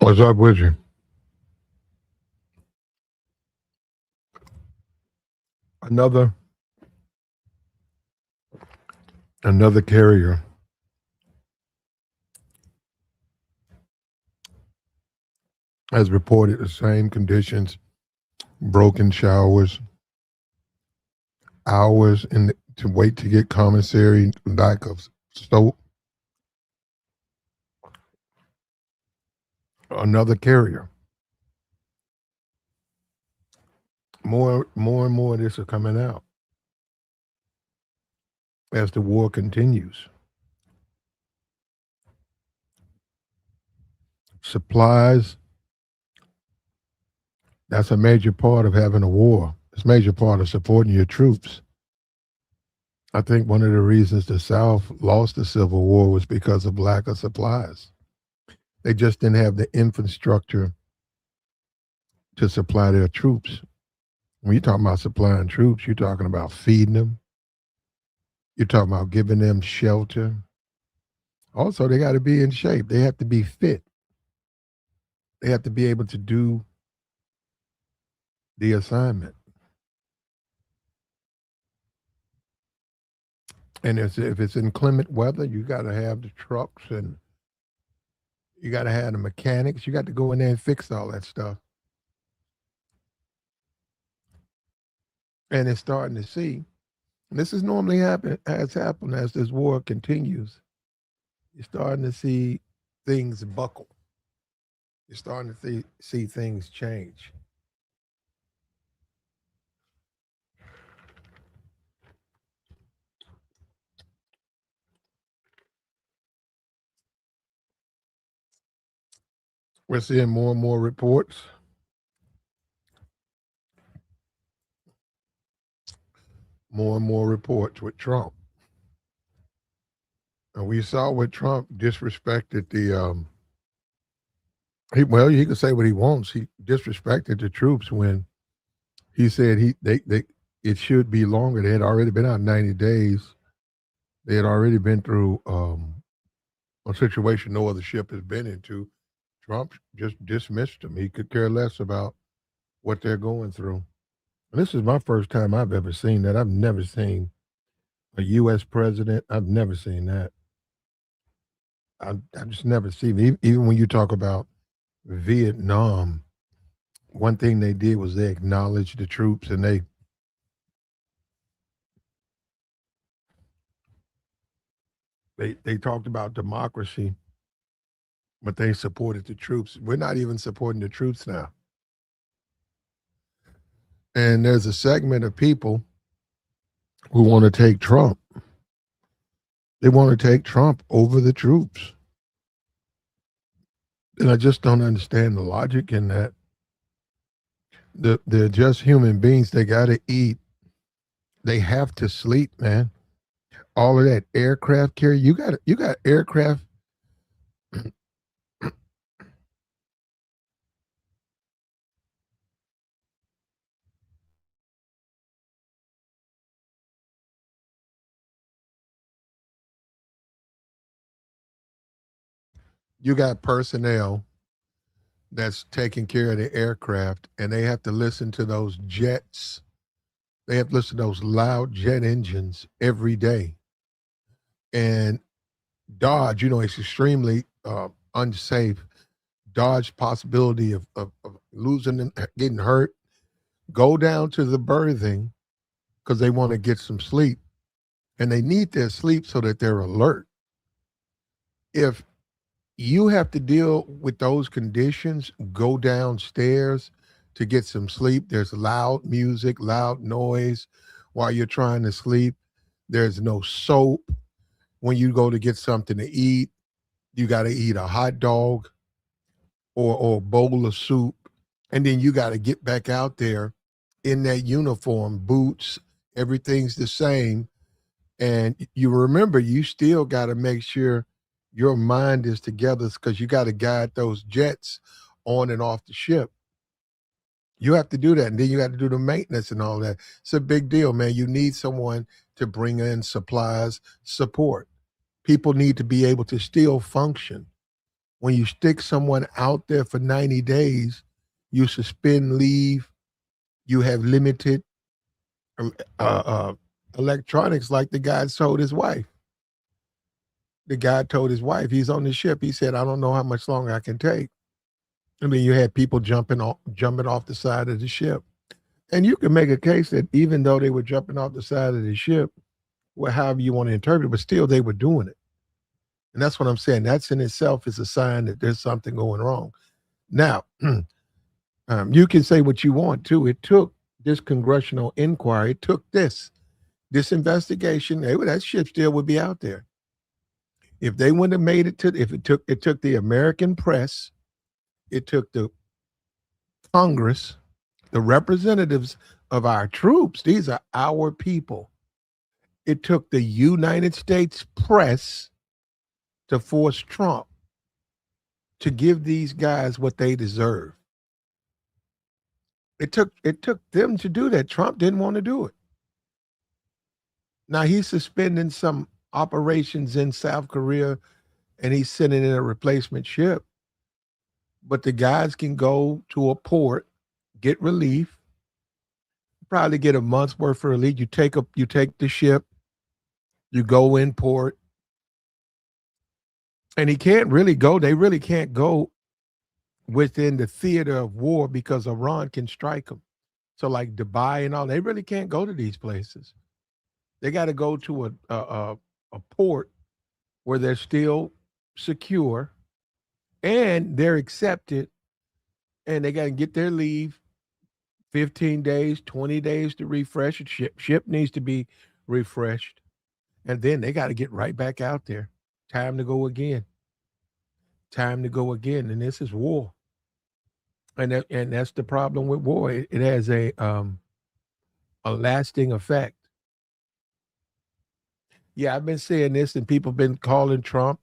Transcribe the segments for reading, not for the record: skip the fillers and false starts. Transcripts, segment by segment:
What's up with you? Another another carrier has reported the same conditions, broken showers, hours to wait to get commissary, lack of soap. Another carrier. More and more of this are coming out as the war continues. Supplies, that's a major part of having a war. It's a major part of supporting your troops. I think one of the reasons the South lost the Civil War was because of lack of supplies. They just didn't have the infrastructure to supply their troops. When you're talking about supplying troops, you're talking about feeding them. You're talking about giving them shelter. Also, they got to be in shape. They have to be fit. They have to be able to do the assignment. And if it's inclement weather, you got to have the trucks and you got to have the mechanics. You got to go in there and fix all that stuff. And it's starting to see. This is normally has happened as this war continues. You're starting to see things buckle. You're starting to see things change. We're seeing more and more reports. More and more reports with Trump. And we saw what Trump disrespected the he can say what he wants. He disrespected the troops when he said they it should be longer. They had already been out 90 days. They had already been through a situation no other ship has been into. Trump just dismissed them. He could care less about what they're going through. And this is my first time I've ever seen that. I've never seen a U.S. president. I've never seen that. I just never seen it. Even when you talk about Vietnam, one thing they did was they acknowledged the troops and they talked about democracy, but they supported the troops. We're not even supporting the troops now. And there's a segment of people who want to take Trump. They want to take Trump over the troops. And I just don't understand the logic in that. They're just human beings. They got to eat. They have to sleep, man. All of that aircraft carrier. You got aircraft. You got personnel that's taking care of the aircraft, and they have to listen to those jets. They have to listen to those loud jet engines every day. And Dodge, it's extremely unsafe. Dodge possibility of losing them, getting hurt. Go down to the berthing because they want to get some sleep, and they need their sleep so that they're alert. If you have to deal with those conditions, go downstairs to get some sleep. There's loud music, loud noise while you're trying to sleep. There's no soap. When you go to get something to eat, you got to eat a hot dog or a bowl of soup. And then you got to get back out there in that uniform, boots, everything's the same. And you remember, you still got to make sure your mind is together because you got to guide those jets on and off the ship. You have to do that. And then you got to do the maintenance and all that. It's a big deal, man. You need someone to bring in supplies, support. People need to be able to still function When you stick someone out there for 90 days, you suspend leave, you have limited uh, uh, electronics, like the guy told his wife. The guy told his wife, he's on the ship. He said, I don't know how much longer I can take. I mean, you had people jumping off the side of the ship. And you can make a case that even though they were jumping off the side of the ship, well, however you want to interpret it, but still they were doing it. And that's what I'm saying. That's in itself is a sign that there's something going wrong. Now, you can say what you want to. It took this congressional inquiry, it took this investigation. That ship still would be out there. If they wouldn't have made it to, if it took the American press, it took the Congress, the representatives of our troops. These are our people. It took the United States press to force Trump to give these guys what they deserve. It took them to do that. Trump didn't want to do it. Now he's suspending some operations in South Korea and he's sending in a replacement ship. But the guys can go to a port, get relief, probably get a month's worth of relief. You take the ship, you go in port, and he can't really go. They really can't go within the theater of war because Iran can strike them. So like Dubai and all, they really can't go to these places. They got to go to a port where they're still secure and they're accepted, and they got to get their leave, 15 days, 20 days to refresh it. Ship needs to be refreshed. And then they got to get right back out there. Time to go again. Time to go again. And this is war. And that's the problem with war. It has a lasting effect. Yeah, I've been saying this, and people have been calling Trump,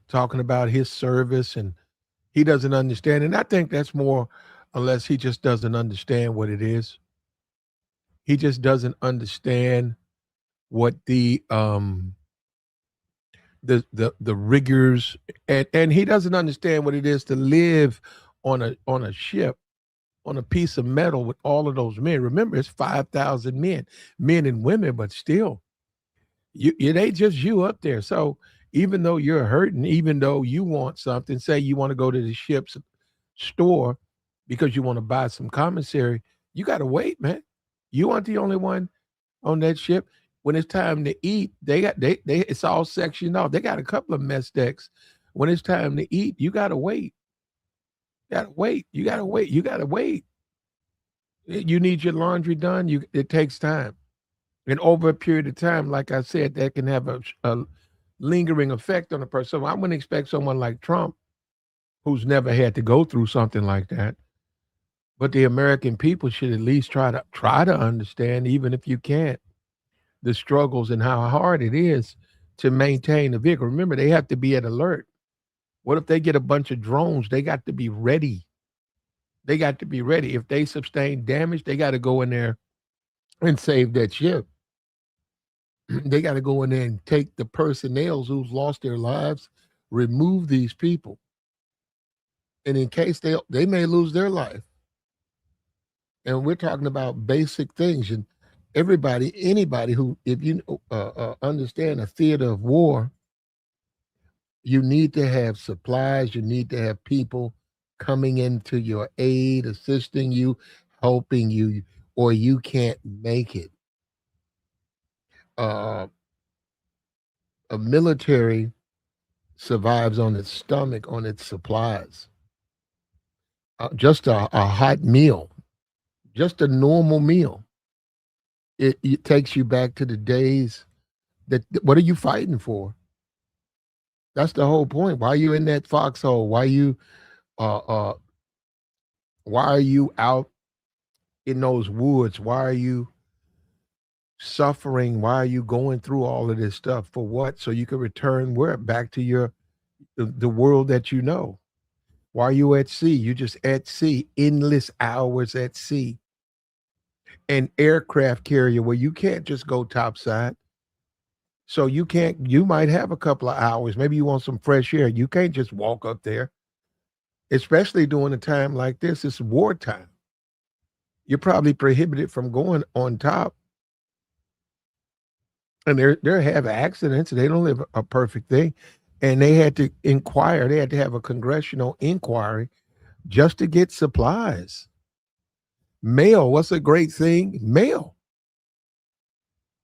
talking about his service, and he doesn't understand. And I think that's more or less he just doesn't understand what it is. He just doesn't understand what the rigors, and he doesn't understand what it is to live on a ship, on a piece of metal with all of those men. Remember, it's 5,000 men and women, but still, it ain't just you up there. So even though you're hurting, even though you want something, say you want to go to the ship's store because you want to buy some commissary, you got to wait, man. You aren't the only one on that ship. When it's time to eat, it's all sectioned off. They got a couple of mess decks. When it's time to eat, you got to wait. You got to wait. You got to wait. You got to wait. You need your laundry done. It takes time. And over a period of time, like I said, that can have a lingering effect on a person. So I wouldn't expect someone like Trump, who's never had to go through something like that. But the American people should at least try to understand, even if you can't, the struggles and how hard it is to maintain the vehicle. Remember, they have to be at alert. What if they get a bunch of drones? They got to be ready. They got to be ready. If they sustain damage, they got to go in there and save that ship. They got to go in there and take the personnel who's lost their lives, remove these people. And in case they may lose their life. And we're talking about basic things. And anybody who, if you understand a theater of war, you need to have supplies, you need to have people coming into your aid, assisting you, helping you, or you can't make it. A military survives on its stomach, on its supplies. Just a hot meal, just a normal meal. It takes you back to the days what are you fighting for? That's the whole point. Why are you in that foxhole? Why are you out in those woods? Why are you suffering? Why are you going through all of this stuff? For what? So you can return where? Back to the world that you know. Why are you at sea? You just at sea, endless hours at sea. An aircraft carrier where you can't just go topside. So you might have a couple of hours. Maybe you want some fresh air. You can't just walk up there. especially during a time like this. It's wartime. You're probably prohibited from going on top. And they're have accidents. They don't live a perfect thing. And they had to inquire. They had to have a congressional inquiry just to get supplies. Mail, what's a great thing? Mail.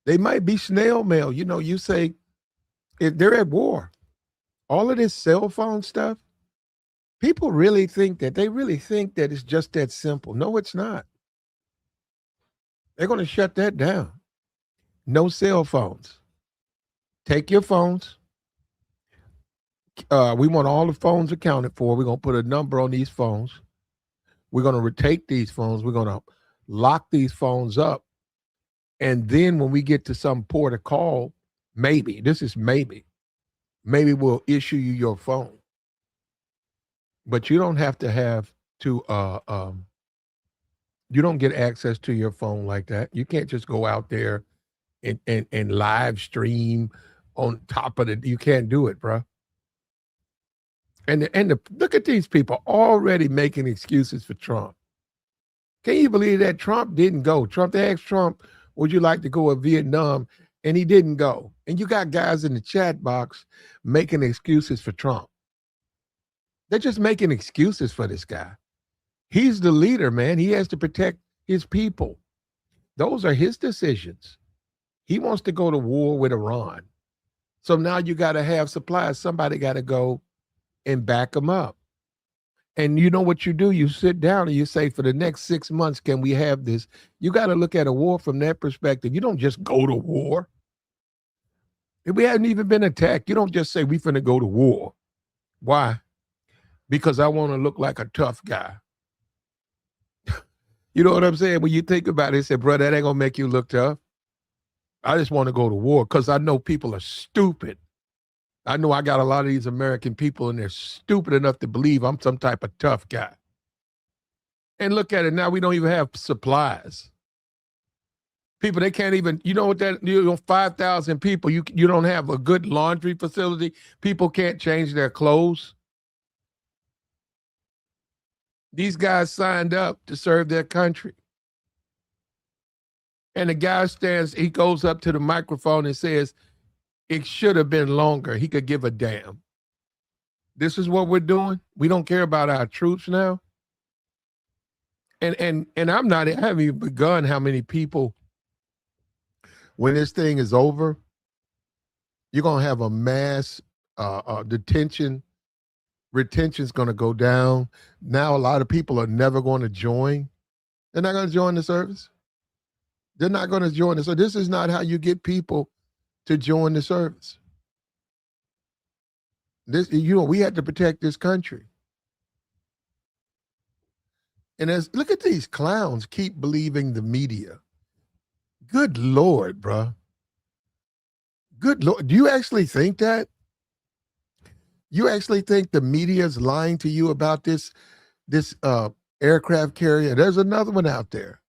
They might be snail mail. You know, you say if they're at war, all of this cell phone stuff, people really think that it's just that simple. No, it's not. They're going to shut that down. No cell phones. Take your phones. We want all the phones accounted for. We're going to put a number on these phones. We're going to retake these phones. We're going to lock these phones up. And then when we get to some port of call, maybe we'll issue you your phone. But you don't have to have to, you don't get access to your phone like that. You can't just go out there and live stream on top of it. You can't do it, bro. And look at these people already making excuses for Trump. Can you believe that Trump didn't go? They asked Trump, would you like to go to Vietnam? And he didn't go. And you got guys in the chat box making excuses for Trump. They're just making excuses for this guy. He's the leader, man. He has to protect his people. Those are his decisions. He wants to go to war with Iran. So now you got to have supplies. Somebody got to go and back them up. And you know what you do? You sit down and you say, for the next 6 months, can we have this? You got to look at a war from that perspective. You don't just go to war. If we hadn't even been attacked, you don't just say, we finna go to war. Why? Because I want to look like a tough guy. You know what I'm saying? When you think about it, say, bro, that ain't going to make you look tough. I just want to go to war because I know people are stupid. I know I got a lot of these American people and they're stupid enough to believe I'm some type of tough guy. And look at it now, we don't even have supplies. People, they can't even, you know what that, 5,000 people, you don't have a good laundry facility. People can't change their clothes. These guys signed up to serve their country. And the guy he goes up to the microphone and says, it should have been longer. He could give a damn. This is what we're doing. We don't care about our troops now. And I haven't even begun how many people, when this thing is over, you're going to have a mass detention. Retention's going to go down. Now a lot of people are never going to join. They're not going to join the service. They're not going to join the service. This is not how you get people to join the service. We had to protect this country. And look at these clowns keep believing the media. Good Lord, bro. Good Lord. Do you actually think that? You actually think the media is lying to you about this aircraft carrier? There's another one out there.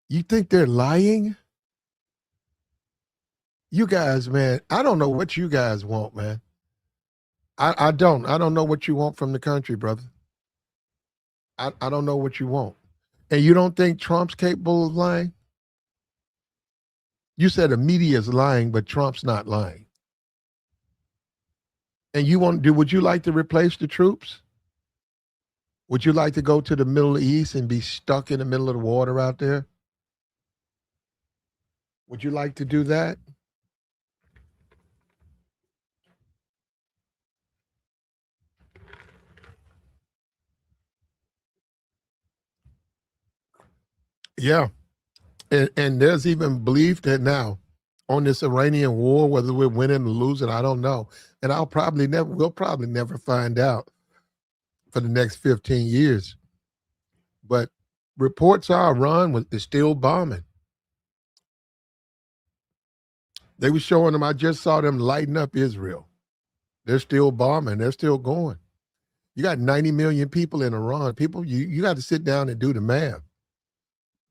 You think they're lying? You guys, man, I don't know what you guys want, man. I don't know what you want from the country, brother. I don't know what you want. And you don't think Trump's capable of lying? You said the media is lying, but Trump's not lying. And would you like to replace the troops? Would you like to go to the Middle East and be stuck in the middle of the water out there? Would you like to do that? Yeah. And there's even belief that now on this Iranian war, whether we're winning or losing, I don't know. And we'll probably never find out for the next 15 years. But reports are Iran is still bombing. They were showing them, I just saw them lighting up Israel. They're still bombing. They're still going. You got 90 million people in Iran. People, you got to sit down and do the math.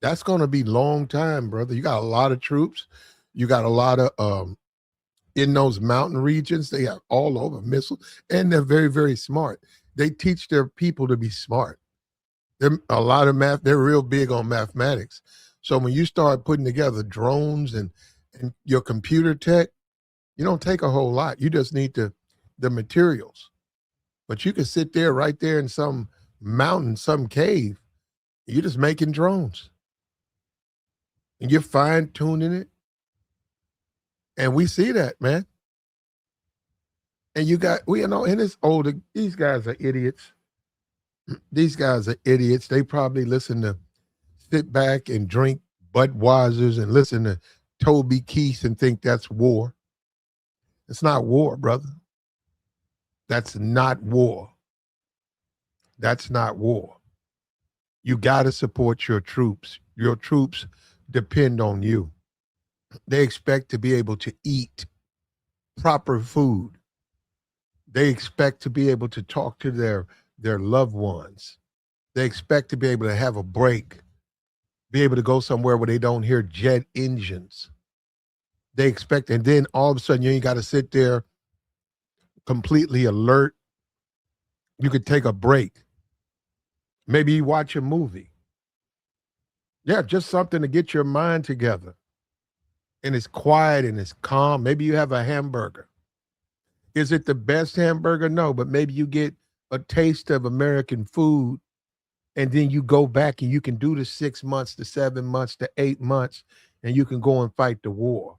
That's going to be long time, brother. You got a lot of troops. You got a lot of, in those mountain regions, they have all over missiles, and they're very, very smart. They teach their people to be smart. They're a lot of math. They're real big on mathematics. So when you start putting together drones and your computer tech, you don't take a whole lot. You just need the materials. But you can sit there right there in some mountain, some cave. You're just making drones. And you're fine tuning it. And we see that, man. And and it's older. These guys are idiots. These guys are idiots. They probably sit back and drink Budweisers and listen to Toby Keith and think that's war. It's not war, brother. That's not war. That's not war. You got to support your troops. Your troops depend on you. They expect to be able to eat proper food. They expect to be able to talk to their loved ones. They expect to be able to have a break, be able to go somewhere where they don't hear jet engines. They expect, and then all of a sudden you ain't got to sit there completely alert. You could take a break. Maybe you watch a movie. Yeah, just something to get your mind together. And it's quiet and it's calm. Maybe you have a hamburger. Is it the best hamburger? No, but maybe you get a taste of American food and then you go back and you can do the 6 months, the 7 months, the 8 months, and you can go and fight the war.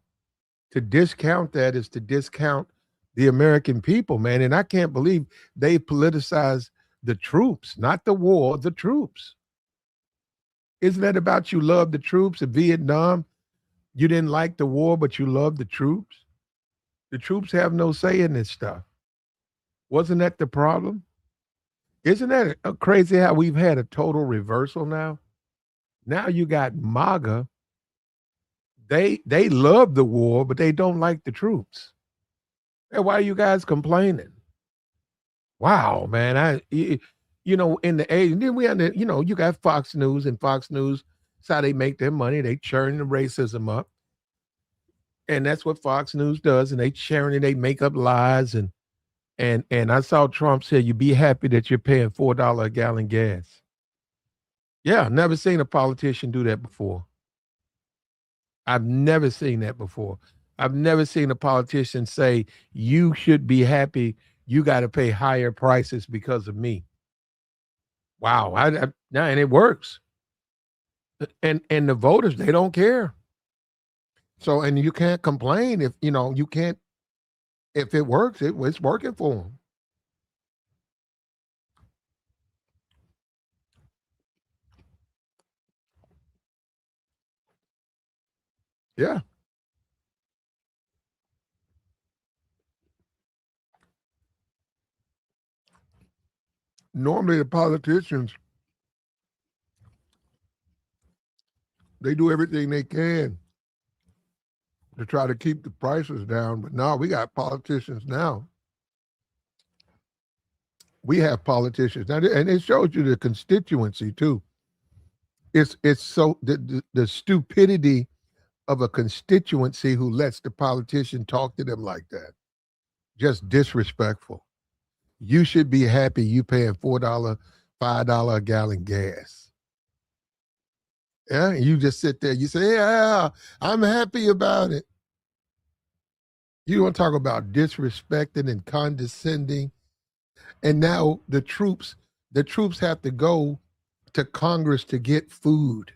To discount that is to discount the American people, man. And I can't believe they politicize the troops, not the war, the troops. Isn't that about you love the troops in Vietnam? You didn't like the war, but you love the troops? The troops have no say in this stuff. Wasn't that the problem? Isn't that crazy how we've had a total reversal now? Now you got MAGA. They love the war, but they don't like the troops. Hey, why are you guys complaining? Wow, man. In the age, and then we had you got Fox News, and Fox News, that's how they make their money. They churn the racism up. And that's what Fox News does. And they churn it, they make up lies. And I saw Trump say, you be happy that you're paying $4 a gallon gas. Yeah, never seen a politician do that before. I've never seen that before. I've never seen a politician say, you should be happy. You got to pay higher prices because of me. Wow. And it works. And the voters, they don't care. So, and you can't complain if it works, it's working for them. Yeah. Normally the politicians, they do everything they can to try to keep the prices down. But now we got politicians now. We have politicians now, and it shows you the constituency too. It's so the stupidity of a constituency who lets the politician talk to them like that. Just disrespectful. You should be happy you paying $4, $5 a gallon gas. Yeah, you just sit there. You say, yeah, I'm happy about it. You want to talk about disrespecting and condescending. And now the troops have to go to Congress to get food.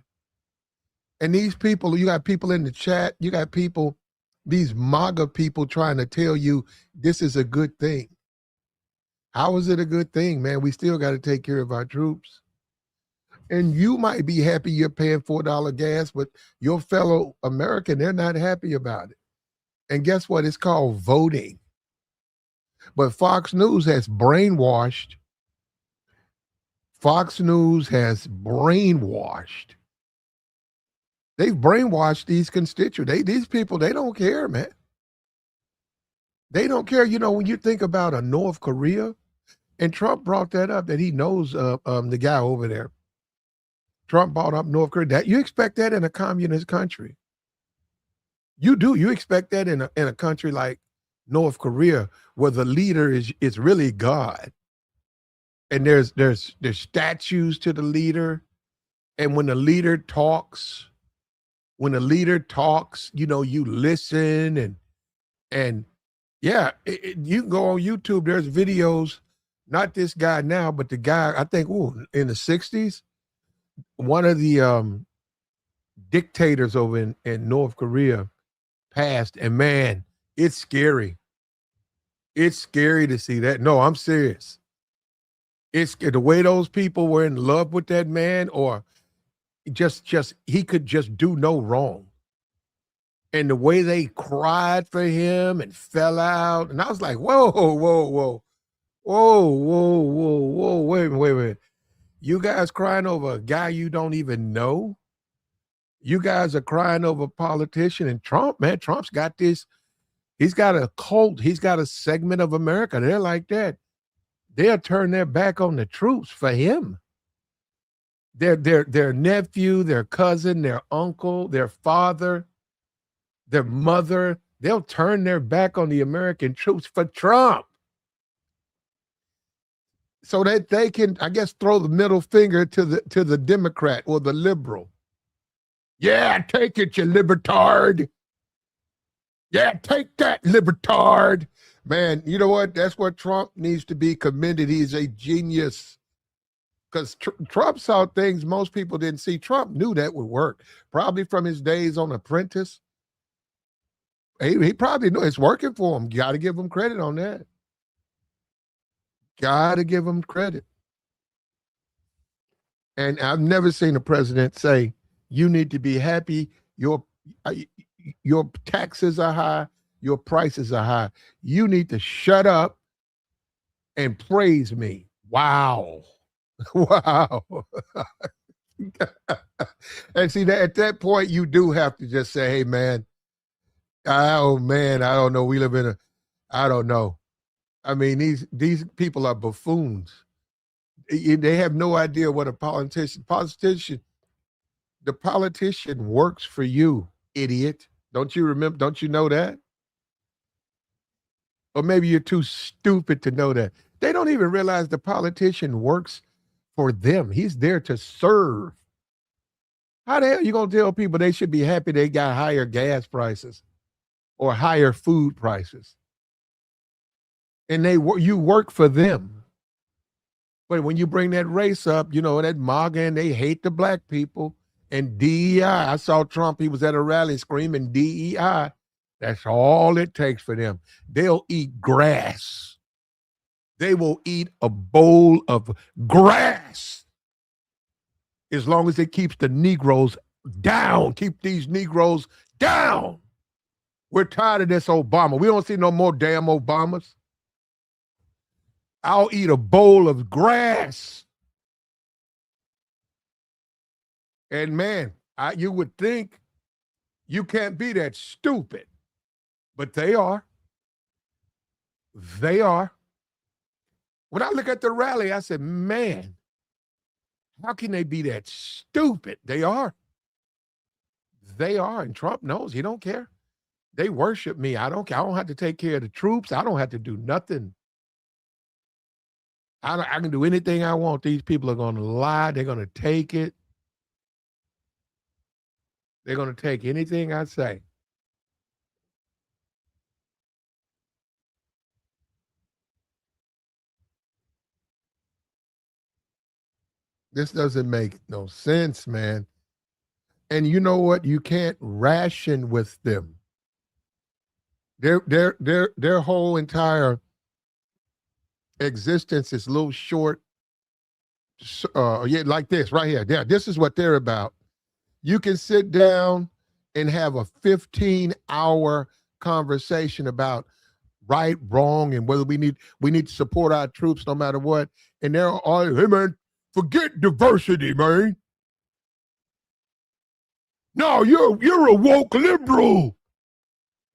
And these people, you got people in the chat, you got people, these MAGA people trying to tell you this is a good thing. How is it a good thing, man? We still got to take care of our troops. And you might be happy you're paying $4 gas, but your fellow American, they're not happy about it. And guess what? It's called voting. But Fox News has brainwashed. Fox News has brainwashed. They've brainwashed these constituents. These people, they don't care, man. They don't care. When you think about a North Korea, and Trump brought that up, that he knows the guy over there. Trump brought up North Korea. That you expect that in a communist country. You do. You expect that in a country like North Korea, where the leader is really God. and there's statues to the leader. And when the leader talks, you listen and yeah, you can go on YouTube. There's videos, not this guy now, but the guy I think in the '60s, one of the dictators over in North Korea passed, and man, it's scary. It's scary to see that. No, I'm serious. It's the way those people were in love with that man, or just he could just do no wrong. And the way they cried for him and fell out. And I was like, whoa, whoa, whoa, whoa, whoa, whoa, wait a minute. You guys crying over a guy you don't even know? You guys are crying over a politician. And Trump, man, Trump's got this. He's got a cult. He's got a segment of America. They're like that. They'll turn their back on the troops for him. Their nephew, their cousin, their uncle, their father, their mother, they'll turn their back on the American troops for Trump. So that they can, I guess, throw the middle finger to the Democrat or the liberal. Yeah, take it, you libertard. Yeah, take that, libertard. Man, you know what? That's what Trump needs to be commended. He's a genius. Because Trump saw things most people didn't see. Trump knew that would work. Probably from his days on Apprentice. He probably knew it's working for him. Got to give him credit on that. Got to give him credit. And I've never seen a president say, you need to be happy. Your taxes are high. Your prices are high. You need to shut up and praise me. Wow. Wow. And see, that at that point, you do have to just say, hey, man, I don't know. We live in I don't know. I mean, these people are buffoons. They have no idea what a politician, the politician works for you, idiot. Don't you remember? Don't you know that? Or maybe you're too stupid to know that. They don't even realize the politician works for them. He's there to serve. How the hell are you going to tell people they should be happy they got higher gas prices or higher food prices? And you work for them. But when you bring that race up, that MAGA, and they hate the black people. And DEI, I saw Trump, he was at a rally screaming DEI. That's all it takes for them. They'll eat grass. They will eat a bowl of grass as long as it keeps the Negroes down. Keep these Negroes down. We're tired of this Obama. We don't see no more damn Obamas. I'll eat a bowl of grass. And man, you would think you can't be that stupid, but they are. They are. When I look at the rally, I said, man, how can they be that stupid? They are. They are. And Trump knows. He don't care. They worship me. I don't care. I don't have to take care of the troops. I don't have to do nothing. I can do anything I want. These people are going to lie. They're going to take it. They're going to take anything I say. This doesn't make no sense, man. And you know what? You can't ration with them. Their whole entire existence is a little short. Like this right here. Yeah, this is what they're about. You can sit down and have a 15-hour conversation about right, wrong, and whether we need to support our troops no matter what. And they're all, hey man, forget diversity, man. No, you're a woke liberal.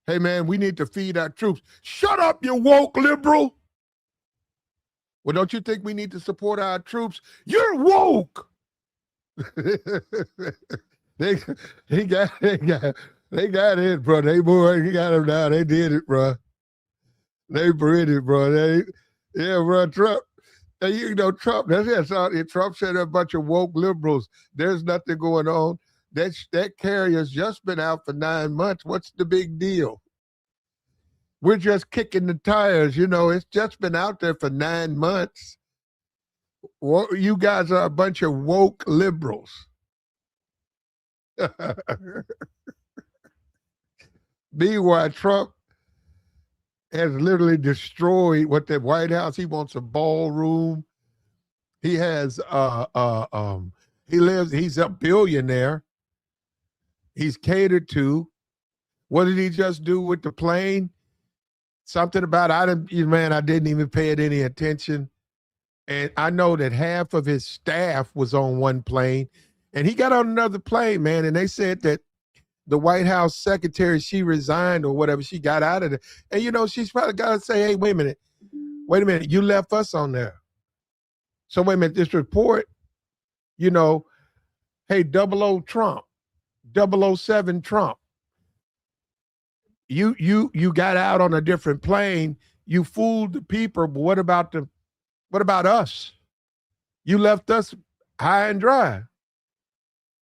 Hey man, we need to feed our troops. Shut up, you woke liberal. Well, don't you think we need to support our troops? You're woke. They got it, bro. They got him now. They did it, bro. They did it, bro. Bro. And Trump, that's all. Trump said a bunch of woke liberals. There's nothing going on. That carrier's just been out for 9 months. What's the big deal? We're just kicking the tires. It's just been out there for 9 months. You guys are a bunch of woke liberals. Meanwhile, Trump has literally destroyed what the White House. He wants a ballroom. He has he's a billionaire. He's catered to. What did he just do with the plane? Something about I didn't even pay it any attention. And I know that half of his staff was on one plane, and he got on another plane, man. And they said that the White House secretary, she resigned or whatever, she got out of it. And she's probably got to say, hey, wait a minute, you left us on there. So wait a minute, this report, hey, 00 Trump, 007 Trump. You got out on a different plane. You fooled the people, but what about us? You left us high and dry.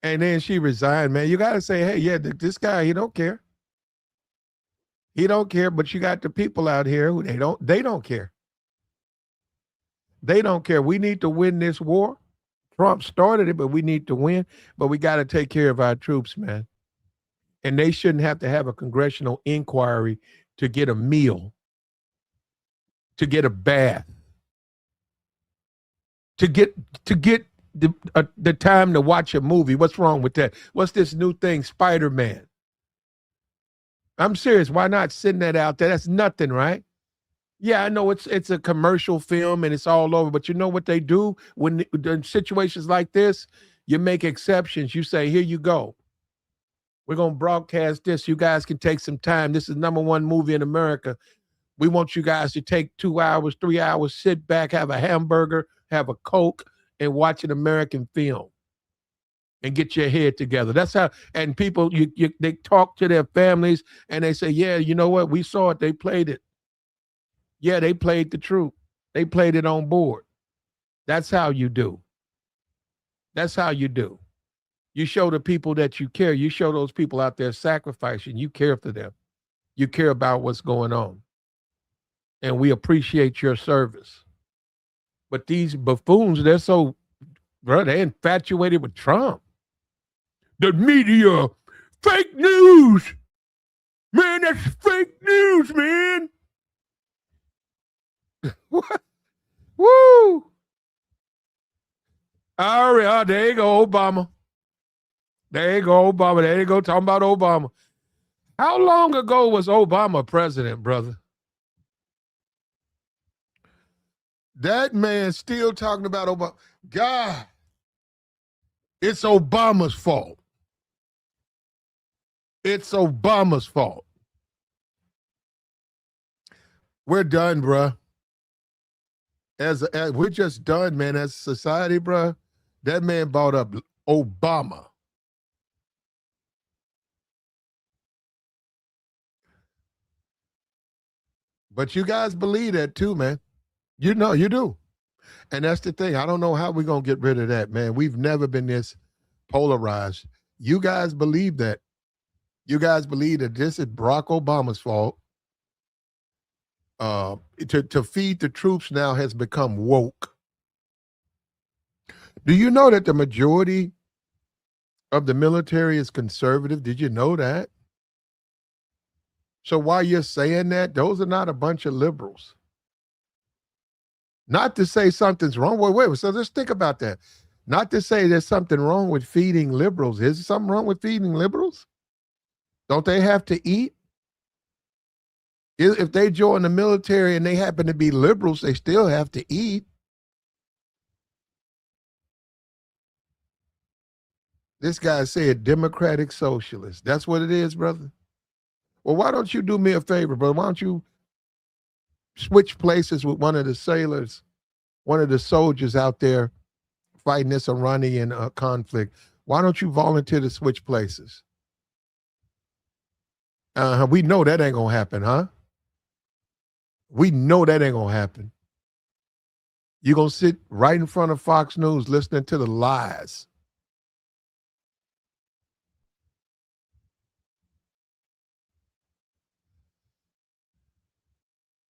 And then she resigned, man. You got to say, hey, yeah, this guy, he don't care. He don't care, but you got the people out here who they don't care. They don't care. We need to win this war. Trump started it, but we need to win. But we got to take care of our troops, man. And they shouldn't have to have a congressional inquiry to get a meal, to get a bath, to get the time to watch a movie. What's wrong with that? What's this new thing, Spider-Man? I'm serious. Why not send that out there? That's nothing, right? Yeah, I know it's a commercial film and it's all over, but you know what they do when in situations like this? You make exceptions. You say, here you go. We're going to broadcast this. You guys can take some time. This is #1 movie in America. We want you guys to take 2 hours, 3 hours, sit back, have a hamburger, have a Coke, and watch an American film and get your head together. That's how, and people, they talk to their families and they say, yeah, you know what? We saw it. They played it. Yeah, they played the truth. They played it on board. That's how you do. That's how you do. You show the people that you care. You show those people out there sacrificing. You care for them. You care about what's going on. And we appreciate your service. But these buffoons, they're infatuated with Trump. The media, fake news. Man, that's fake news, man. What? Woo! All right, there you go, Obama. There you go, Obama. There you go, talking about Obama. How long ago was Obama president, brother? That man still talking about Obama. God, it's Obama's fault. It's Obama's fault. We're done, bruh. As we're just done, man. As a society, bruh, that man brought up Obama. But you guys believe that too, man. You know, you do. And that's the thing. I don't know how we're going to get rid of that, man. We've never been this polarized. You guys believe that. You guys believe that this is Barack Obama's fault. To feed the troops now has become woke. Do you know that the majority of the military is conservative? Did you know that? So while you're saying that, those are not a bunch of liberals. Not to say something's wrong. Wait. So let's think about that. Not to say there's something wrong with feeding liberals. Is there something wrong with feeding liberals? Don't they have to eat? If they join the military and they happen to be liberals, they still have to eat. This guy said democratic socialist. That's what it is, brother. Well, why don't you do me a favor, brother? Why don't you switch places with one of the sailors, one of the soldiers out there fighting this Iranian conflict? Why don't you volunteer to switch places? We know that ain't going to happen, huh? We know that ain't going to happen. You're going to sit right in front of Fox News listening to the lies.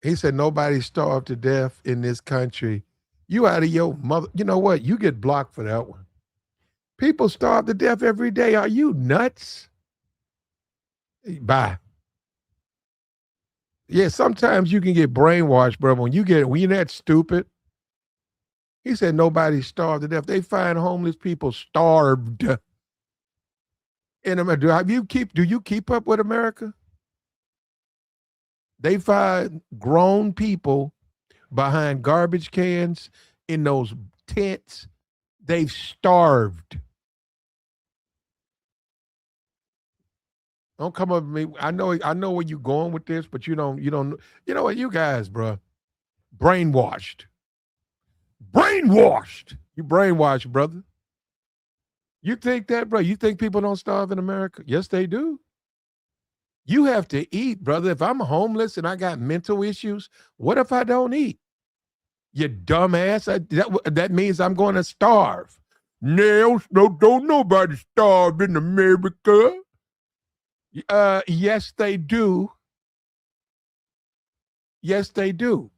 He said nobody starved to death in this country. You out of your mother. You know what? You get blocked for that one. People starve to death every day. Are you nuts? Bye. Yeah, sometimes you can get brainwashed, bro. When you're that stupid. He said nobody starved to death. They find homeless people starved in America. Do you keep up with America? They find grown people behind garbage cans in those tents. They've starved. Don't come up with me. I know where you're going with this, but you don't, you know what, you guys, bro, brainwashed. Brainwashed. You brainwashed, brother. You think that, bro? You think people don't starve in America? Yes, they do. You have to eat, brother. If I'm homeless and I got mental issues, what if I don't eat? You dumbass. That means I'm going to starve. No, don't nobody starve in America. Yes, they do. Yes, they do.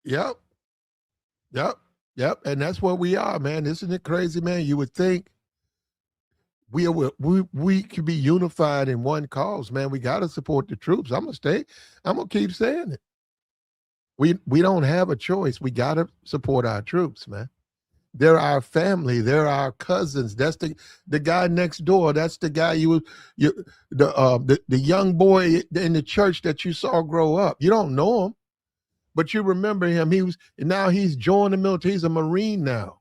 Yep. Yep. Yep. And that's what we are, man. Isn't it crazy, man? You would think we could be unified in one cause, man. We got to support the troops. I'm gonna keep saying it. We don't have a choice. We got to support our troops, man. They're our family. They're our cousins. That's the guy next door. That's the guy the young boy in the church that you saw grow up. You don't know him, but you remember him. Now he's joined the military. He's a Marine now.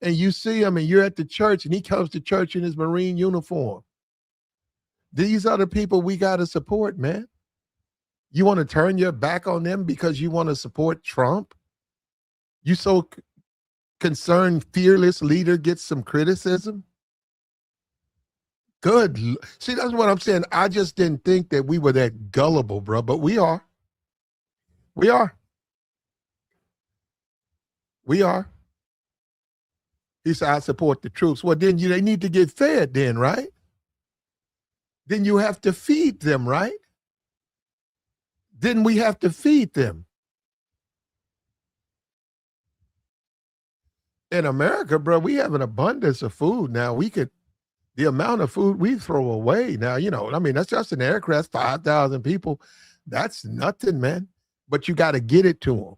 And you see him and you're at the church and he comes to church in his Marine uniform. These are the people we got to support, man. You want to turn your back on them because you want to support Trump? You so concerned fearless leader gets some criticism? Good. See, that's what I'm saying. I just didn't think that we were that gullible, bro, but we are. We are. We are. He said, I support the troops. Well, then they need to get fed then, right? Then you have to feed them, right? Then we have to feed them. In America, bro, we have an abundance of food now. The amount of food we throw away now, that's just an aircraft, 5,000 people. That's nothing, man. But you got to get it to them.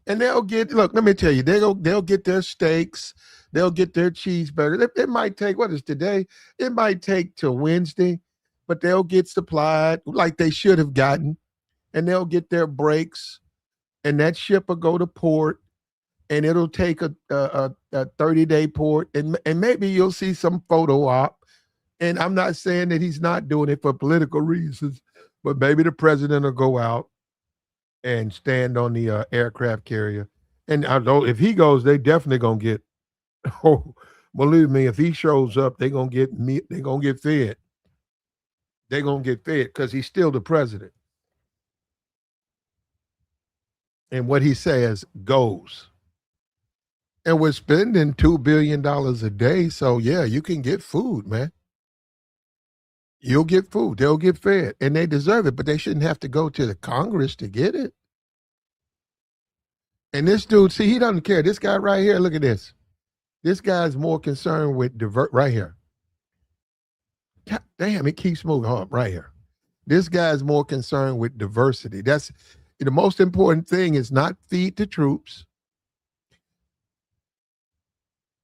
And look, let me tell you, they'll get their steaks, they'll get their cheeseburgers. It might take, what is today? It might take till Wednesday, but they'll get supplied like they should have gotten, and they'll get their breaks, and that ship will go to port, and it'll take a 30-day port, and maybe you'll see some photo op. And I'm not saying that he's not doing it for political reasons, but maybe the president will go out and stand on the aircraft carrier. And I know if he goes, they definitely gonna get. Oh, believe me, if he shows up, they gonna get meat. They gonna get fed. They gonna get fed because he's still the president. And what he says goes. And we're spending $2 billion a day, so yeah, you can get food, man. You'll get food. They'll get fed, and they deserve it. But they shouldn't have to go to the Congress to get it. And this dude, see, he doesn't care. This guy right here, look at this. This guy's more concerned with right here. God damn, it keeps moving on right here. This guy's more concerned with diversity. That's the most important thing is not feed the troops,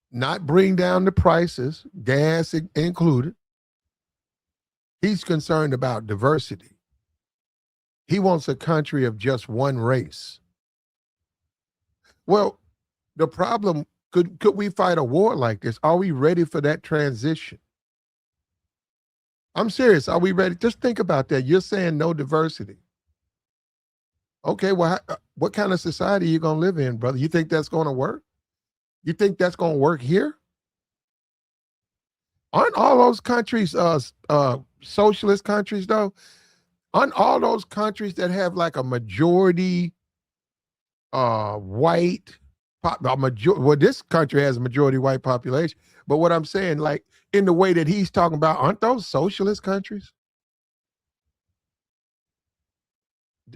not bring down the prices, gas included. He's concerned about diversity. He wants a country of just one race. Well, the problem, could we fight a war like this? Are we ready for that transition? I'm serious. Are we ready? Just think about that. You're saying no diversity. Okay, well, what kind of society are you going to live in, brother? You think that's going to work? You think that's going to work here? Aren't all those countries socialist countries though? Aren't all those countries that have like a majority white well, this country has a majority white population, but what I'm saying, like in the way that he's talking about, aren't those socialist countries?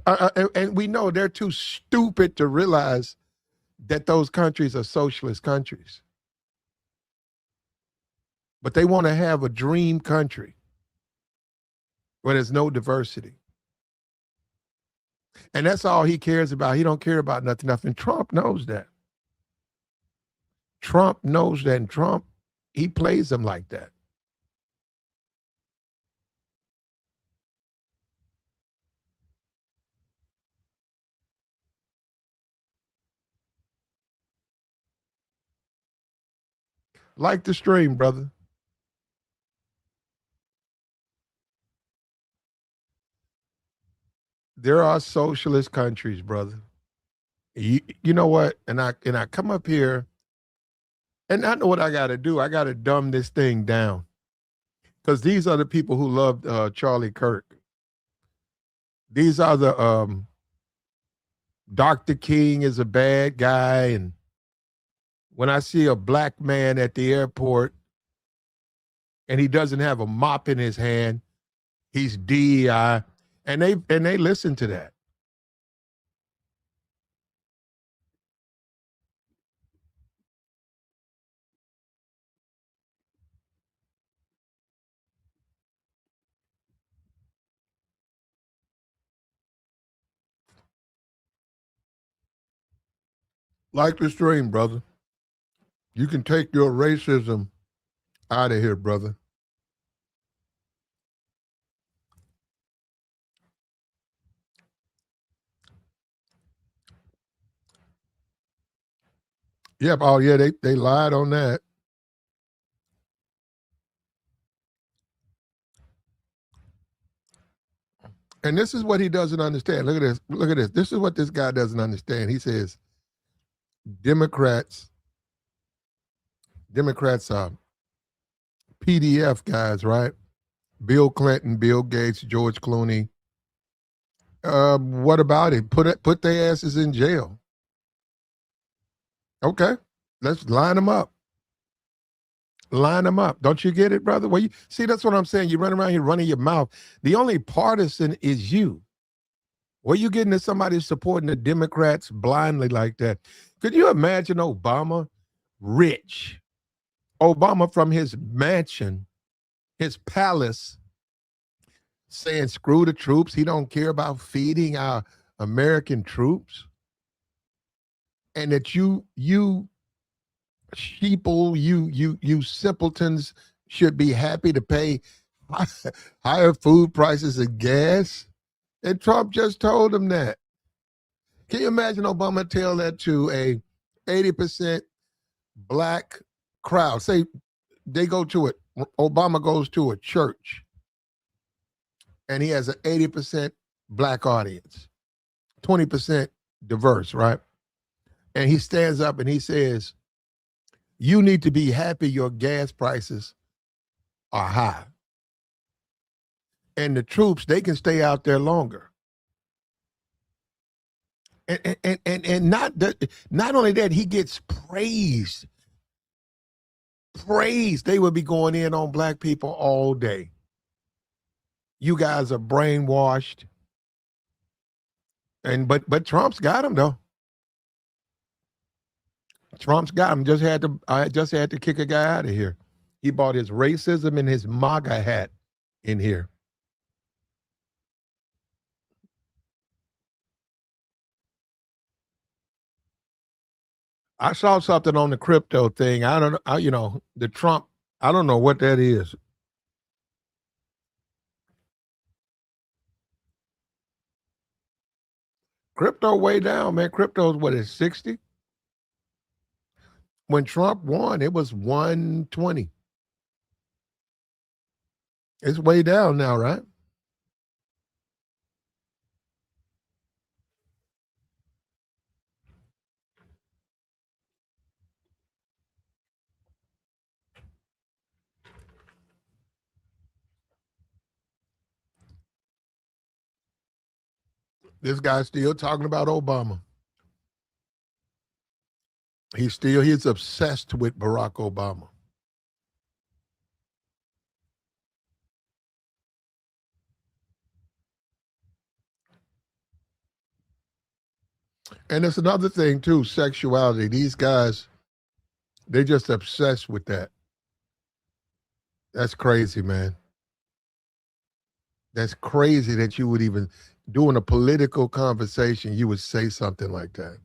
And we know they're too stupid to realize that those countries are socialist countries, but they want to have a dream country where there's no diversity. And that's all he cares about. He don't care about nothing else. And Trump knows that. Trump knows that. And Trump, he plays them like that. Like the stream, brother. There are socialist countries, brother. You know what? And I come up here and I know what I got to do. I got to dumb this thing down because these are the people who loved Charlie Kirk. These are the Dr. King is a bad guy, and when I see a black man at the airport and he doesn't have a mop in his hand, he's DEI, and they listen to that. Like the stream, brother. You can take your racism out of here, brother. Yep. Oh yeah, they lied on that. And this is what he doesn't understand. Look at this. Look at this. This is what this guy doesn't understand. He says Democrats, Democrats are PDF guys, right? Bill Clinton, Bill Gates, George Clooney. What about it? Put their asses in jail. Okay, let's line them up. Line them up. Don't you get it, brother? Well, you see, that's what I'm saying. You run around here running your mouth. The only partisan is you. Where you getting to somebody supporting the Democrats blindly like that? Could you imagine Obama rich? Obama from his mansion, his palace, saying screw the troops. He don't care about feeding our American troops. And that you sheeple, you simpletons should be happy to pay higher food prices and gas. And Trump just told him that. Can you imagine Obama tell that to a 80% black crowd? Say they go to it. Obama goes to a church and he has an 80% black audience, 20% diverse, right? And he stands up and he says, you need to be happy your gas prices are high. And the troops, they can stay out there longer. And not that, not only that, he gets praised. Praised. They would be going in on black people all day. You guys are brainwashed. And but Trump's got him though. Trump's got him. I just had to kick a guy out of here. He bought his racism and his MAGA hat in here. I saw something on the crypto thing. I don't know. The Trump. I don't know what that is. Crypto way down, man. Crypto's what is 60? When Trump won, it was 120. It's way down now, right? This guy's still talking about Obama. He's obsessed with Barack Obama. And it's another thing too, sexuality. These guys, they just obsessed with that. That's crazy, man. That's crazy that you would even doing a political conversation, you would say something like that.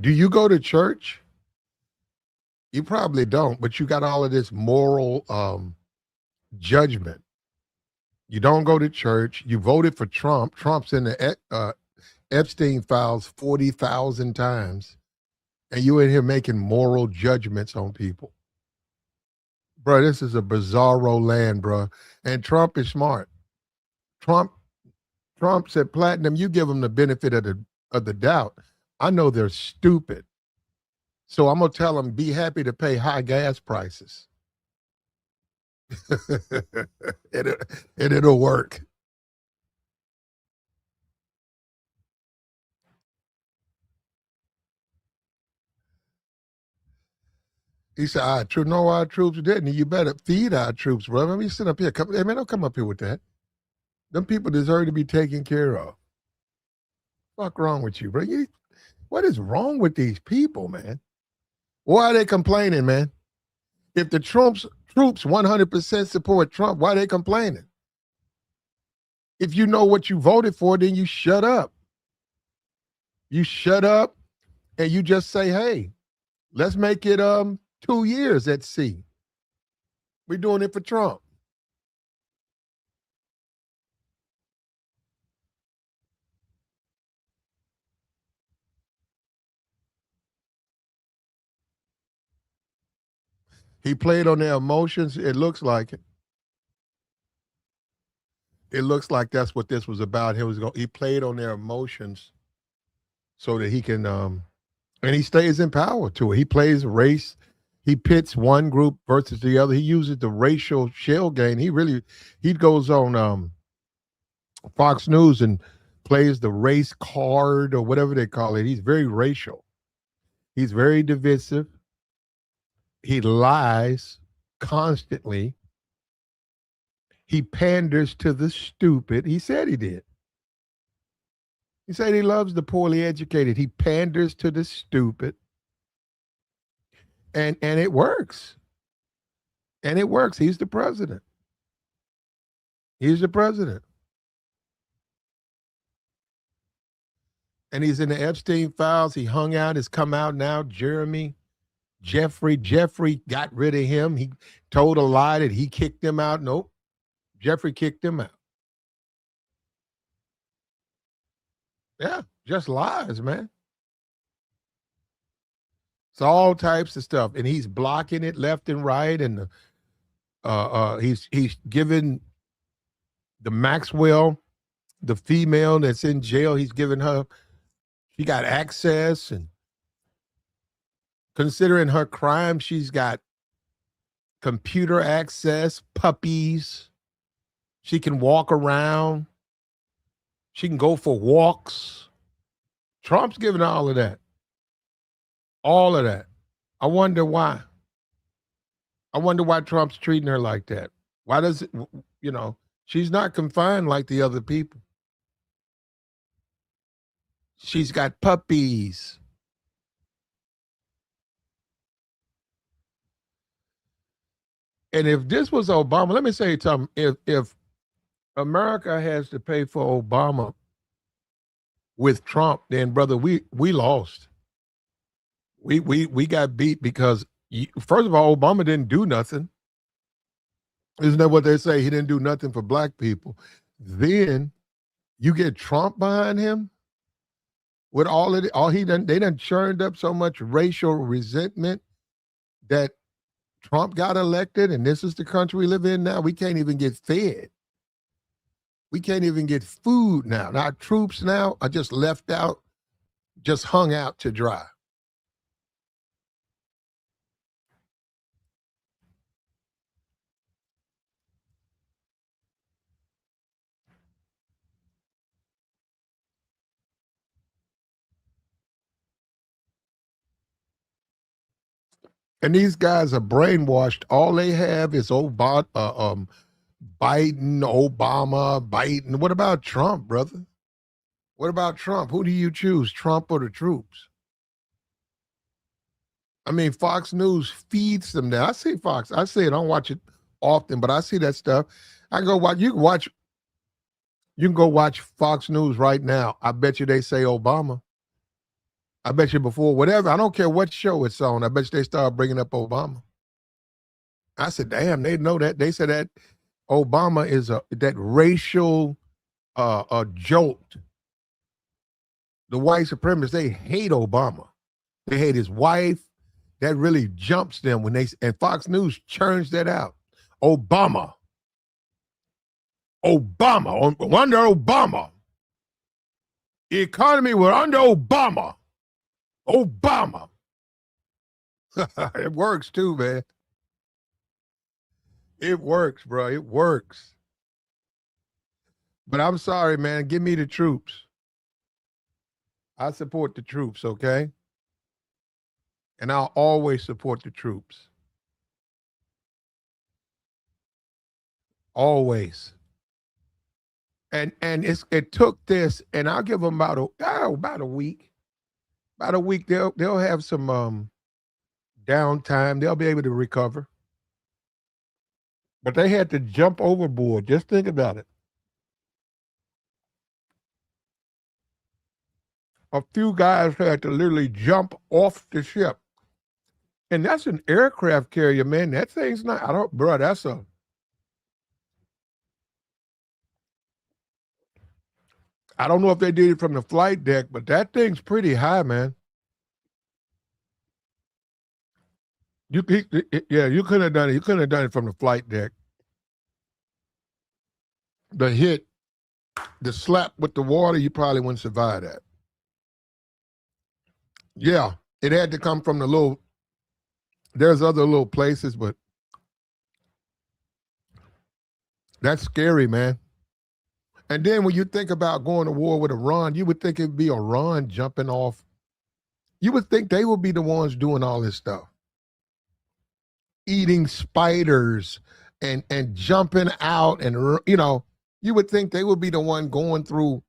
Do you go to church? You probably don't, but you got all of this moral judgment. You don't go to church. You voted for Trump. Trump's in the Epstein files 40,000 times, and you in here making moral judgments on people. Bro, this is a bizarro land, bro. And Trump is smart. Trump Trump said, Platinum, you give them the benefit of the doubt. I know they're stupid. So I'm gonna tell them, be happy to pay high gas prices. it, it'll work. He said, know our troops didn't. You better feed our troops, brother. Let me sit up here. Hey, man, don't come up here with that. Them people deserve to be taken care of. Fuck wrong with you, bro? What is wrong with these people, man? Why are they complaining, man? If the troops 100% support Trump, why are they complaining? If you know what you voted for, then you shut up. You shut up and you just say, hey, let's make it 2 years at sea. We're doing it for Trump. He played on their emotions. It looks like it. It looks like that's what this was about. He played on their emotions so that he can and he stays in power to it. He plays race. He pits one group versus the other. He uses the racial shell game. He goes on Fox News and plays the race card or whatever they call it. He's very racial. He's very divisive. He lies constantly. He panders to the stupid. He said he did. He said he loves the poorly educated. He panders to the stupid. And it works. And it works. He's the president. He's the president. And he's in the Epstein files. He hung out, has come out now. Jeffrey got rid of him. He told a lie that he kicked him out. Nope. Jeffrey kicked him out. Yeah, just lies, man. It's all types of stuff. And he's blocking it left and right. And he's given the Maxwell, the female that's in jail, he's given her, she got access, and considering her crime, she's got computer access, puppies. She can walk around. She can go for walks. Trump's giving her all of that. All of that. I wonder why. I wonder why Trump's treating her like that. Why does it, she's not confined like the other people. She's got puppies. And if this was Obama, let me say something. If America has to pay for Obama with Trump, then brother, we lost. We got beat because first of all, Obama didn't do nothing. Isn't that what they say? He didn't do nothing for black people. Then you get Trump behind him with all of it. They done churned up so much racial resentment that Trump got elected, and this is the country we live in now. We can't even get fed. We can't even get food now. Our troops now are just left out, just hung out to dry. And these guys are brainwashed. All they have is Biden, Obama, Biden. What about Trump, brother? What about Trump? Who do you choose, Trump or the troops? I mean, Fox News feeds them that. I see Fox. I see it. I don't watch it often, but I see that stuff. I go watch. You can watch. You can go watch Fox News right now. I bet you they say Obama. I bet you before whatever. I don't care what show it's on. I bet you they start bringing up Obama. I said, damn, they know that. They said that Obama is that racial a jolt. The white supremacists, they hate Obama. They hate his wife. That really jumps them when and Fox News churns that out. Obama. Under Obama. The economy was under Obama. Obama. It works too, man. It works, bro. It works. But I'm sorry, man. Give me the troops. I support the troops, okay? And I'll always support the troops. Always. And it took this, and I'll give them about a week. About a week, they'll have some downtime. They'll be able to recover. But they had to jump overboard. Just think about it. A few guys had to literally jump off the ship. And that's an aircraft carrier, man. That thing's not, I don't know if they did it from the flight deck, but that thing's pretty high, man. You couldn't have done it. You couldn't have done it from the flight deck. The hit, the slap with the water, you probably wouldn't survive that. Yeah, it had to come from there's other little places, but that's scary, man. And then when you think about going to war with Iran, you would think it'd be Iran jumping off. You would think they would be the ones doing all this stuff. Eating spiders and jumping out, and you would think they would be the one going through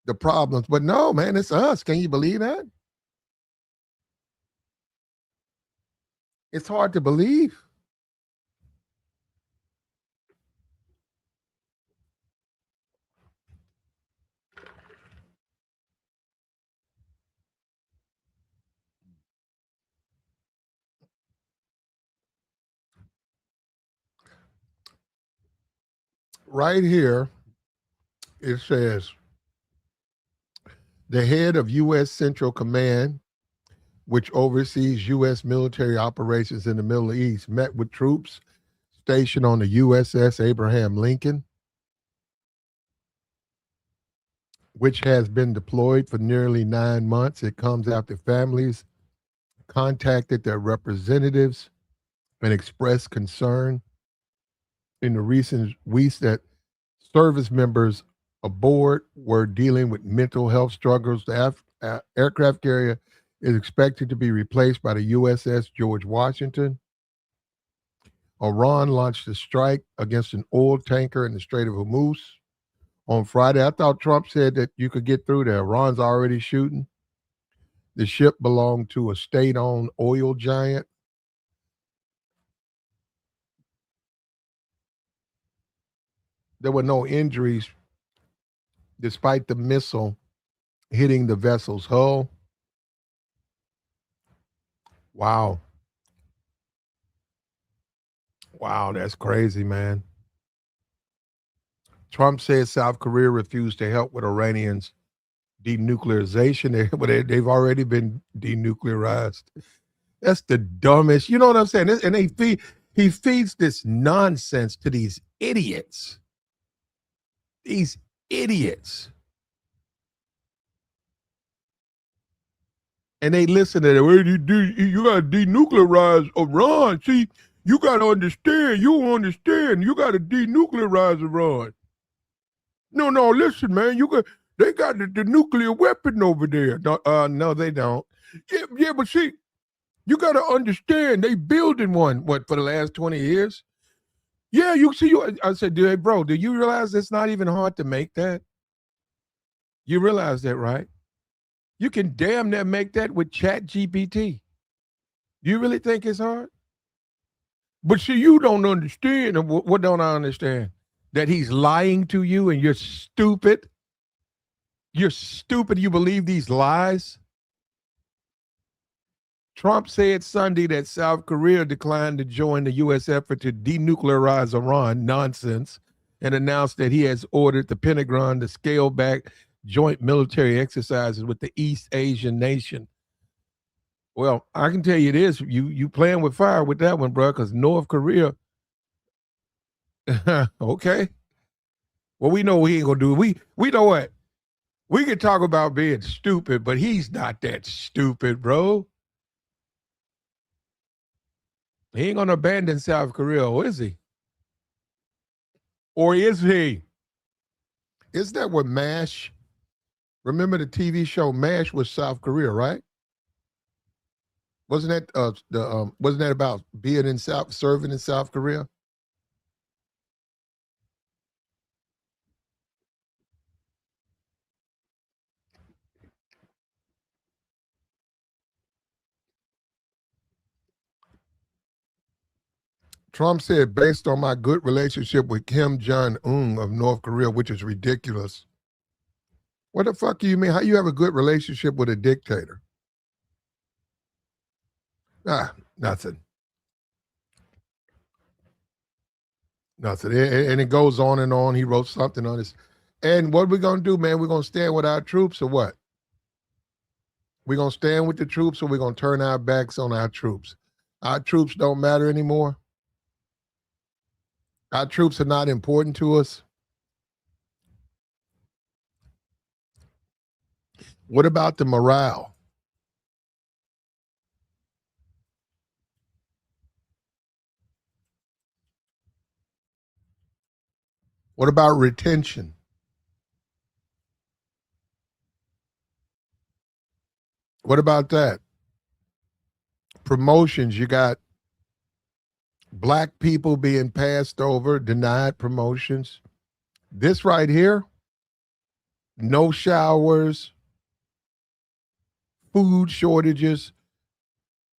the problems. But no, man, it's us. Can you believe that? It's hard to believe. Right here, it says, the head of U.S. Central Command, which oversees U.S. military operations in the Middle East, met with troops stationed on the USS Abraham Lincoln, which has been deployed for nearly 9 months. It comes after families contacted their representatives and expressed concern in the recent weeks that service members aboard were dealing with mental health struggles. The aircraft carrier is expected to be replaced by the USS George Washington. Iran launched a strike against an oil tanker in the Strait of Hormuz on Friday. I thought Trump said that you could get through there. Iran's already shooting. The ship belonged to a state-owned oil giant. There were no injuries despite the missile hitting the vessel's hull. Wow. Wow, that's crazy, man. Trump said South Korea refused to help with Iranians' denuclearization. They've already been denuclearized. That's the dumbest. You know what I'm saying? And he feeds this nonsense to these idiots. These idiots. And they listen to it. Well, you got to denuclearize Iran. See, you got to understand. You don't understand. You got to denuclearize Iran. No, listen, man. They got the nuclear weapon over there. No, they don't. Yeah, but see, You got to understand, they building one, what, for the last 20 years? Yeah, you see, I said, hey, bro, do you realize it's not even hard to make that? You realize that, right? You can damn near make that with Chat GPT. Do you really think it's hard? But see, you don't understand. What don't I understand? That he's lying to you and you're stupid. You're stupid. You believe these lies? Trump said Sunday that South Korea declined to join the U.S. effort to denuclearize Iran, nonsense, and announced that he has ordered the Pentagon to scale back joint military exercises with the East Asian nation. Well, I can tell you this: you playing with fire with that one, bro. Because North Korea, okay. Well, we know we ain't gonna do it. We know what we can talk about being stupid, but he's not that stupid, bro. He ain't gonna abandon South Korea, or is he? Or is he? Is that what MASH? Remember the TV show MASH was South Korea, right? Wasn't that wasn't that about being in serving in South Korea? Trump said, based on my good relationship with Kim Jong Un of North Korea, which is ridiculous. What the fuck do you mean? How you have a good relationship with a dictator? Ah, nothing. Nothing. And it goes on and on. He wrote something on this. And what are we going to do, man? We're going to stand with our troops or what? We're going to stand with the troops or we're going to turn our backs on our troops? Our troops don't matter anymore. Our troops are not important to us. What about the morale? What about retention? What about that? Promotions, you got black people being passed over, denied promotions. This right here, no showers, food shortages,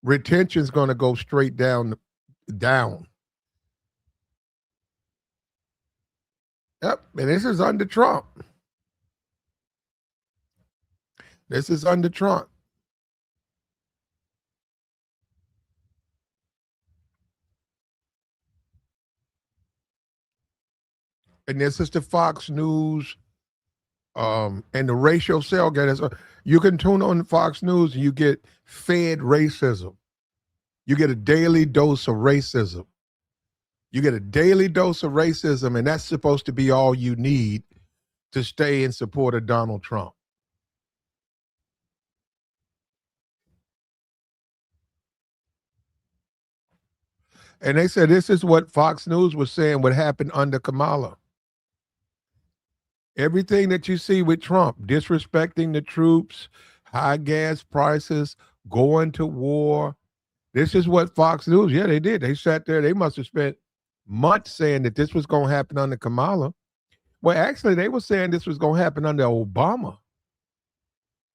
retention's going to go straight down. Yep, and this is under Trump. This is under Trump. And this is the Fox News and the ratio cell getters. You can tune on Fox News and you get fed racism. You get a daily dose of racism. You get a daily dose of racism, and that's supposed to be all you need to stay in support of Donald Trump. And they said this is what Fox News was saying would happen under Kamala. Everything that you see with Trump, disrespecting the troops, high gas prices, going to war. This is what Fox News, yeah, they did. They sat there, they must have spent months saying that this was going to happen under Kamala. Well, actually, they were saying this was going to happen under Obama.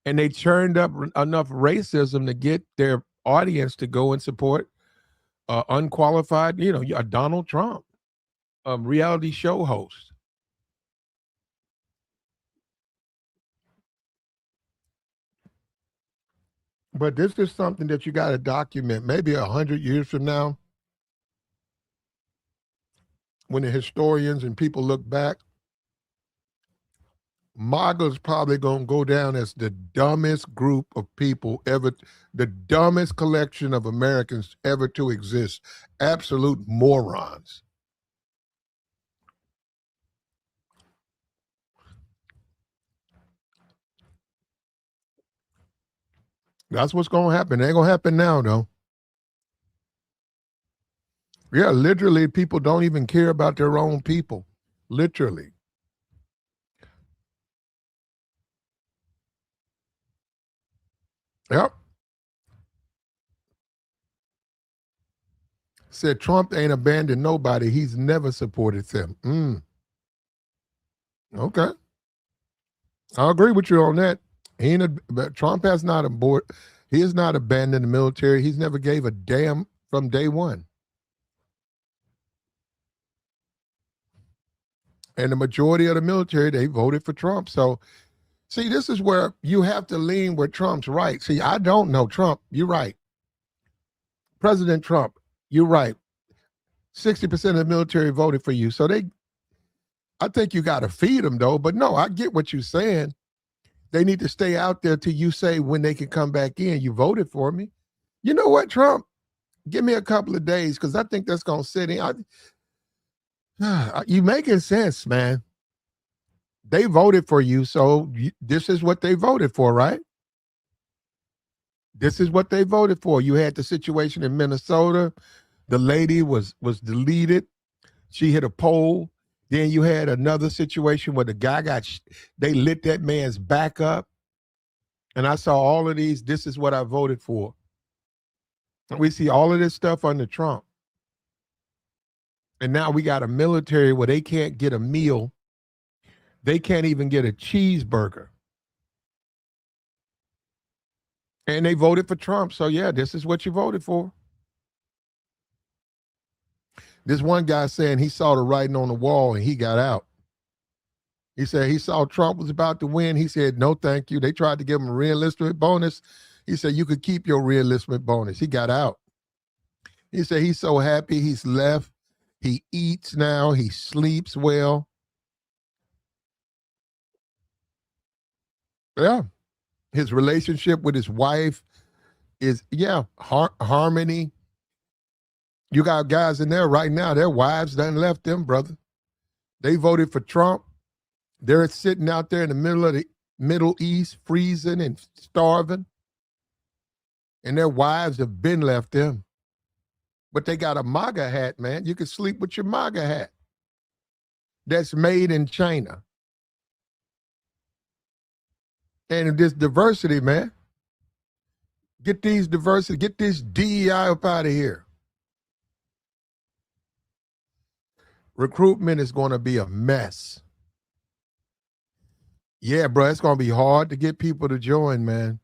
And they churned up enough racism to get their audience to go and support unqualified, a Donald Trump, a reality show host. But this is something that you got to document maybe 100 years from now when the historians and people look back. MAGA's probably going to go down as the dumbest group of people ever, the dumbest collection of Americans ever to exist. Absolute morons. That's what's going to happen. It ain't going to happen now, though. Yeah, literally, people don't even care about their own people. Literally. Yep. Said Trump ain't abandoned nobody. He's never supported them. Okay. I agree with you on that. But Trump has not he has not abandoned the military. He's never gave a damn from day one. And the majority of the military, they voted for Trump. So, see, this is where you have to lean where Trump's right. See, I don't know Trump. You're right. President Trump, you're right. 60% of the military voted for you. So I think you got to feed them, though. But no, I get what you're saying. They need to stay out there till you say when they can come back in. You voted for me. You know what, Trump? Give me a couple of days because I think that's going to sit in. You making sense, man. They voted for you, so this is what they voted for, right? This is what they voted for. You had the situation in Minnesota. The lady was deleted. She hit a pole. Then you had another situation where the guy they lit that man's back up. And I saw all of these. This is what I voted for. And we see all of this stuff under Trump. And now we got a military where they can't get a meal. They can't even get a cheeseburger. And they voted for Trump. So, yeah, this is what you voted for. This one guy saying he saw the writing on the wall and he got out. He said he saw Trump was about to win. He said, no, thank you. They tried to give him a reenlistment bonus. He said, you could keep your reenlistment bonus. He got out. He said he's so happy he's left. He eats now. He sleeps well. Yeah. His relationship with his wife is, harmony. You got guys in there right now, their wives done left them, brother. They voted for Trump. They're sitting out there in the middle of the Middle East, freezing and starving. And their wives have been left them. But they got a MAGA hat, man. You can sleep with your MAGA hat. That's made in China. And this diversity, man. Get this DEI up out of here. Recruitment is going to be a mess. Yeah, bro, it's going to be hard to get people to join, man.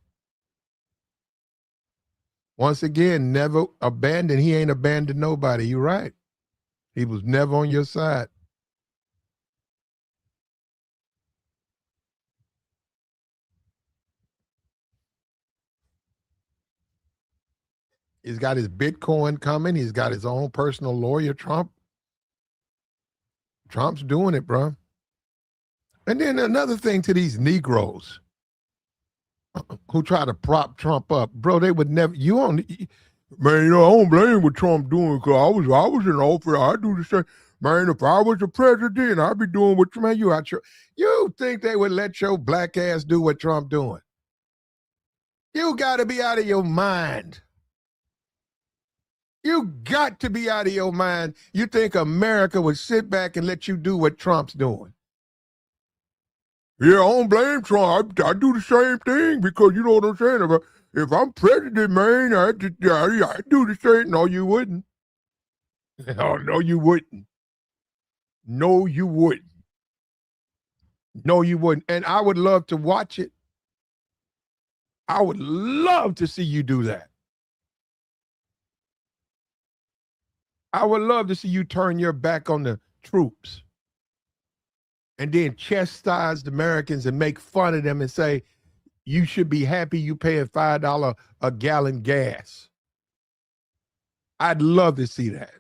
Once again, never abandoned. He ain't abandoned nobody. You're right. He was never on your side. He's got his Bitcoin coming. He's got his own personal lawyer, Trump. Trump's doing it, bro. And then another thing to these Negroes who try to prop Trump up, bro, they would never, man, I don't blame what Trump doing because I was in office. I do the same. Man, if I was the president, I'd be doing what, man, you think they would let your black ass do what Trump doing? You got to be out of your mind. You got to be out of your mind. You think America would sit back and let you do what Trump's doing? Yeah, I don't blame Trump. I do the same thing because you know what I'm saying. If I'm president, man, I do the same. No, you wouldn't. No, you wouldn't. No, you wouldn't. No, you wouldn't. And I would love to watch it. I would love to see you do that. I would love to see you turn your back on the troops and then chastise the Americans and make fun of them and say, you should be happy you paying $5 a gallon gas. I'd love to see that.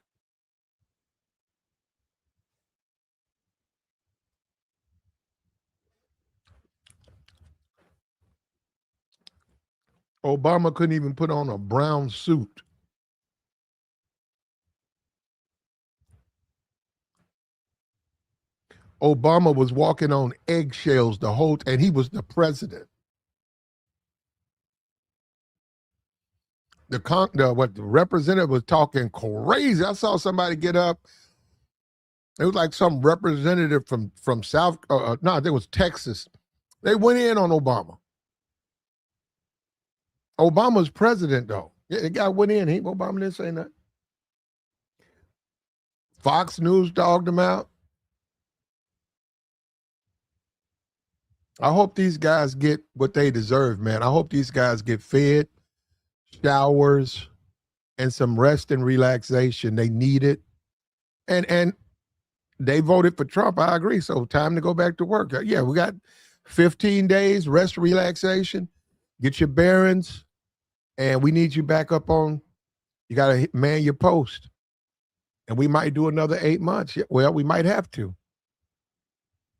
Obama couldn't even put on a brown suit. Obama was walking on eggshells and he was the president. The representative was talking crazy. I saw somebody get up. It was like some representative from South. No, it was Texas. They went in on Obama. Obama's president, though. Yeah, the guy went in. Obama didn't say nothing. Fox News dogged him out. I hope these guys get what they deserve, man. I hope these guys get fed, showers, and some rest and relaxation. They need it. And they voted for Trump. I agree. So time to go back to work. Yeah, we got 15 days, rest, relaxation, get your bearings, and we need you back up on, you got to man your post. And we might do another 8 months. Yeah, well, we might have to.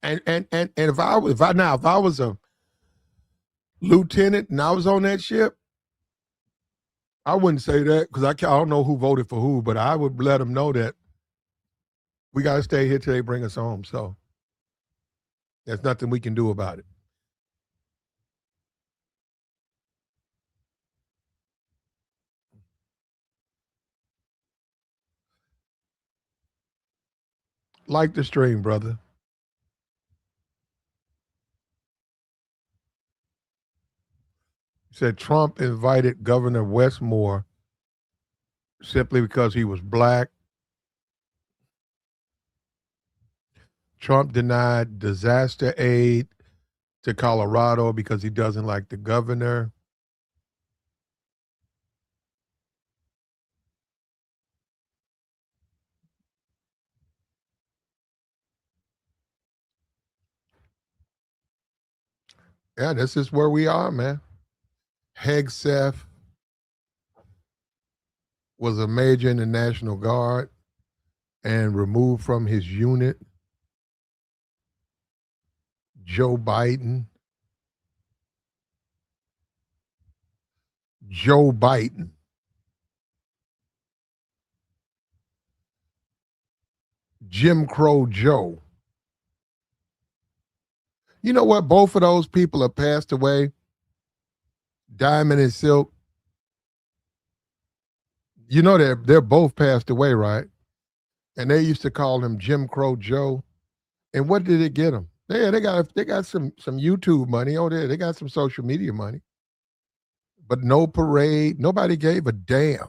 And if I was a lieutenant and I was on that ship, I wouldn't say that because I don't know who voted for who, but I would let them know that we got to stay here till they bring us home. So there's nothing we can do about it. Like the stream, brother. Said Trump invited Governor Westmore simply because he was black. Trump denied disaster aid to Colorado because he doesn't like the governor. Yeah, this is where we are, man. Hegseth was a major in the National Guard and removed from his unit. Joe Biden. Jim Crow Joe. You know what? Both of those people have passed away. Diamond and Silk. You know they're both passed away, right? And they used to call him Jim Crow Joe. And what did it get them? They got some YouTube money. Oh, they got some social media money. But no parade. Nobody gave a damn.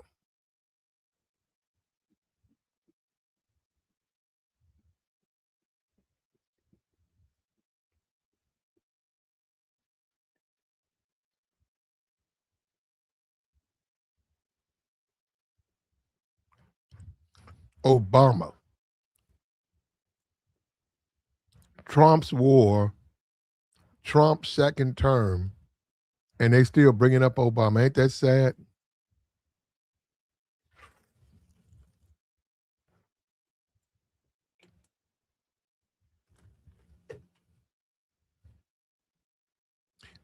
Obama. Trump's war, Trump's second term, and they still bringing up Obama. Ain't that sad?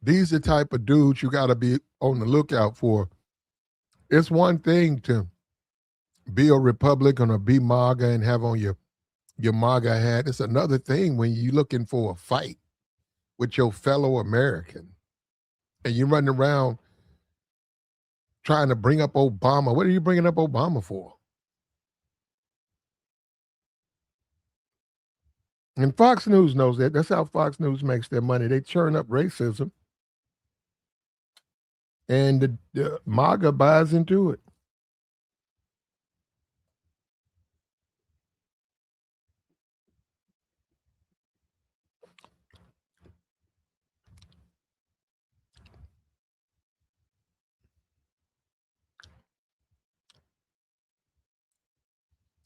These are the type of dudes you got to be on the lookout for. It's one thing to be a Republican or be MAGA and have on your MAGA hat. It's another thing when you're looking for a fight with your fellow American and you're running around trying to bring up Obama. What are you bringing up Obama for? And Fox News knows that. That's how Fox News makes their money. They churn up racism, and the MAGA buys into it.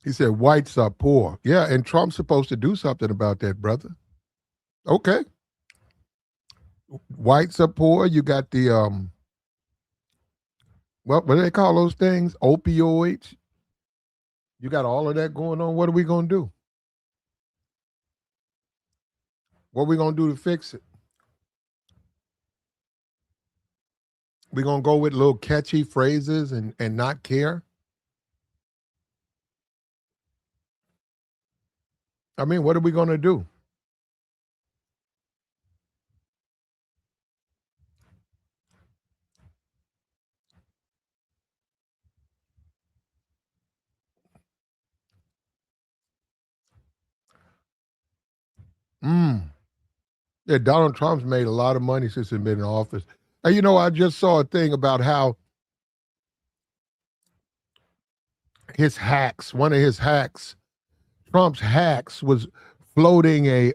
He said whites are poor. Yeah, and Trump's supposed to do something about that, brother. Okay. Whites are poor. You got the what do they call those things? Opioids. You got all of that going on. What are we gonna do? What are we gonna do to fix it? We gonna go with little catchy phrases and not care? I mean, what are we gonna do? Yeah, Donald Trump's made a lot of money since he's been in office. And you know, I just saw a thing about how his hacks, one of his hacks, Trump's hacks was floating a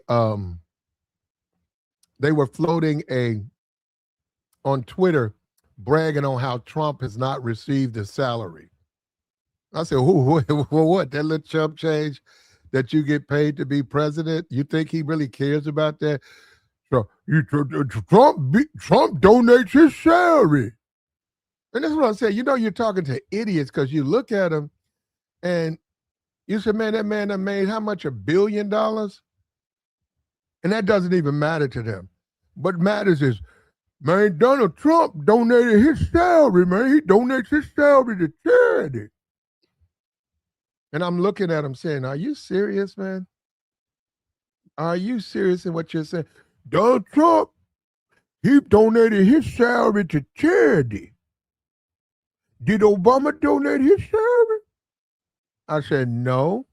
they were floating a on Twitter bragging on how Trump has not received a salary. I said, what? That little chump change that you get paid to be president? You think he really cares about that? So Trump donates his salary. And that's what I'm saying. You know, you're talking to idiots because you look at them and you say, man, that man done made how much? $1 billion? And that doesn't even matter to them. What matters is, man, Donald Trump donated his salary, man. He donates his salary to charity. And I'm looking at him saying, are you serious, man? Are you serious in what you're saying? Donald Trump, he donated his salary to charity. Did Obama donate his salary? I said, no.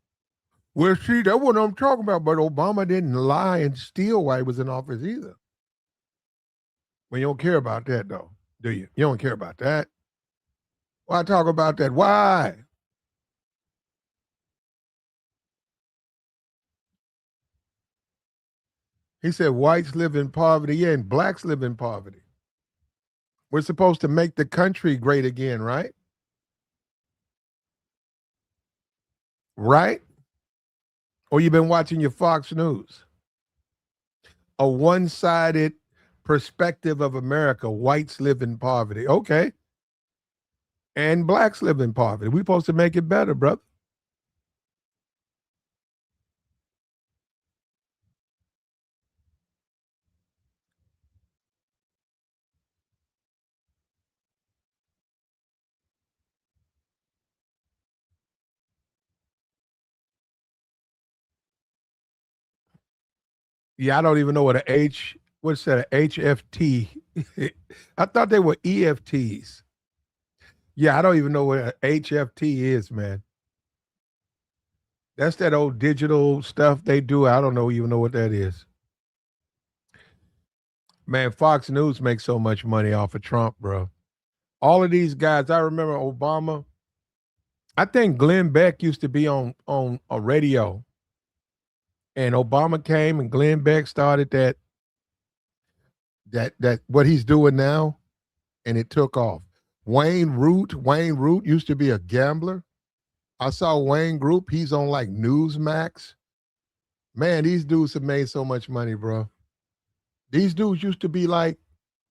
Well, see, that's what I'm talking about. But Obama didn't lie and steal while he was in office either. Well, you don't care about that, though, do you? You don't care about that. Why talk about that? Why? He said whites live in poverty, yeah, and blacks live in poverty. We're supposed to make the country great again, right? Right? Or you've been watching your Fox News. A one-sided perspective of America. Whites live in poverty. Okay. And blacks live in poverty. We're supposed to make it better, brother. Yeah, I don't even know what what's that, a HFT? I thought they were EFTs. Yeah, I don't even know what a HFT is, man. That's that old digital stuff they do. I don't know even know what that is. Man, Fox News makes so much money off of Trump, bro. All of these guys, I remember Obama. I think Glenn Beck used to be on a radio, and Obama came, and Glenn Beck started that what he's doing now, and it took off. Wayne Root used to be a gambler. I saw Wayne Group. He's on like Newsmax. Man, these dudes have made so much money, bro. These dudes used to be like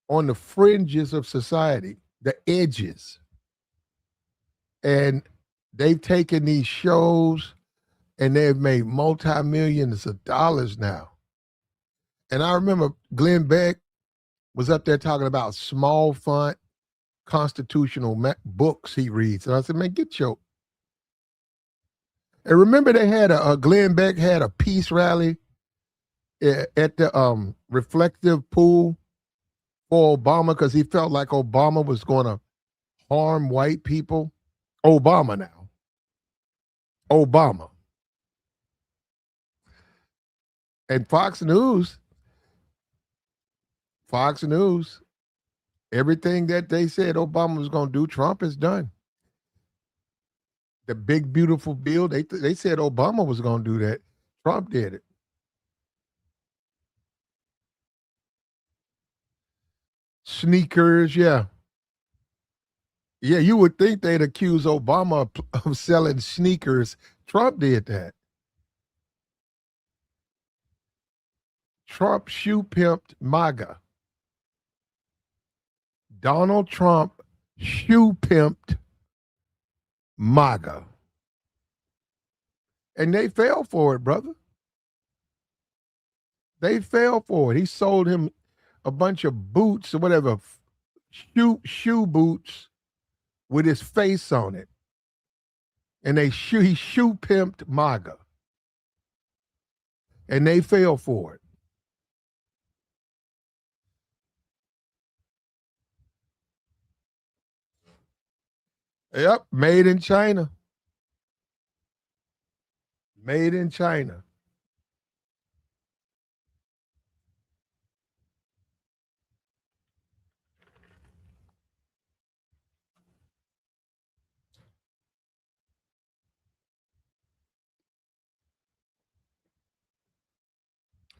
on the fringes of society, the edges. And they've taken these shows and they've made multi-millions of dollars now. And I remember Glenn Beck was up there talking about small font constitutional books he reads. And I said, man, get your. And remember they had a Glenn Beck had a peace rally at the reflective pool for Obama because he felt like Obama was going to harm white people. Obama now. Obama. And Fox News, everything that they said Obama was going to do, Trump has done. The big, beautiful bill, they said Obama was going to do that. Trump did it. Sneakers, yeah. Yeah, you would think they'd accuse Obama of selling sneakers. Trump did that. Trump shoe pimped MAGA. Donald Trump shoe pimped MAGA. And they fell for it, brother. They fell for it. He sold him a bunch of boots or whatever, shoe boots with his face on it. And he shoe pimped MAGA. And they fell for it. Yep, made in China. Made in China.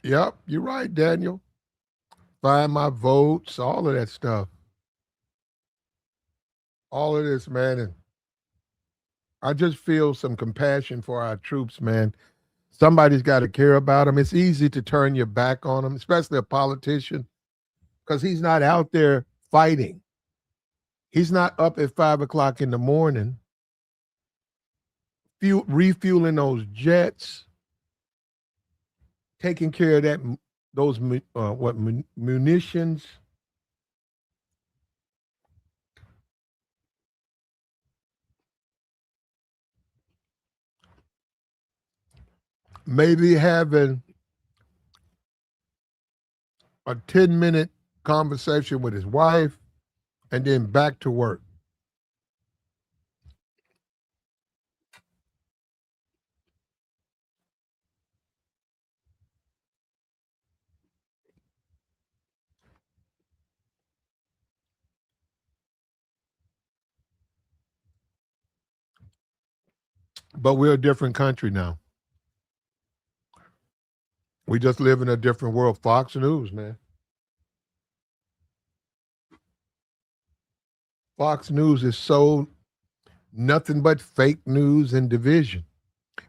Yep, you're right, Daniel. Find my votes, all of that stuff. All of this, man. And I just feel some compassion for our troops, man. Somebody's got to care about them. It's easy to turn your back on them, especially a politician, because he's not out there fighting. He's not up at 5 o'clock in the morning, refueling those jets, taking care of those munitions. Maybe having a 10-minute conversation with his wife and then back to work. But we're a different country now. We just live in a different world. Fox News, man. Fox News is so nothing but fake news and division.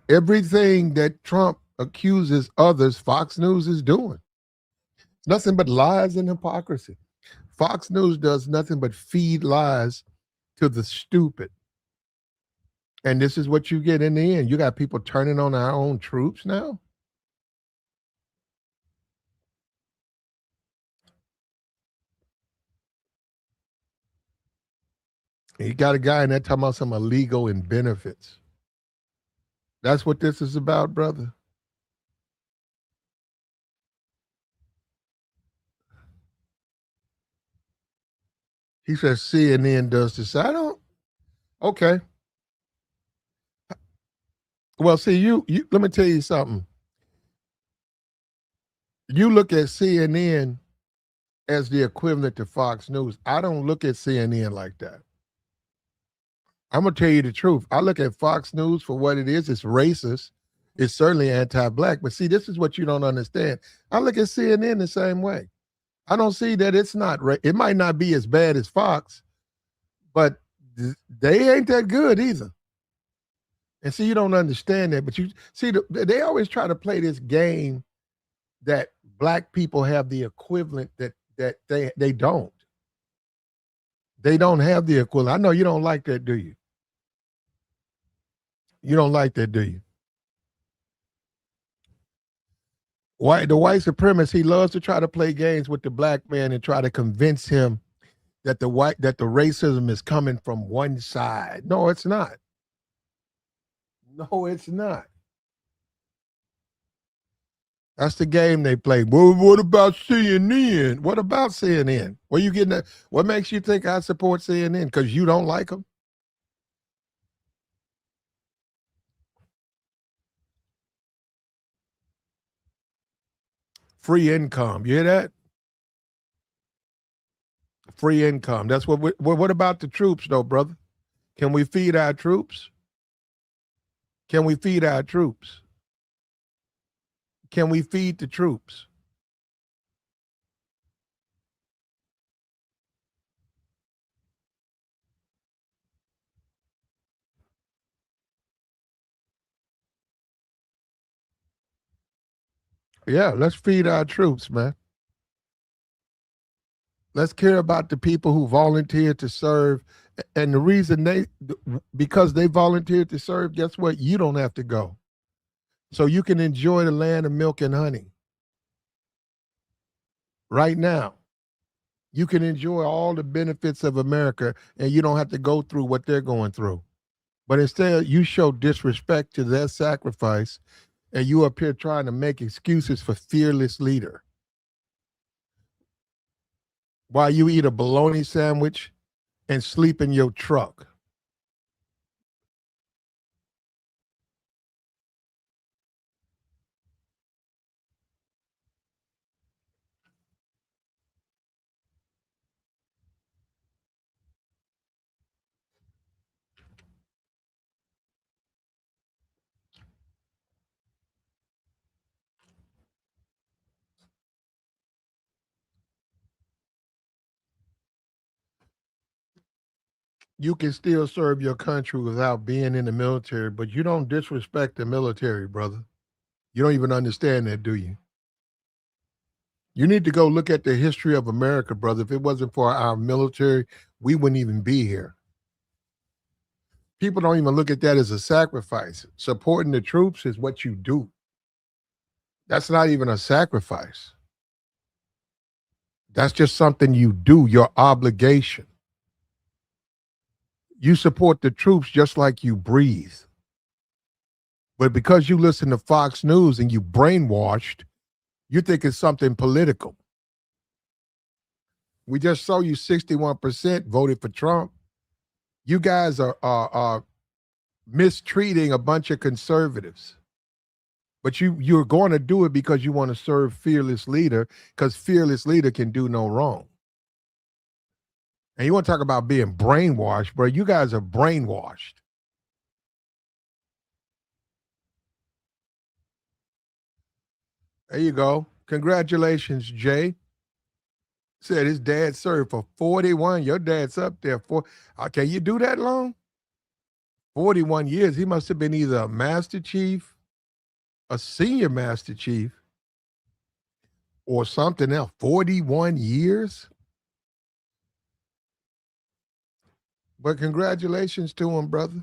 Everything that Trump accuses others, Fox News is doing. Nothing but lies and hypocrisy. Fox News does nothing but feed lies to the stupid. And this is what you get in the end. You got people turning on our own troops now. You got a guy in there talking about some illegal and benefits. That's what this is about, brother. He says CNN does this. I don't. Okay. Well, see, you. Let me tell you something. You look at CNN as the equivalent to Fox News. I don't look at CNN like that. I'm gonna tell you the truth. I look at Fox News for what it is. It's racist. It's certainly anti-black. But see, this is what you don't understand. I look at CNN the same way. I don't see that it's not. It might not be as bad as Fox, but they ain't that good either. And see, you don't understand that. But you see, they always try to play this game that black people have the equivalent that they don't. They don't have the equivalent. I know you don't like that, do you? You don't like that, do you? The white supremacist, he loves to try to play games with the black man and try to convince him that the racism is coming from one side. No, it's not. No, it's not. That's the game they play. Well, what about CNN? What about CNN? Where you getting that? What makes you think I support CNN? Because you don't like them? Free income. You hear that? Free income. That's what about the troops, though, brother? Can we feed our troops? Can we feed our troops? Can we feed the troops? Yeah, let's feed our troops, man. Let's care about the people who volunteered to serve. And the reason because they volunteered to serve, guess what? You don't have to go. So you can enjoy the land of milk and honey right now. You can enjoy all the benefits of America and you don't have to go through what they're going through. But instead, you show disrespect to their sacrifice and you up here trying to make excuses for fearless leader. While you eat a bologna sandwich and sleep in your truck. You can still serve your country without being in the military, but you don't disrespect the military, brother. You don't even understand that, do you? You need to go look at the history of America, brother. If it wasn't for our military, we wouldn't even be here. People don't even look at that as a sacrifice. Supporting the troops is what you do. That's not even a sacrifice. That's just something you do, your obligation. You support the troops just like you breathe. But because you listen to Fox News and you brainwashed, you think it's something political. We just saw you 61% voted for Trump. You guys are mistreating a bunch of conservatives. But you're going to do it because you want to serve fearless leader, because fearless leader can do no wrong. And you want to talk about being brainwashed, bro. You guys are brainwashed. There you go. Congratulations, Jay. Said his dad served for 41. Your dad's up there for. Okay, you do that long? 41 years. He must have been either a master chief, a senior master chief, or something else. 41 years? But congratulations to him, brother.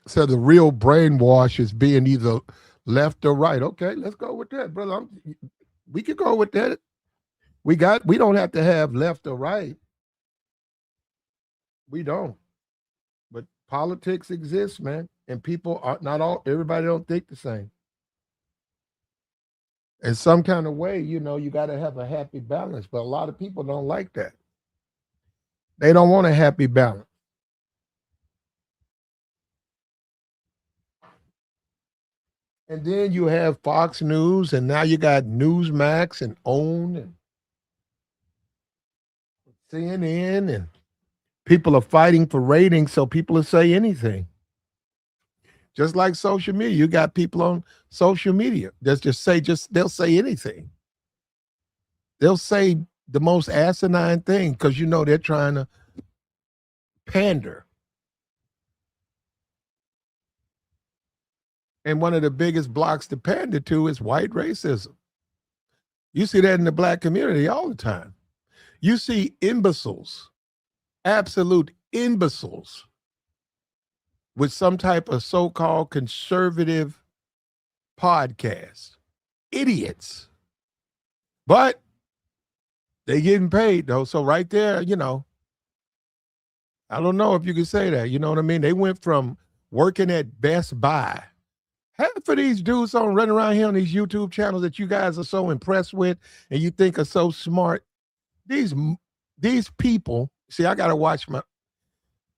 So the real brainwash is being either left or right. Okay, let's go with that, brother. We could go with that. We don't have to have left or right. We don't. But politics exists, man. And people are not all everybody don't think the same. In some kind of way, you got to have a happy balance. But a lot of people don't like that. They don't want a happy balance. And then you have Fox News, and now you got Newsmax and OWN and CNN, and people are fighting for ratings, so people will say anything. Just like social media, you got people on social media that they'll say anything. They'll say the most asinine thing because they're trying to pander. And one of the biggest blocks to pander to is white racism. You see that in the black community all the time. You see imbeciles, absolute imbeciles, with some type of so-called conservative podcast. Idiots. But they getting paid, though. So right there, I don't know if you can say that. You know what I mean? They went from working at Best Buy. Half of these dudes on running around here on these YouTube channels that you guys are so impressed with and you think are so smart, these people, see, I got to watch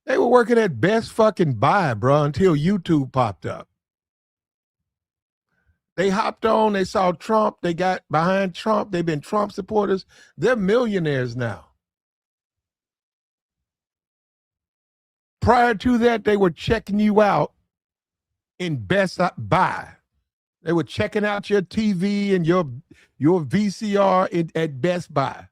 they were working at Best fucking Buy, bro, until YouTube popped up. They hopped on, they saw Trump, they got behind Trump, they've been Trump supporters. They're millionaires now. Prior to that, they were checking you out in Best Buy. They were checking out your TV and your VCR at Best Buy.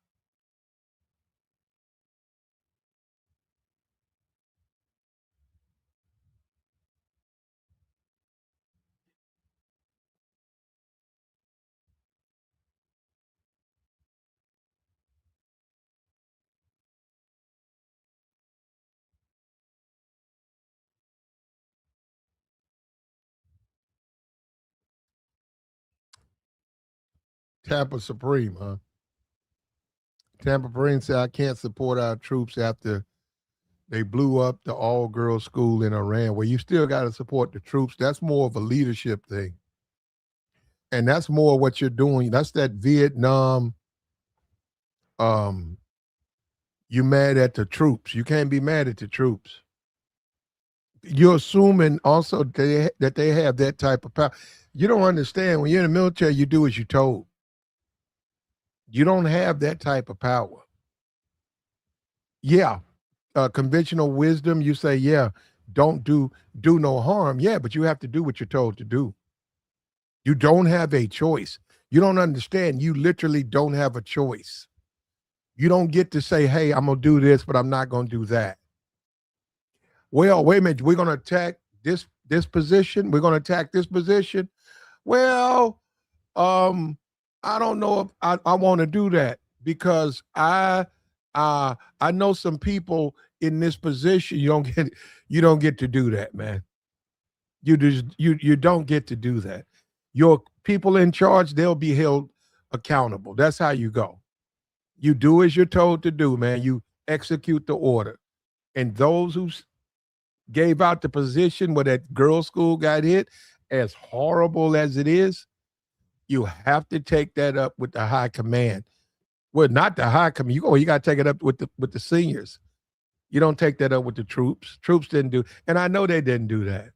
Tampa Supreme, huh? Tampa Supreme said, I can't support our troops after they blew up the all-girls school in Iran. Well, you still got to support the troops. That's more of a leadership thing. And that's more what you're doing. That's that Vietnam, you mad at the troops. You can't be mad at the troops. You're assuming also that they have that type of power. You don't understand. When you're in the military, you do as you're told. You don't have that type of power. Yeah. Conventional wisdom, you say, yeah, don't do no harm. Yeah, but you have to do what you're told to do. You don't have a choice. You don't understand. You literally don't have a choice. You don't get to say, "Hey, I'm gonna do this, but I'm not gonna do that." Well, wait a minute. We're gonna attack this position. We're gonna attack this position. Well, um, I don't know if I want to do that because I know some people in this position. You don't get to do that, man. You don't get to do that. Your people in charge, they'll be held accountable. That's how you go. You do as you're told to do, man. You execute the order. And those who gave out the position where that girls' school got hit, as horrible as it is, you have to take that up with the high command. Well, not the high command. You got to take it up with the seniors. You don't take that up with the troops. Troops didn't do, and I know they didn't do that.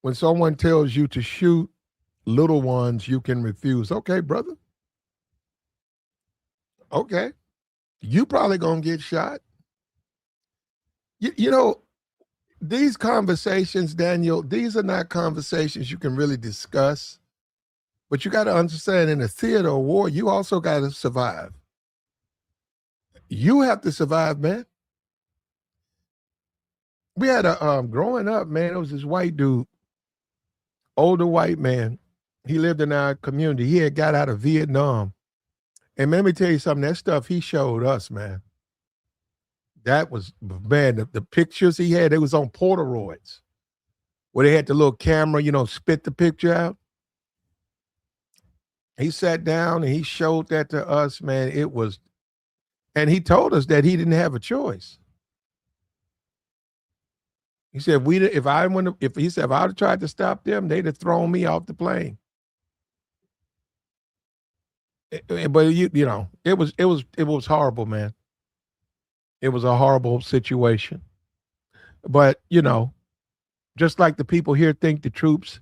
When someone tells you to shoot little ones, you can refuse. Okay, brother. Okay. You probably gonna get shot. You know, these conversations, Daniel, these are not conversations you can really discuss. But you got to understand in a theater of war, you also got to survive. You have to survive, man. We had a growing up, man, it was this white dude, older white man. He lived in our community. He had got out of Vietnam. And let me tell you something, that stuff he showed us, man. That was man, the pictures he had, it was on Polaroids where they had the little camera, spit the picture out. He sat down and he showed that to us, man. It was, and he told us that he didn't have a choice. He said, if he said, if I would have tried to stop them, they'd have thrown me off the plane. But it was horrible, man. It was a horrible situation. But, just like the people here think the troops,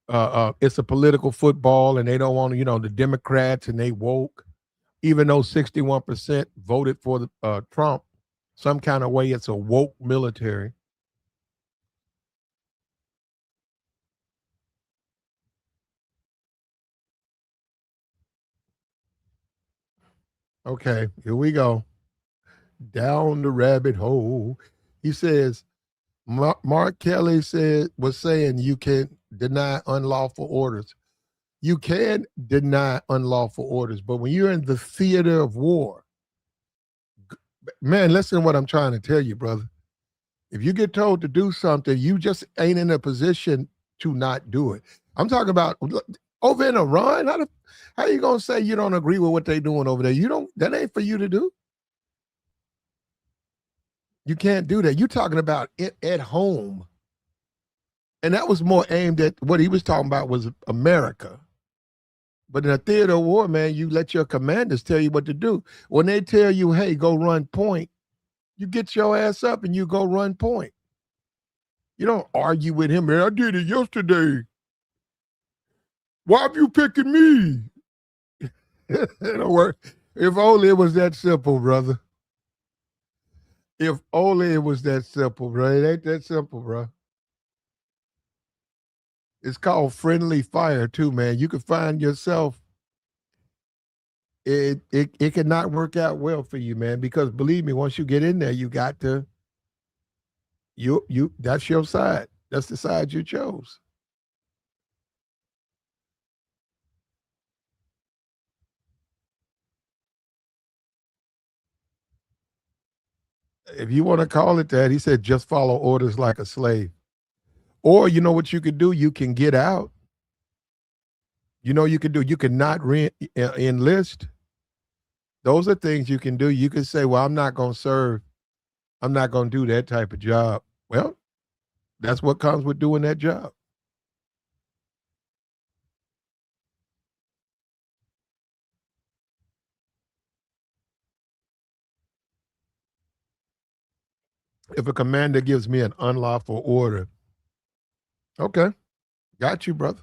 it's a political football and they don't want to, the Democrats and they woke, even though 61% voted for Trump, some kind of way it's a woke military. Okay, here we go. Down the rabbit hole. He says, Mark Kelly was saying you can deny unlawful orders. You can deny unlawful orders, but when you're in the theater of war, man, listen to what I'm trying to tell you, brother. If you get told to do something, you just ain't in a position to not do it. I'm talking about over in Iran. How you gonna say you don't agree with what they're doing over there? You don't. That ain't for you to do. You can't do that. You're talking about it at home, and that was more aimed at what he was talking about was America. But in a theater of war, man, you let your commanders tell you what to do. When they tell you, "Hey, go run point," you get your ass up and you go run point. You don't argue with him, man. I did it yesterday. Why are you picking me? It don't work. If only it was that simple, brother. If only it was that simple, bro. It ain't that simple, bro. It's called friendly fire, too, man. You can find yourself. It cannot work out well for you, man. Because believe me, once you get in there, you got to you. That's your side. That's the side you chose. If you want to call it that, he said, just follow orders like a slave. Or you know what you could do? You can get out. You know you can do. You can not enlist. Those are things you can do. You can say, "Well, I'm not going to serve. I'm not going to do that type of job." Well, that's what comes with doing that job. If a commander gives me an unlawful order, okay, got you, brother.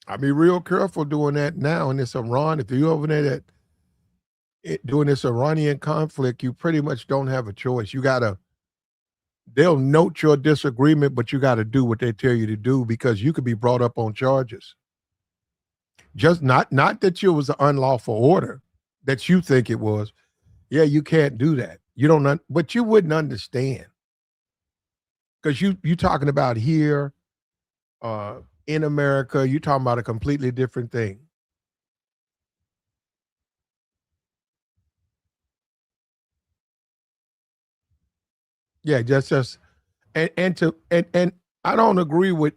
I be real careful doing that now in this Iran. If you're over there that doing this Iranian conflict, you pretty much don't have a choice. You gotta they'll note your disagreement, but you gotta do what they tell you to do because you could be brought up on charges. Just not that it was an unlawful order that you think it was. Yeah, you can't do that. You don't but you wouldn't understand. Because you talking about here uh in America, you talking about a completely different thing. Yeah, just and I don't agree with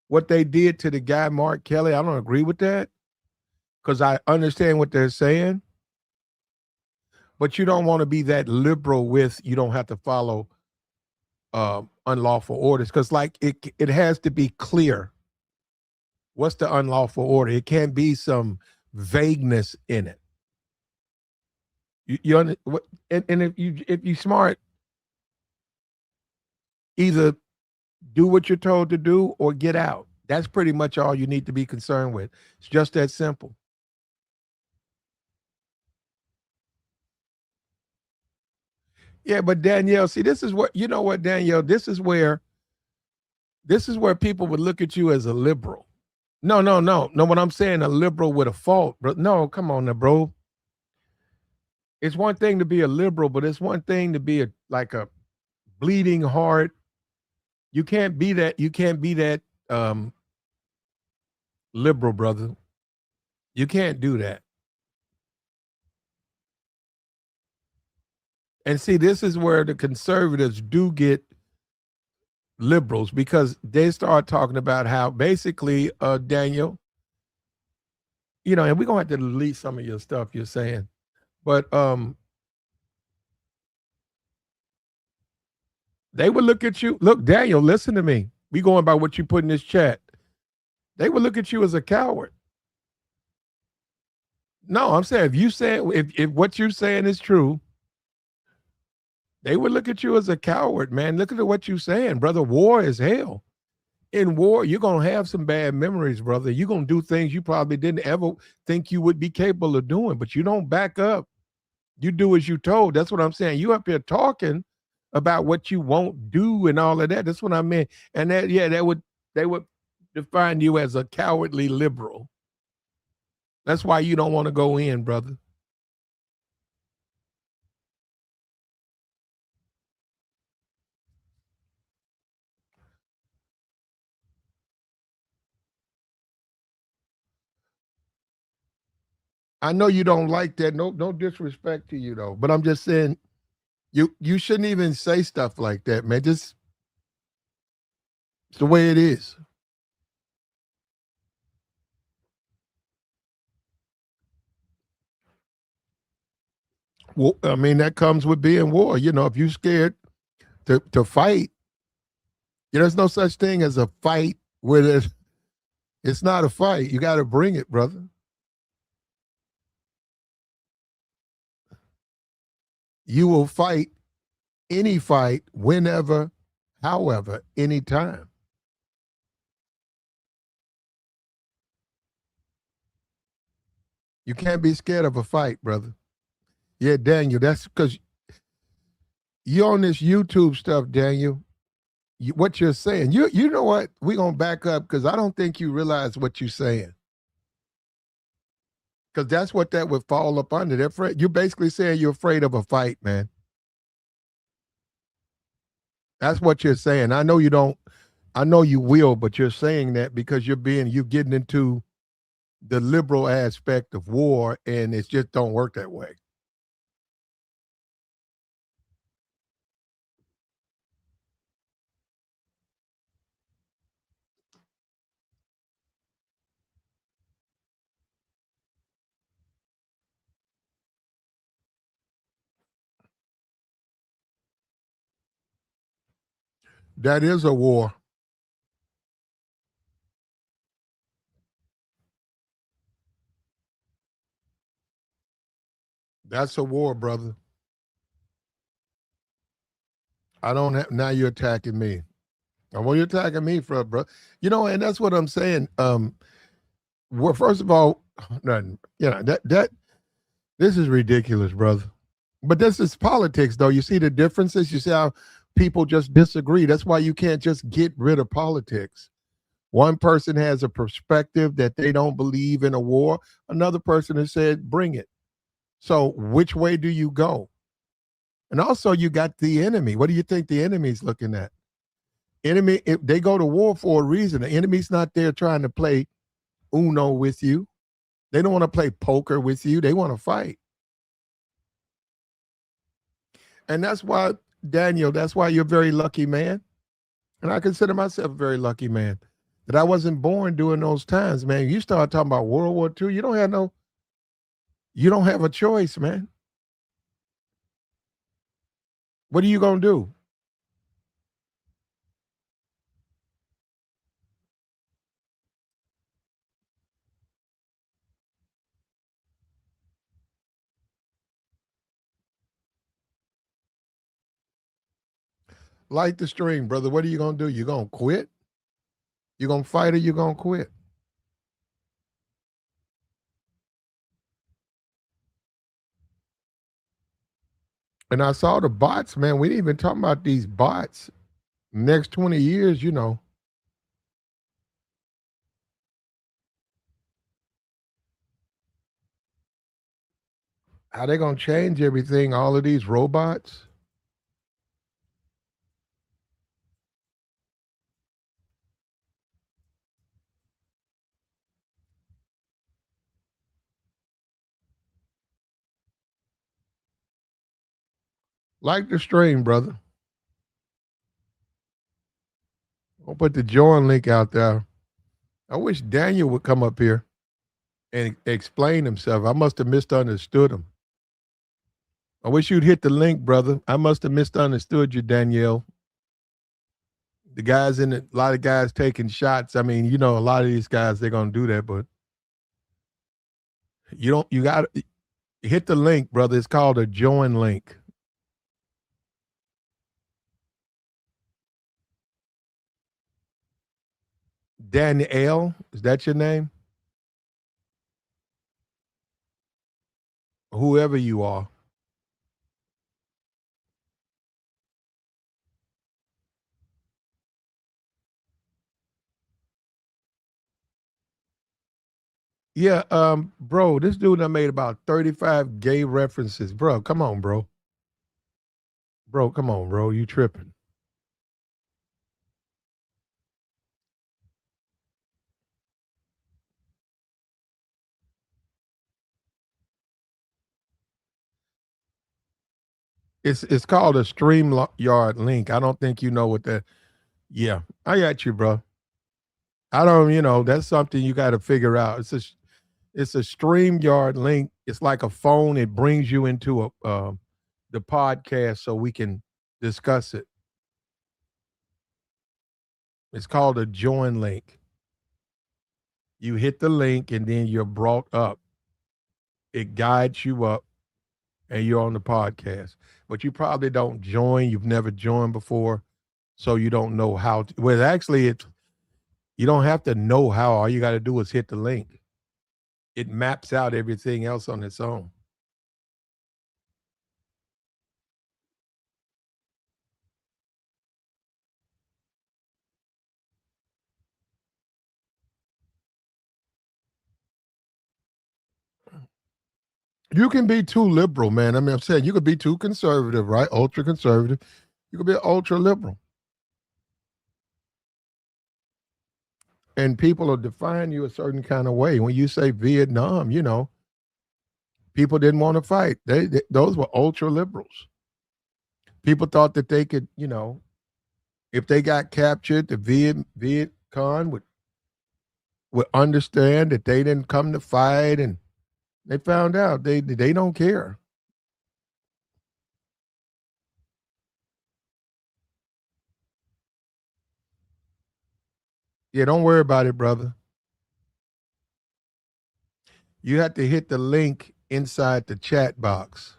what they did to the guy Mark Kelly. I don't agree with that because I understand what they're saying, but you don't want to be that liberal with you don't have to follow unlawful orders because like it has to be clear what's the unlawful order. It can't be some vagueness in it. And if you smart, either do what you're told to do or get out. That's pretty much all you need to be concerned with. It's just that simple. Yeah, but Danielle, see, this is what you know what, Danielle, this is where people would look at you as a liberal. No, no, no. No, what I'm saying, a liberal with a fault, bro. No, come on now, bro. It's one thing to be a liberal, but it's one thing to be a bleeding heart. You can't be that um liberal, brother. You can't do that. And see, this is where the conservatives do get liberals because they start talking about how basically, Daniel, and we're gonna have to delete some of your stuff you're saying. But they would look at you. Look, Daniel, listen to me. We going by what you put in this chat. They would look at you as a coward. No, I'm saying if what you're saying is true, they would look at you as a coward, man. Look at what you're saying, brother. War is hell. In war, you're gonna have some bad memories, brother. You're gonna do things you probably didn't ever think you would be capable of doing, but you don't back up. You do as you told. That's what I'm saying. You up here talking about what you won't do and all of that. That's what I meant. And that, yeah, they would define you as a cowardly liberal. That's why you don't want to go in, brother. I know you don't like that. No disrespect to you though. But I'm just saying you shouldn't even say stuff like that, man. Just it's the way it is. Well, I mean, that comes with being war. If you're scared to fight, there's no such thing as a fight where it's not a fight. You got to bring it, brother. You will fight any fight, whenever, however, anytime. You can't be scared of a fight, brother. Yeah, Daniel, that's because you on this YouTube stuff, Daniel. What you're saying, you know what? We're gonna back up because I don't think you realize what you're saying. Because that's what that would fall up under. You're basically saying you're afraid of a fight, man. That's what you're saying. I know you don't. I know you will, but you're saying that because you're getting into the liberal aspect of war, and it just don't work that way. That is a war. That's a war, brother. I don't have, now you're attacking me. And what you're attacking me for, bro? You know, and that's what I'm saying. Well, first of all, nothing. You know that this is ridiculous, brother. But this is politics, though. You see the differences. You see how people just disagree. That's why you can't just get rid of politics. One person has a perspective that they don't believe in a war. Another person has said, "Bring it." So, which way do you go? And also, you got the enemy. What do you think the enemy's looking at? Enemy, if they go to war for a reason. The enemy's not there trying to play Uno with you. They don't want to play poker with you. They want to fight. And that's why, Daniel, that's why you're a very lucky man. And I consider myself a very lucky man that I wasn't born during those times, man. You start talking about World War II, you don't have a choice, man. What are you gonna do? Light the stream, brother. What are you gonna do? You gonna quit? You gonna fight or you gonna quit? And I saw the bots, man. We didn't even talk about these bots. Next 20 years, how they gonna change everything, all of these robots? Like the stream, brother. I'll put the join link out there. I wish Daniel would come up here and explain himself. I must have misunderstood him. I wish you'd hit the link, brother. I must have misunderstood you, Danielle. The guys a lot of guys taking shots. I mean, a lot of these guys, they're gonna do that, but you got to hit the link, brother. It's called a join link. Danielle, is that your name? Whoever you are. Yeah, bro, this dude I made about 35 gay references. Bro, come on, bro. Bro, come on, bro. You tripping. It's called a StreamYard link. I don't think you know what that. Yeah, I got you, bro. I don't, that's something you got to figure out. It's a StreamYard link. It's like a phone. It brings you into the podcast so we can discuss it. It's called a join link. You hit the link and then you're brought up. It guides you up and you're on the podcast. But you probably don't join. You've never joined before, so you don't know how to. Well, actually, you don't have to know how. All you got to do is hit the link. It maps out everything else on its own. You can be too liberal, man. I mean, I'm saying you could be too conservative, right? Ultra conservative. You could be ultra liberal. And people will define you a certain kind of way. When you say Vietnam, people didn't want to fight. Those were ultra liberals. People thought that they could, if they got captured, the Viet Cong would understand that they didn't come to fight, and they found out they don't care. Yeah, don't worry about it, brother. You have to hit the link inside the chat box.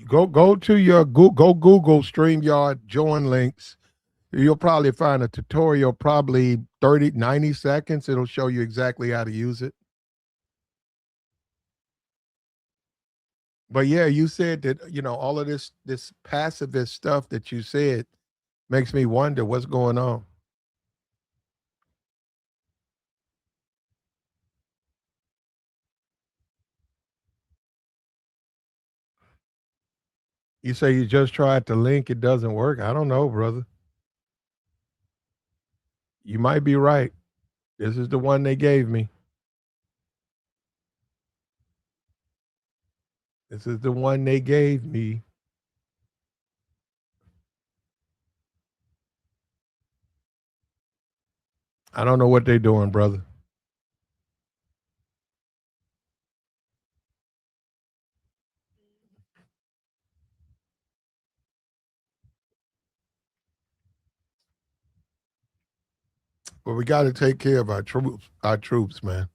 Go to your go Google StreamYard join links. You'll probably find a tutorial, probably 30, 90 seconds. It'll show you exactly how to use it. But yeah, you said that, all of this pacifist stuff that you said makes me wonder what's going on. You say you just tried to link, it doesn't work. I don't know, brother. You might be right. This is the one they gave me. This is the one they gave me. I don't know what they're doing, brother. But we got to take care of our troops, man.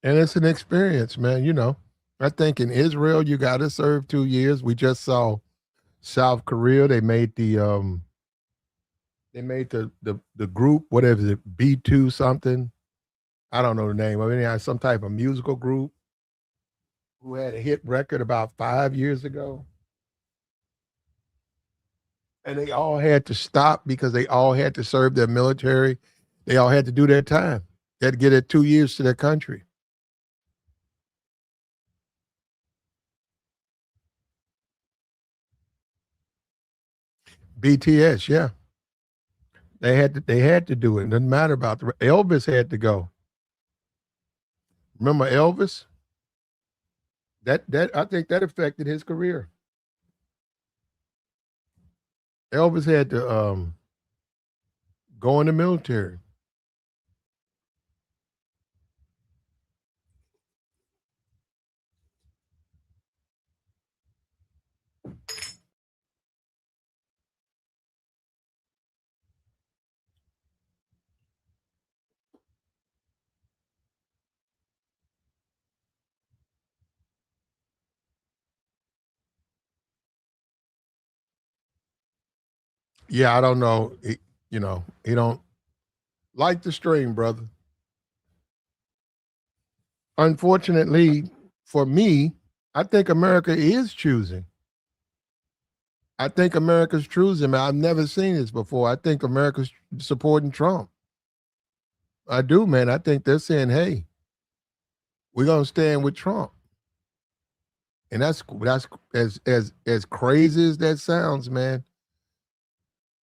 And it's an experience, man. I think in Israel you got to serve 2 years. We just saw South Korea. They made the group, whatever is it, B2 something. I don't know the name of it. Anyhow, some type of musical group who had a hit record about 5 years ago. And they all had to stop because they all had to serve their military. They all had to do their time. They had to get it 2 years to their country. BTS, yeah. They had to do it. It doesn't matter about Elvis had to go. Remember Elvis? That I think that affected his career. Elvis had to go in the military. Yeah, I don't know. He don't like the stream, brother. Unfortunately for me, I think America is choosing. I think America's choosing. Man, I've never seen this before. I think America's supporting Trump. I do, man. I think they're saying, "Hey, we're gonna stand with Trump," and that's as crazy as that sounds, man.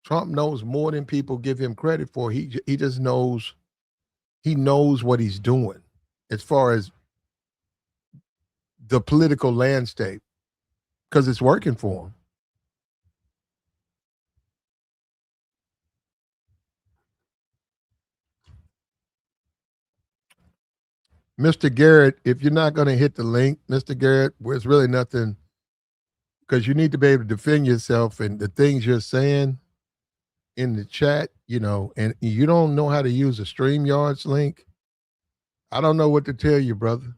Trump knows more than people give him credit for. He just knows he knows what he's doing as far as the political landscape because it's working for him. Mr. Garrett, if you're not going to hit the link, Mr. Garrett, there's really nothing because you need to be able to defend yourself and the things you're saying in the chat, and you don't know how to use a StreamYards link. I don't know what to tell you, brother.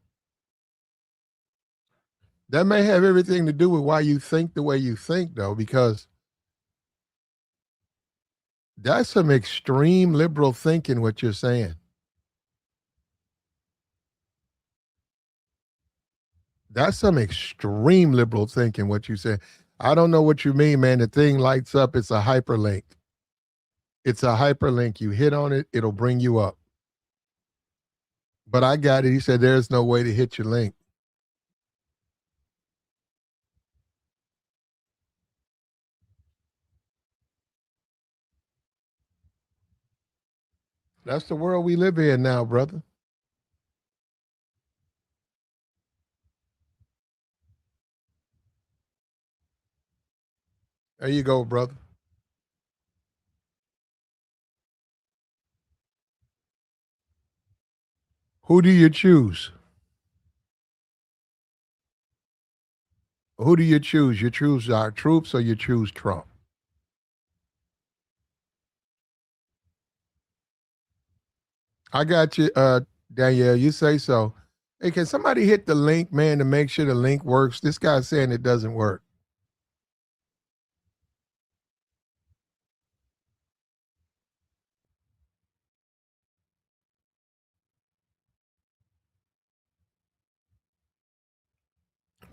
That may have everything to do with why you think the way you think, though, because that's some extreme liberal thinking, what you're saying. That's some extreme liberal thinking, what you say. I don't know what you mean, man. The thing lights up. It's a hyperlink. It's a hyperlink. You hit on it, it'll bring you up. But I got it. He said there's no way to hit your link. That's the world we live in now, brother. There you go, brother. Who do you choose? Who do you choose? You choose our troops or you choose Trump? I got you, Danielle. You say so. Hey, can somebody hit the link, man, to make sure the link works? This guy's saying it doesn't work.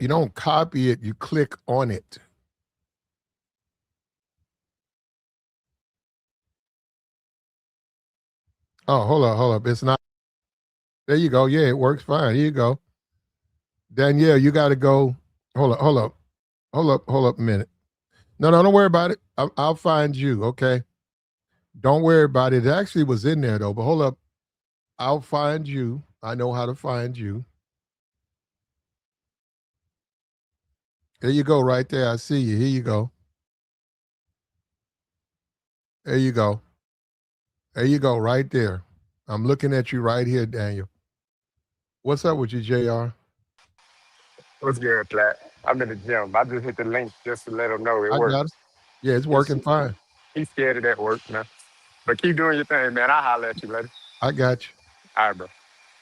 You don't copy it, you click on it. Oh, hold up. It's not. There you go. Yeah, it works fine. Here you go. Danielle, you got to go. Hold up a minute. No, don't worry about it. I'll find you, okay? Don't worry about it. It actually was in there, though, but hold up. I'll find you. I know how to find you. There you go, right there. I see you. Here you go. There you go. There you go, right there. I'm looking at you right here, Daniel. What's up with you, JR? What's good, Plat? I'm in the gym. I just hit the link just to let him know it I got it. works. Yeah, it's He's, working fine. he's scared of that work, man. But keep doing your thing, man. I'll holler at you later. I got you. All right, bro.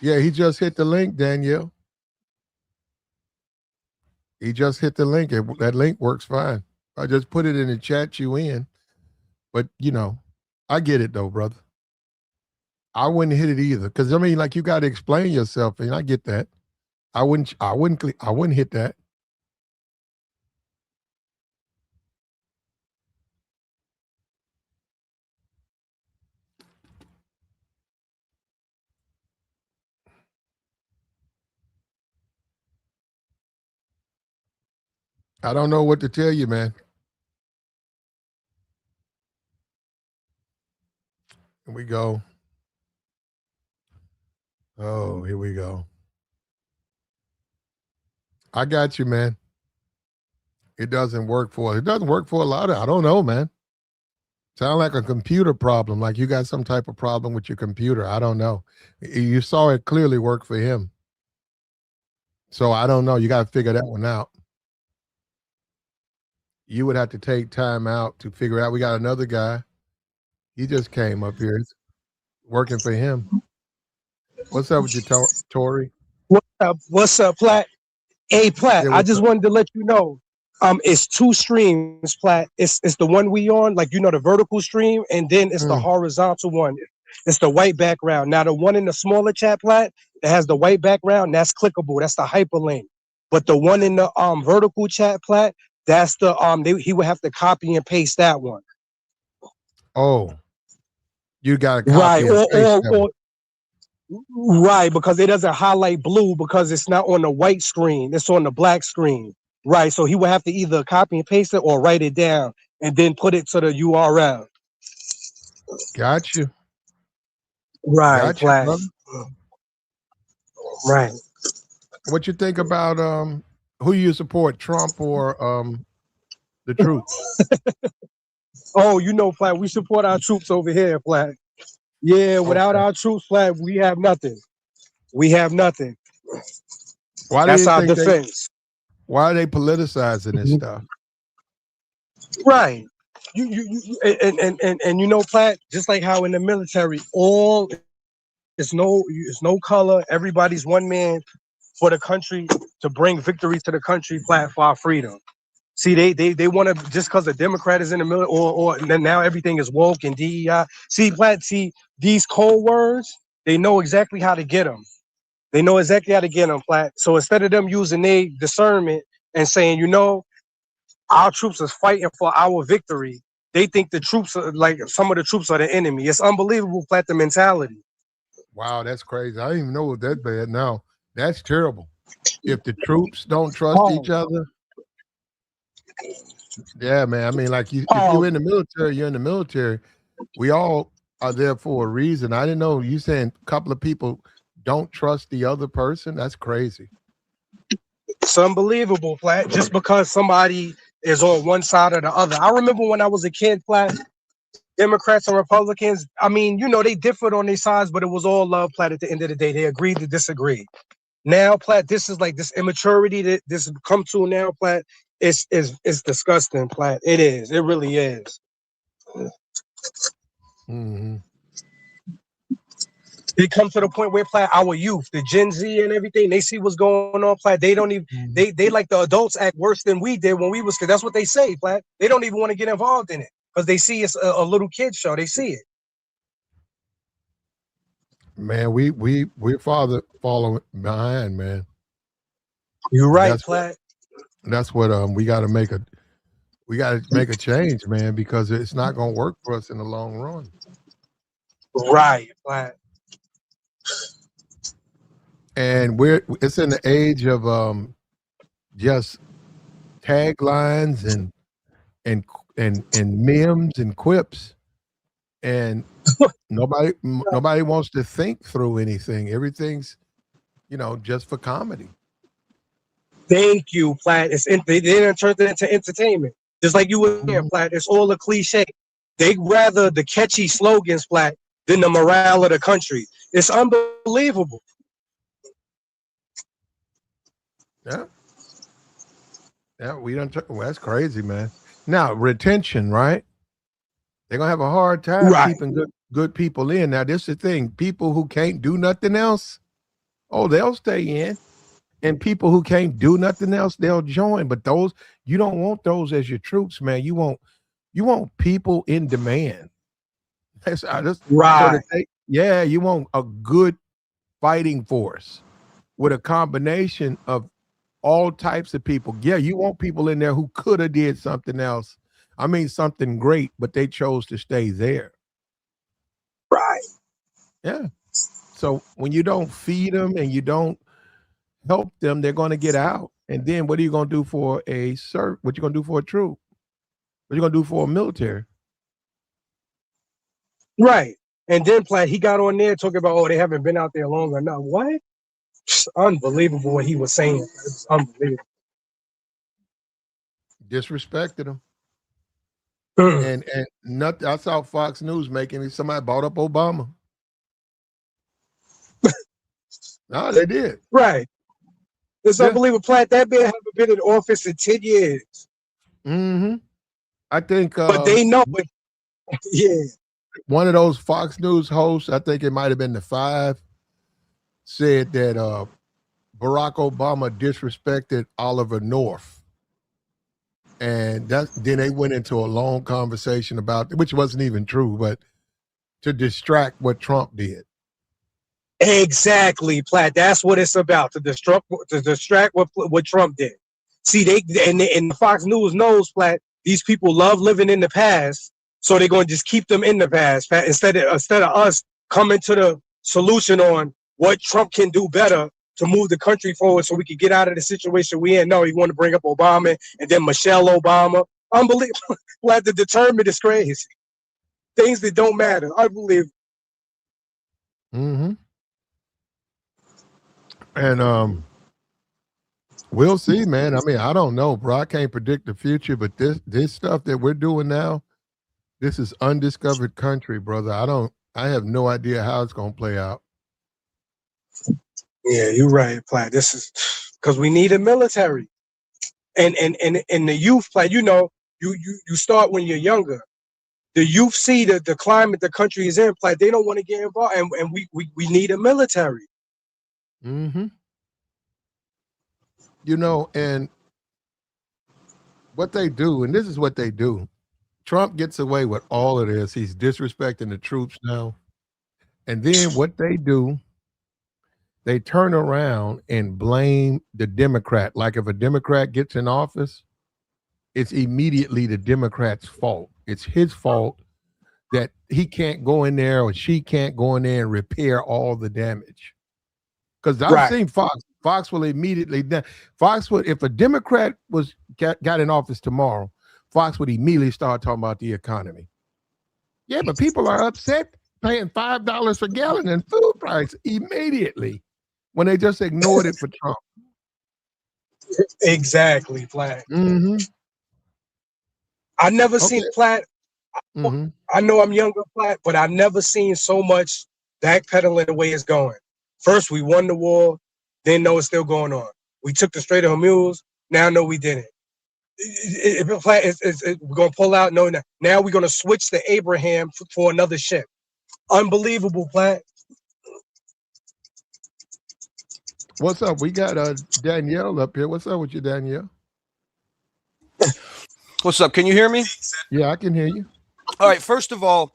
Yeah, he just hit the link, Danielle. He just hit the link. That link works fine. I just put it in the chat you in. But, I get it, though, brother. I wouldn't hit it either. Because, I mean, like, you got to explain yourself, and I get that. I wouldn't hit that. I don't know what to tell you, man. Here we go. Oh, here we go. I got you, man. It doesn't work for it. It doesn't work for a lot of. I don't know, man. Sound like a computer problem, like you got some type of problem with your computer. I don't know. You saw it clearly work for him. So I don't know. You got to figure that one out. You would have to take time out to figure out. We got another guy. He just came up here. It's working for him. What's up with you, Tori? What's up, Platt? Hey, Platt, Yeah, I what's just up? wanted to let you know, it's two streams, Platt. It's the one we on, like the vertical stream, and then it's the Mm. horizontal one. It's the white background. Now the one in the smaller chat, Platt, that has the white background, that's clickable. That's the hyperlink. But the one in the vertical chat, Platt, that's the he would have to copy and paste that one. Oh, you got to Right. copy and paste that one. Right, because it doesn't highlight blue because it's not on the white screen, it's on the black screen. Right, so he would have to either copy and paste it or write it down and then put it to the URL. Got you. Right, Got you, Platt. brother. Right. What you think about who you support, Trump or the troops? Oh, Platt, we support our troops over here, Platt. Yeah, without Okay. our troops, Platt, we have nothing. We have nothing. Why do That's you our think defense. why are they politicizing this stuff? Right. And Platt, just like how in the military, all it's no color. Everybody's one man for the country to bring victory to the country, Platt, for our freedom. See, they want to, just because a Democrat is in the middle, or then now everything is woke and DEI. See, Platt, these cold words, they know exactly how to get them. They know exactly how to get them, Platt. So instead of them using their discernment and saying, our troops is fighting for our victory, they think the troops are like some of the troops are the enemy. It's unbelievable, Platt, the mentality. Wow, that's crazy. I didn't even know it was that bad. Now, that's terrible. If the troops don't trust Oh, each other, yeah, man. I mean, like if oh, you're in the military, you're in the military. We all are there for a reason. I didn't know you saying a couple of people don't trust the other person. That's crazy. it's unbelievable, Platt. Just because somebody is on one side or the other. I remember when I was a kid, Platt, Democrats and Republicans, I mean, you know, they differed on their sides, but it was all love, Platt. At the end of the day, they agreed to disagree. Now, Platt, this is like this immaturity that this has come to now, Platt. It's disgusting, Platt. It is. It really is. Mm-hmm. It comes to the point where, Platt, our youth, the Gen Z and everything, they see what's going on, Platt. They don't even they like the adults act worse than we did when we was kids. That's what they say, Platt. They don't even want to get involved in it because they see it's a little kid show. They see it. Man, we're following behind, man. You're right, Platt. That's what we got to make a change, man, because it's not going to work for us in the long run. Right, Platt. And it's in the age of just taglines and memes and quips, and nobody wants to think through anything. Everything's, just for comedy. Thank you, Platt. They didn't turn it into entertainment. Just like you were here, Platt. It's all a cliche. They'd rather the catchy slogans, Platt, than the morale of the country. It's unbelievable. Yeah, that's crazy, man. Now, retention, right? They're gonna have a hard time keeping good people in. Now, this is the thing: people who can't do nothing else, they'll stay in, and people who can't do nothing else, they'll join. But those, you don't want those as your troops, man. You want people in demand. Right. You want a good fighting force with a combination of all types of people. Yeah, you want people in there who could have did something else. I mean, something great, but they chose to stay there. Right. Yeah. So when you don't feed them and you don't help them, they're going to get out. And then what are you going to do for what you going to do for a troop? What are you going to do for a military? Right. And then Platt, he got on there talking about, they haven't been out there long enough. What? It's unbelievable what he was saying. It was unbelievable. Disrespected him. And nothing. I saw Fox News somebody bought up Obama. No, they did. Right. It's unbelievable. Platt, that man haven't been in office in 10 years. Mm-hmm. I think but they know it. Yeah. One of those Fox News hosts, I think it might have been the 5, said that Barack Obama disrespected Oliver North. And then they went into a long conversation about, which wasn't even true, but to distract what Trump did. Exactly, Platt. That's what it's about, to distract what Trump did. See, and the Fox News knows, Platt, these people love living in the past, so they're going to just keep them in the past, Platt, instead of us coming to the solution on what Trump can do better to move the country forward so we can get out of the situation we in. No, you want to bring up Obama and then Michelle Obama. Unbelievable. Platt, the determined is crazy. Things that don't matter. Unbelievable. Mm-hmm. And we'll see, man. I mean, I don't know, bro. I can't predict the future, but this stuff that we're doing now, this is undiscovered country, brother. I have no idea how it's gonna play out. Yeah, you're right, Platt. This is because we need a military, and the youth, Platt. You start when you're younger. The youth see the climate the country is in, Platt. They don't want to get involved, and we need a military. Mm-hmm. And what they do, and this is what they do. Trump gets away with all of this. He's disrespecting the troops now, and then what they do, they turn around and blame the Democrat. Like if a Democrat gets in office, it's immediately the Democrat's fault. It's his fault that he can't go in there or she can't go in there and repair all the damage. Because I've seen Fox will immediately, if a Democrat got in office tomorrow, Fox would immediately start talking about the economy. Yeah, but people are upset paying $5 per gallon in food price immediately when they just ignored it for Trump. Exactly, Platt. Mm-hmm. I never Okay. seen Platt. Mm-hmm. I know I'm younger, Platt, but I never seen so much backpedaling the way it's going. First, we won the war, then know it's still going on. We took the Strait of Hormuz, now know we didn't. We're going to pull out. No, now we're going to switch to Abraham for another ship. Unbelievable, Platt. What's up? We got Danielle up here. What's up with you, Danielle? What's up? Can you hear me? Yeah, I can hear you. All right. First of all,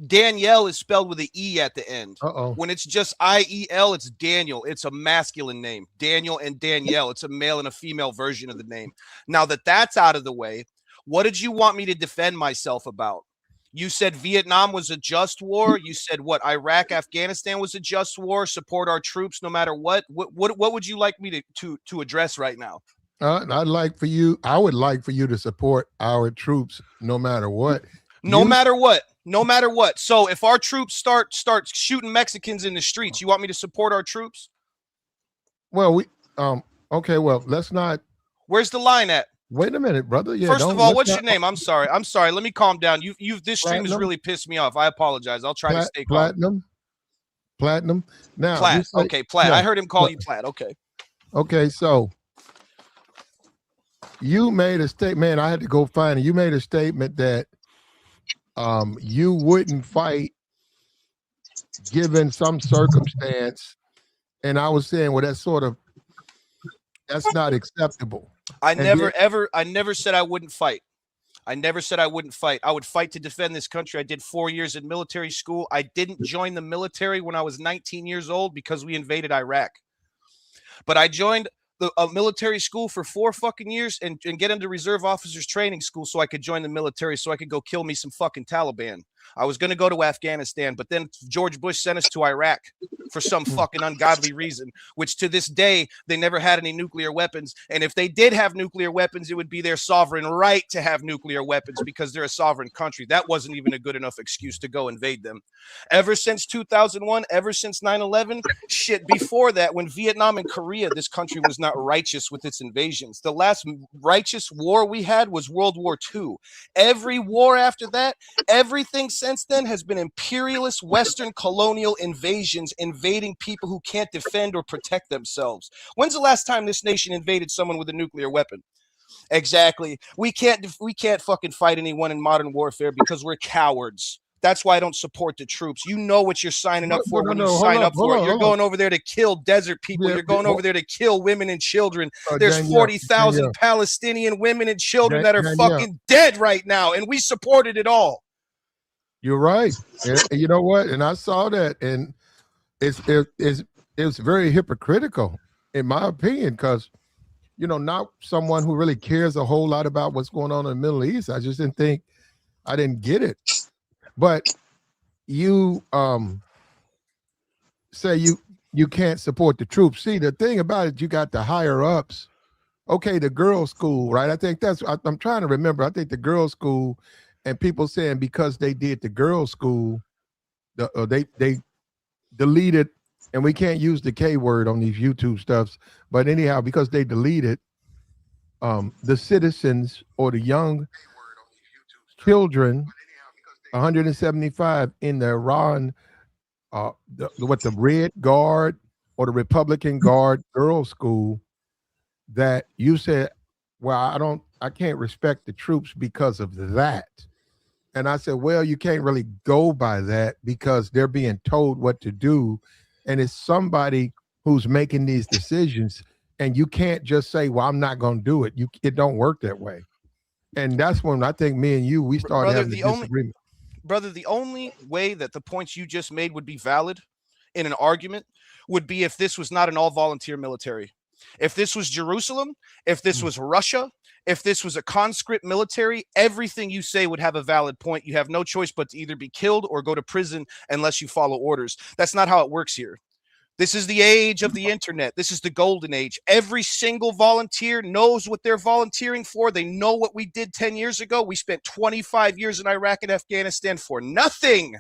Danielle is spelled with an E at the end. Uh-oh. When it's just IEL, it's Daniel. It's a masculine name. Daniel and Danielle. It's a male and a female version of the name. Now that that's out of the way, what did you want me to defend myself about? You said Vietnam was a just war. You said what? Iraq, Afghanistan was a just war. Support our troops no matter what. What would you like me to address right now? I would like for you to support our troops no matter what. No matter what. No matter what. So if our troops start shooting Mexicans in the streets, you want me to support our troops? Well, okay, well, let's not. Where's the line at? Wait a minute, brother. Yeah, First of all, what's your name? I'm sorry. Let me calm down. This stream has Platinum? really pissed me off. I apologize. I'll try to stay calm. Platinum. Now, Platt. Okay, Platt. Yeah, I heard him call you Platt. Okay. Okay, so you made a statement. I had to go find it. You made a statement that you wouldn't fight given some circumstance, and I was saying, well, that's not acceptable. I never said I wouldn't fight. I never said I wouldn't fight. I would fight to defend this country. I did 4 years in military school. I didn't join the military when I was 19 years old because we invaded Iraq. But I joined a military school for 4 fucking years and get into reserve officers training school so I could join the military so I could go kill me some fucking Taliban. I was going to go to Afghanistan, but then George Bush sent us to Iraq for some fucking ungodly reason, which to this day, they never had any nuclear weapons. And if they did have nuclear weapons, it would be their sovereign right to have nuclear weapons because they're a sovereign country. That wasn't even a good enough excuse to go invade them. Ever since 2001, ever since 9/11, shit, before that, when Vietnam and Korea, this country was not righteous with its invasions. The last righteous war we had was World War II. Every war after that, everything since then has been imperialist Western colonial invasions, invading people who can't defend or protect themselves. When's the last time this nation invaded someone with a nuclear weapon? Exactly. We can't fucking fight anyone in modern warfare because we're cowards. That's why I don't support the troops. You know what you're signing up for when you sign up for it. You're going over there to kill desert people. You're going over there to kill women and children. There's 40,000 Palestinian women and children that are fucking dead right now, and we supported it all. You're right. And you know what? And I saw that, and it's very hypocritical, in my opinion, because, you know, not someone who really cares a whole lot about what's going on in the Middle East. I just didn't get it. But you say you can't support the troops. See, the thing about it, you got the higher ups. Okay, the girls' school, right? I think I'm trying to remember. I think the girls' school, and people saying because they did the girls' school, they deleted, and we can't use the K word on these YouTube stuffs. But anyhow, because they deleted the citizens or the young children, 175 in the Iran, the Red Guard or the Republican Guard girls' school, that you said, well, I can't respect the troops because of that. And I said, well, you can't really go by that because they're being told what to do. And it's somebody who's making these decisions. And you can't just say, well, I'm not going to do it. It don't work that way. And that's when I think me and you, we started having a disagreement. Brother, the only way that the points you just made would be valid in an argument would be if this was not an all-volunteer military. If this was Jerusalem, if this was Russia, if this was a conscript military, everything you say would have a valid point. You have no choice but to either be killed or go to prison unless you follow orders. That's not how it works here. This is the age of the internet. This is the golden age. Every single volunteer knows what they're volunteering for. They know what we did 10 years ago. We spent 25 years in Iraq and Afghanistan for nothing.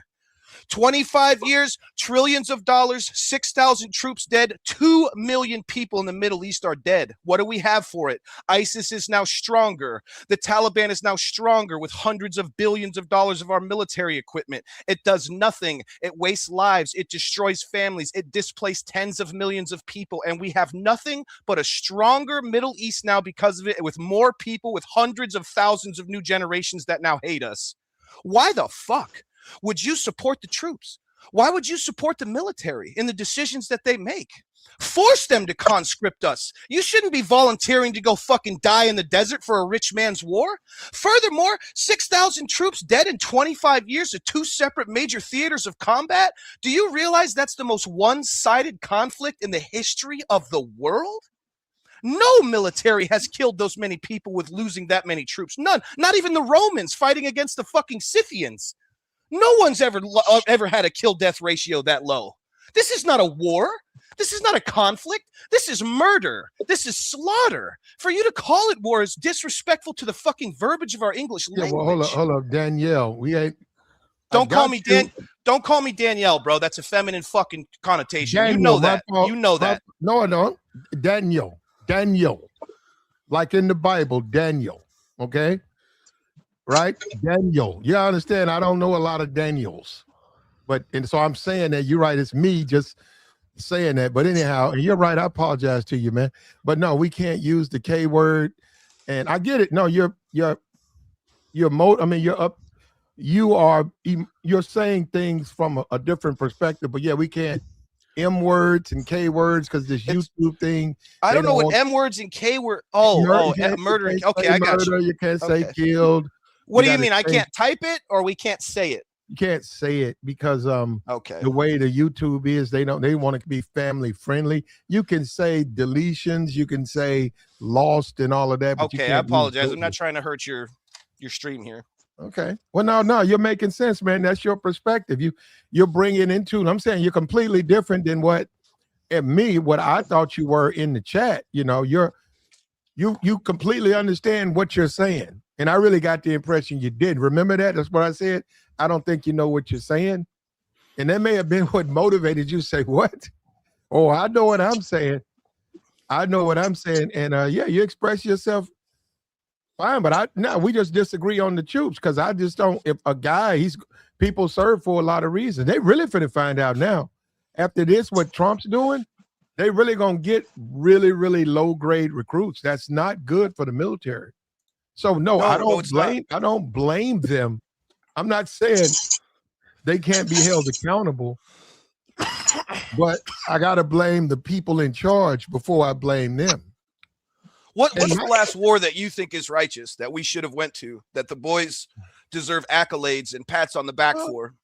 25 years, trillions of dollars, 6,000 troops dead, 2 million people in the Middle East are dead. What do we have for it? ISIS is now stronger. The Taliban is now stronger with hundreds of billions of dollars of our military equipment. It does nothing. It wastes lives. It destroys families. It displaced tens of millions of people. And we have nothing but a stronger Middle East now because of it, with more people, with hundreds of thousands of new generations that now hate us. Why the fuck would you support the troops? Why would you support the military in the decisions that they make? Force them to conscript us. You shouldn't be volunteering to go fucking die in the desert for a rich man's war. Furthermore, 6,000 troops dead in 25 years at 2 separate major theaters of combat. Do you realize that's the most one-sided conflict in the history of the world? No military has killed those many people with losing that many troops. None. Not even the Romans fighting against the fucking Scythians. No one's ever had a kill-death ratio that low. This is not a war. This is not a conflict. This is murder. This is slaughter. For you to call it war is disrespectful to the fucking verbiage of our English language. Well, hold up, Danielle. We ain't. Don't call me Don't call me Danielle, bro. That's a feminine fucking connotation. Daniel, you know that. You know that. No, I don't. Daniel, like in the Bible, Daniel. Okay. Right? Daniel. Yeah, I understand. I don't know a lot of Daniels. And so I'm saying that you're right. It's me just saying that. But anyhow, and you're right. I apologize to you, man. But no, we can't use the K word. And I get it. No, you're saying things from a different perspective. But yeah, we can't M words and K words because this YouTube thing. I don't know what M words and K word. Murder. Okay, I got you. You can't say killed. What do you mean? I can't type it, or we can't say it? You can't say it because okay. The way the YouTube is, they want to be family friendly. You can say deletions, you can say lost and all of that. But okay, I apologize. I'm not trying to hurt your stream here. Okay. Well, no, you're making sense, man. That's your perspective. You're bringing into. I'm saying you're completely different than what I thought you were in the chat. You know, you completely understand what you're saying. And I really got the impression you did. Remember that? That's what I said. I don't think you know what you're saying. And that may have been what motivated you to say, what? Oh, I know what I'm saying. And yeah, you express yourself fine. But we just disagree on the troops because I just don't. If a guy, people serve for a lot of reasons. They really finna find out now. After this, what Trump's doing, they really gonna get really, really low grade recruits. That's not good for the military. So no, I don't blame them. I'm not saying they can't be held accountable, but I gotta blame the people in charge before I blame them. What's the last war that you think is righteous that we should have went to, that the boys deserve accolades and pats on the back for?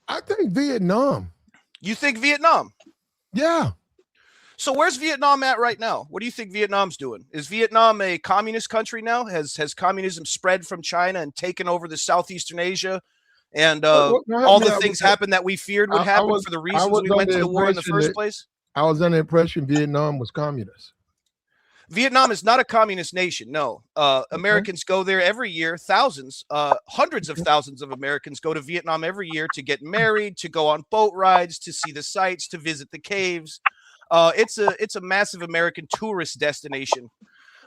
I think Vietnam. You think Vietnam? Yeah. So where's Vietnam at right now? What do you think Vietnam's doing? Is Vietnam a communist country now? Has communism spread from China and taken over the Southeastern Asia? And all the things happened that we feared would happen for the reasons we went to the war in the first place? I was under the impression Vietnam was communist. Vietnam is not a communist nation. No. Americans go there every year. Thousands, hundreds of thousands of Americans go to Vietnam every year to get married, to go on boat rides, to see the sights, to visit the caves. It's a massive American tourist destination.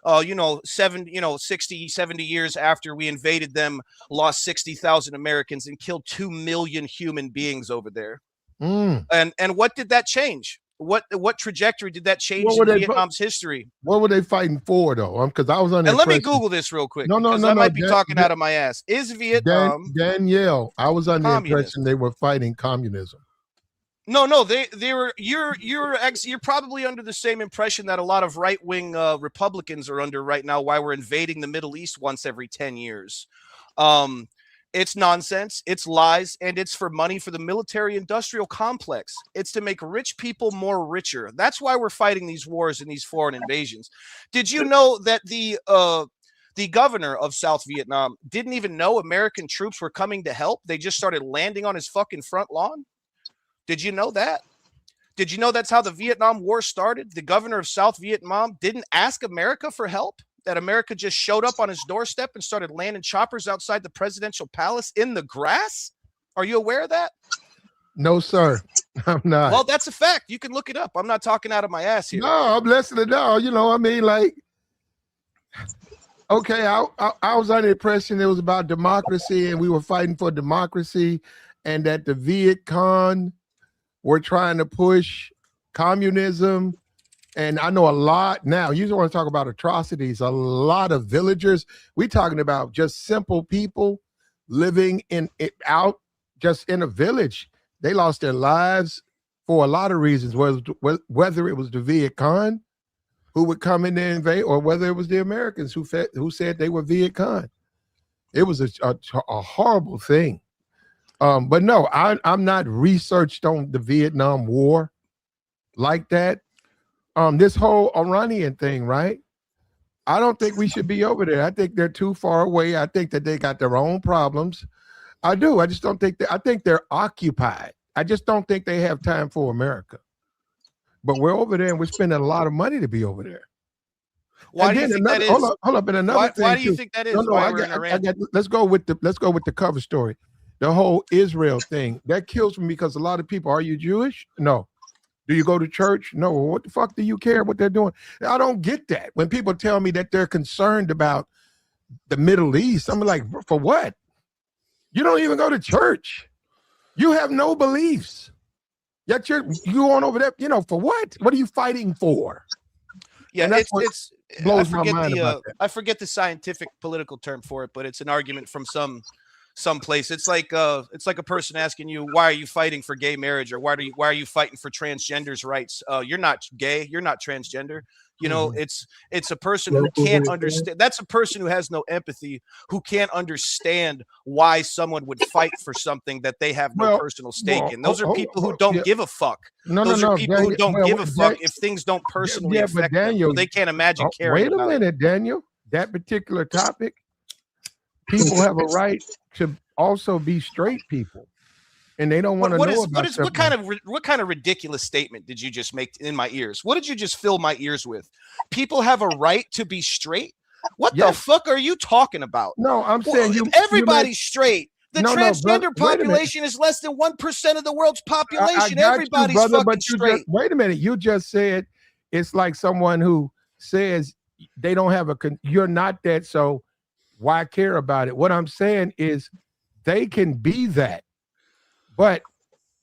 60, 70 years after we invaded them, lost 60,000 Americans and killed 2 million human beings over there. And what did that change? What trajectory did that change in Vietnam's history? What were they fighting for, though? Because I was on. And let me Google this real quick. No, I might be talking out of my ass. Is Vietnam Danielle? I was under the impression they were fighting communism. No, they were. You're probably under the same impression that a lot of right-wing Republicans are under right now. Why we're invading the Middle East once every 10 years? It's nonsense. It's lies, and it's for money for the military-industrial complex. It's to make rich people more richer. That's why we're fighting these wars and these foreign invasions. Did you know that the governor of South Vietnam didn't even know American troops were coming to help? They just started landing on his fucking front lawn. Did you know that? Did you know that's how the Vietnam War started? The governor of South Vietnam didn't ask America for help, that America just showed up on his doorstep and started landing choppers outside the presidential palace in the grass? Are you aware of that? No, sir. I'm not. Well, that's a fact. You can look it up. I'm not talking out of my ass here. No, I'm listening now. You know, I mean, like, okay, I was under the impression it was about democracy and we were fighting for democracy and that the Viet Cong were trying to push communism. And I know a lot now. You want to talk about atrocities. A lot of villagers. We're talking about just simple people living out just in a village. They lost their lives for a lot of reasons, whether it was the Viet Cong who would come in there and invade, or whether it was the Americans who said they were Viet Cong. It was a horrible thing. But no, I'm not researched on the Vietnam War like that. This whole Iranian thing, right? I don't think we should be over there. I think they're too far away. I think that they got their own problems. I do. I just don't think I think they're occupied. I just don't think they have time for America. But we're over there and we're spending a lot of money to be over there. Why do you think that is? Hold up. And another thing. Why do you think that is? Let's go with the cover story. The whole Israel thing. That kills me because a lot of people, are you Jewish? No. Do you go to church? No. What the fuck do you care what they're doing? I don't get that. When people tell me that they're concerned about the Middle East, I'm like, for what? You don't even go to church. You have no beliefs. Yet you on over there, you know, for what? What are you fighting for? Yeah, it's blows my mind I forget the scientific political term for it, but it's an argument from some place. It's like a person asking you, why are you fighting for gay marriage, or why are you fighting for transgenders' rights? You're not gay, you're not transgender. You know, it's a person who can't understand. That's a person who has no empathy, who can't understand why someone would fight for something that they have no personal stake in. Those are people who don't give a fuck. Those are people who don't give a fuck if things don't personally affect them. They can't imagine caring. Wait a minute, Daniel. That particular topic, people have a right to also be straight people. And they don't want to know about what kind of ridiculous statement did you just make in my ears? What did you just fill my ears with? People have a right to be straight? What the fuck are you talking about? No, I'm saying everybody's straight. The transgender population is less than 1% of the world's population. Everybody's fucking straight. Wait a minute. You just said it's like someone who says they don't have you're not that, so why care about it? What I'm saying is they can be that. But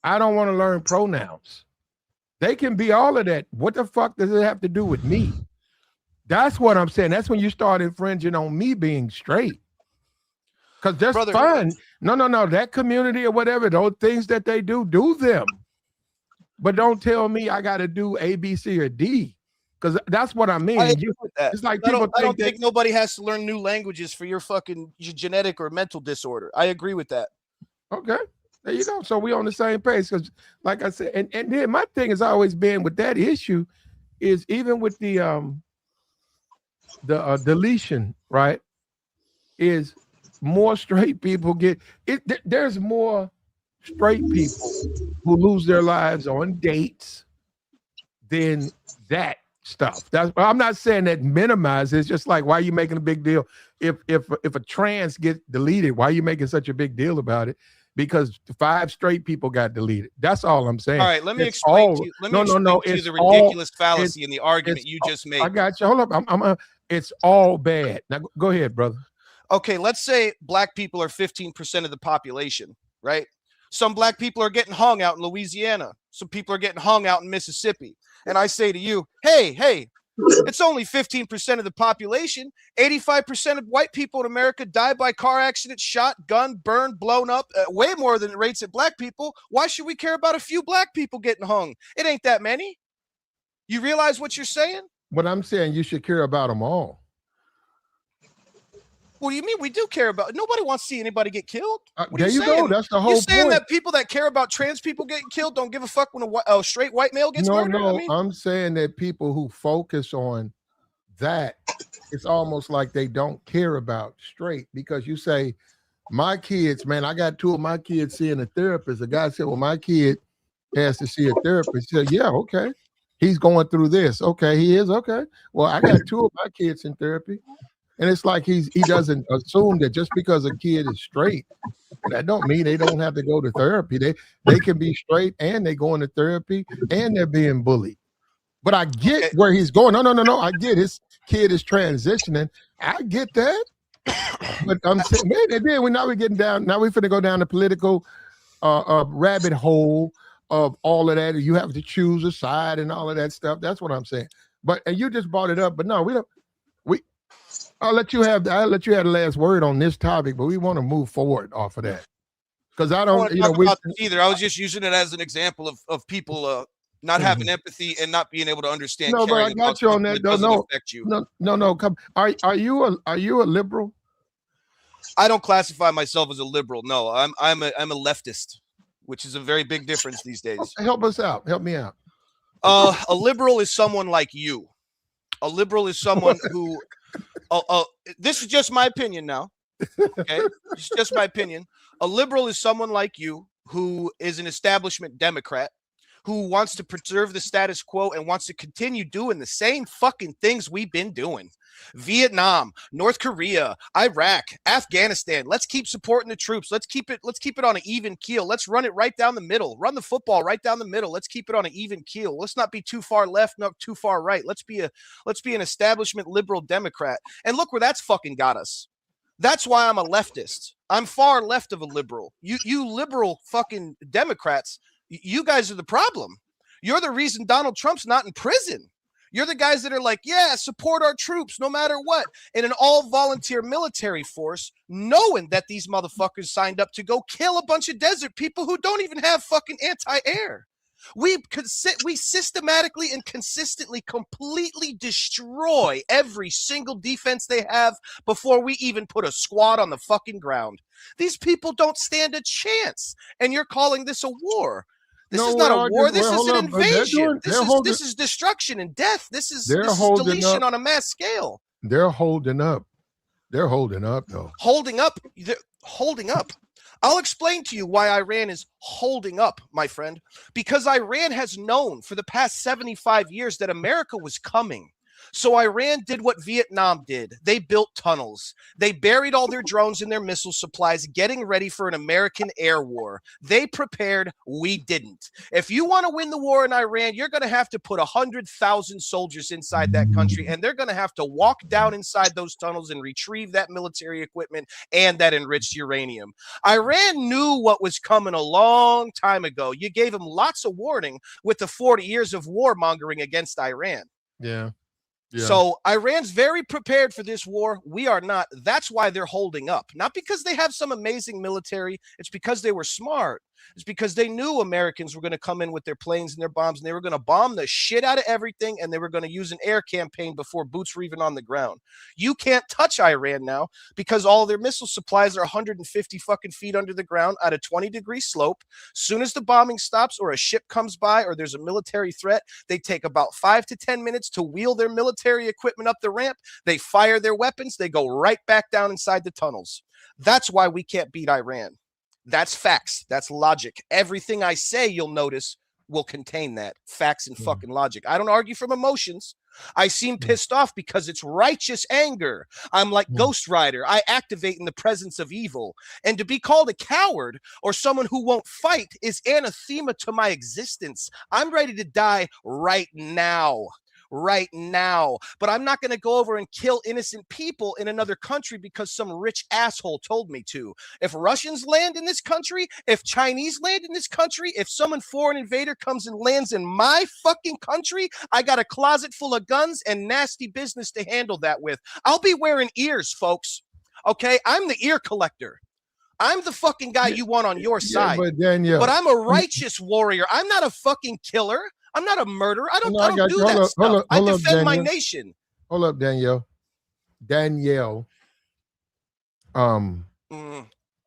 I don't want to learn pronouns. They can be all of that. What the fuck does it have to do with me? That's what I'm saying. That's when you start infringing on me being straight. Because that's fine. No. That community or whatever, those things that they do them. But don't tell me I got to do A, B, C, or D. Because that's what I mean. It's like I don't think nobody has to learn new languages for your genetic or mental disorder. I agree with that. Okay. There you go. So we're on the same page. Because, like I said, and then my thing has always been with that issue is even with the deletion, right? Is more straight people get it. There's more straight people who lose their lives on dates than that stuff. I'm not saying that minimize. It's just like, why are you making a big deal if a trans gets deleted? Why are you making such a big deal about it? Because 5 straight people got deleted. That's all I'm saying. All right, let me explain to you. Let me explain to you the ridiculous fallacy in the argument you just made. I got you. Hold up. It's all bad. Now go ahead, brother. Okay, let's say black people are 15% of the population, right? Some black people are getting hung out in Louisiana. Some people are getting hung out in Mississippi. And I say to you, hey, it's only 15% of the population. 85% of white people in America die by car accident, shot, gun, burned, blown up, way more than it rates at black people. Why should we care about a few black people getting hung? It ain't that many. You realize what you're saying? What I'm saying, you should care about them all. What do you mean? We do care about. Nobody wants to see anybody get killed. There you go. That's the whole point. You're saying that people that care about trans people getting killed don't give a fuck when a straight white male gets murdered? No, I'm saying that people who focus on that, it's almost like they don't care about straight, because you say, my kids, man, I got 2 of my kids seeing a therapist. The guy said, well, my kid has to see a therapist. He said, yeah, okay. He's going through this. Okay, he is. Okay. Well, I got 2 of my kids in therapy. And it's like he doesn't assume that just because a kid is straight That don't mean they don't have to go to therapy. They can be straight and they go into therapy and they're being bullied. But I get where he's going. No. I get his kid is transitioning. I get that. But I'm saying, man, then we're getting down. Now we're finna go down the political rabbit hole of all of that. You have to choose a side and all of that stuff. That's what I'm saying. But and you just brought it up. But no, we don't. I'll let you have the last word on this topic, but we want to move forward off of that because I don't. Either. I was just using it as an example of people not having empathy and not being able to understand. No, but I got you on that. No. Come. Are you a liberal? I don't classify myself as a liberal. No, I'm a leftist, which is a very big difference these days. Help us out. Help me out. A liberal is someone like you. A liberal is someone who. This is just my opinion now. Okay, it's just my opinion. A liberal is someone like you who is an establishment Democrat who wants to preserve the status quo and wants to continue doing the same fucking things we've been doing. Vietnam, North Korea, Iraq, Afghanistan. Let's keep supporting the troops. Let's keep it on an even keel. Let's run it right down the middle. Run the football right down the middle. Let's keep it on an even keel. Let's not be too far left, not too far right. Let's be an establishment liberal Democrat. And look where that's fucking got us. That's why I'm a leftist. I'm far left of a liberal. You liberal fucking Democrats, you guys are the problem. You're the reason Donald Trump's not in prison. You're the guys that are like, yeah, support our troops no matter what. In an all-volunteer military force, knowing that these motherfuckers signed up to go kill a bunch of desert people who don't even have fucking anti-air. We systematically and consistently completely destroy every single defense they have before we even put a squad on the fucking ground. These people don't stand a chance, and you're calling this a war. This is not a war. This is an invasion. This is destruction and death. This is deletion on a mass scale. They're holding up. They're holding up, though. Holding up. Holding up. I'll explain to you why Iran is holding up, my friend. Because Iran has known for the past 75 years that America was coming. So Iran did what Vietnam did. They built tunnels. They buried all their drones and their missile supplies, getting ready for an American air war. They prepared. We didn't. If you want to win the war in Iran, you're going to have to put 100,000 soldiers inside that country, and they're going to have to walk down inside those tunnels and retrieve that military equipment and that enriched uranium. Iran knew what was coming a long time ago. You gave them lots of warning with the 40 years of warmongering against Iran. Yeah. Yeah. So Iran's very prepared for this war. We are not. That's why they're holding up. Not because they have some amazing military. It's because they were smart. It's because they knew Americans were going to come in with their planes and their bombs, and they were going to bomb the shit out of everything, and they were going to use an air campaign before boots were even on the ground. You can't touch Iran now because all their missile supplies are 150 fucking feet under the ground at a 20-degree slope. Soon as the bombing stops or a ship comes by or there's a military threat, they take about 5 to 10 minutes to wheel their military equipment up the ramp. They fire their weapons. They go right back down inside the tunnels. That's why we can't beat Iran. That's facts. That's logic. Everything I say, you'll notice, will contain that. Facts and fucking logic. I don't argue from emotions. I seem pissed off because it's righteous anger. I'm like Ghost Rider. I activate in the presence of evil. And to be called a coward or someone who won't fight is anathema to my existence. I'm ready to die right now. Right now, but I'm not going to go over and kill innocent people in another country because some rich asshole told me to. If Russians land in this country, if Chinese land in this country, if some foreign invader comes and lands in my fucking country, I got a closet full of guns and nasty business to handle that with. I'll be wearing ears, folks. Okay, I'm the ear collector. I'm the fucking guy you want on your side. But I'm a righteous warrior. I'm not a fucking killer. I'm not a murderer. I don't do that stuff. I defend my nation. Hold up, Danielle.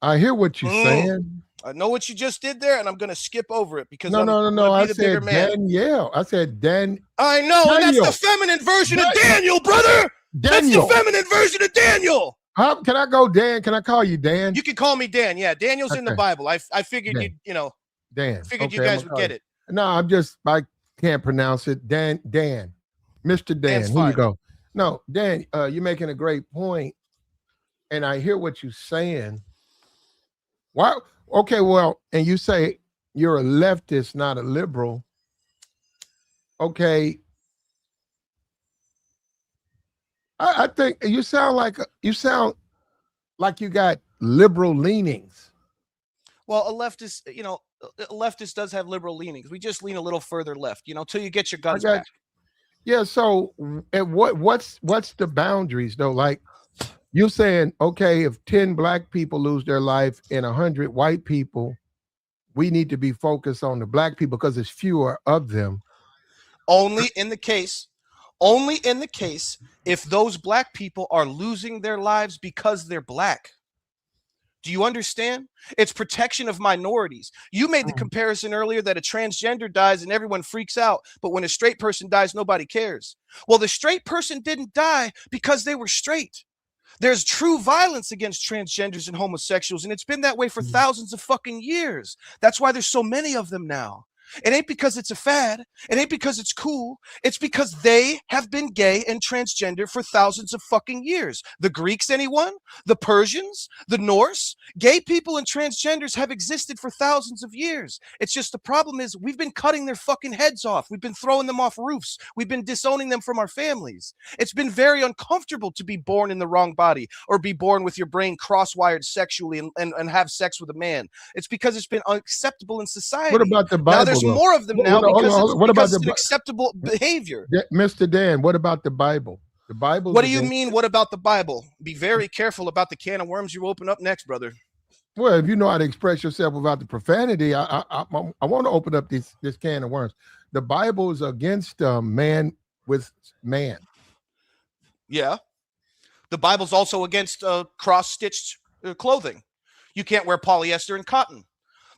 I hear what you're saying. I know what you just did there, and I'm going to skip over it because no. I said Danielle. I said Dan. I know, Daniel. And that's the feminine version of Daniel, brother. Daniel. That's the feminine version of Daniel. How can I go, Dan? Can I call you Dan? You can call me Dan. Yeah, Daniel's in the Bible. I figured Dan. Dan. Figured you guys would get it. No, I can't pronounce it. Dan, Mr. Dan. Dan's Here fine. you go. No, Dan, you're making a great point, and I hear what you're saying Why? Okay, well, and you say you're a leftist, not a liberal. Okay, I think you sound like you got liberal leanings. Well, a leftist, a leftist does have liberal leanings. We just lean a little further left, till you get your guns back. Yeah. So, and what's the boundaries though? Like you saying, okay, if 10 black people lose their life and 100 white people, we need to be focused on the black people because there's fewer of them. Only in the case if those black people are losing their lives because they're black. Do you understand? It's protection of minorities. You made the comparison earlier that a transgender dies and everyone freaks out, but when a straight person dies, nobody cares. Well, the straight person didn't die because they were straight. There's true violence against transgenders and homosexuals, and it's been that way for thousands of fucking years. That's why there's so many of them now. It ain't because it's a fad. It ain't because it's cool. It's because they have been gay and transgender for thousands of fucking years. The Greeks, anyone? The Persians? The Norse? Gay people and transgenders have existed for thousands of years. It's just the problem is we've been cutting their fucking heads off. We've been throwing them off roofs. We've been disowning them from our families. It's been very uncomfortable to be born in the wrong body or be born with your brain cross-wired sexually and have sex with a man. It's because it's been unacceptable in society. What about the Bible? Now there's more of them now because it's an acceptable behavior. Mr. Dan, what about the Bible? The Bible. What do you mean? What about the Bible? Be very careful about the can of worms you open up next, brother. Well, if you know how to express yourself without the profanity, I want to open up this can of worms. The Bible is against man with man. Yeah. The Bible's also against cross-stitched clothing. You can't wear polyester and cotton.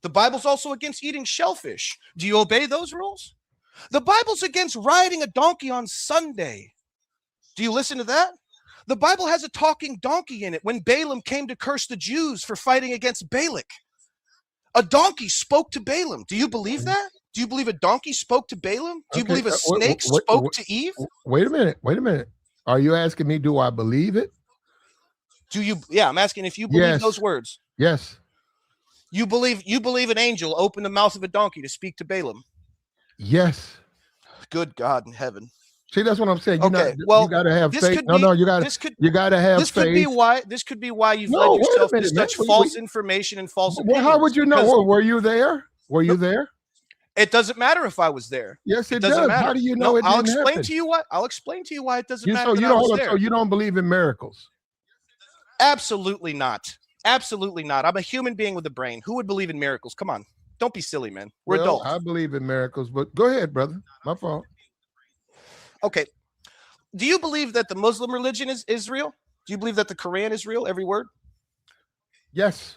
The Bible's also against eating shellfish. Do you obey those rules? The Bible's against riding a donkey on Sunday. Do you listen to that? The Bible has a talking donkey in it when Balaam came to curse the Jews for fighting against Balak. A donkey spoke to Balaam. Do you believe that? Do you believe a donkey spoke to Balaam? Do you believe a snake spoke to Eve? Wait a minute. Are you asking me, do I believe it? Do you? Yeah, I'm asking if you believe those words. Yes. You believe an angel opened the mouth of a donkey to speak to Balaam? Yes. Good God in heaven. See, that's what I'm saying. You got to have faith. You got to have faith. This could be why you've led yourself to such false information and false opinions. Well, how would you know? Were you there? Were you there? It doesn't matter if I was there. Yes, it does. Matter. How do you know it didn't happen? I'll explain to you why it doesn't matter. So you don't believe in miracles? Absolutely not. Absolutely not. I'm a human being with a brain. Who would believe in miracles? Come on. Don't be silly, man. We're adults. I believe in miracles, but go ahead, brother. My fault. Okay. Do you believe that the Muslim religion is real? Do you believe that the Quran is real? Every word? Yes.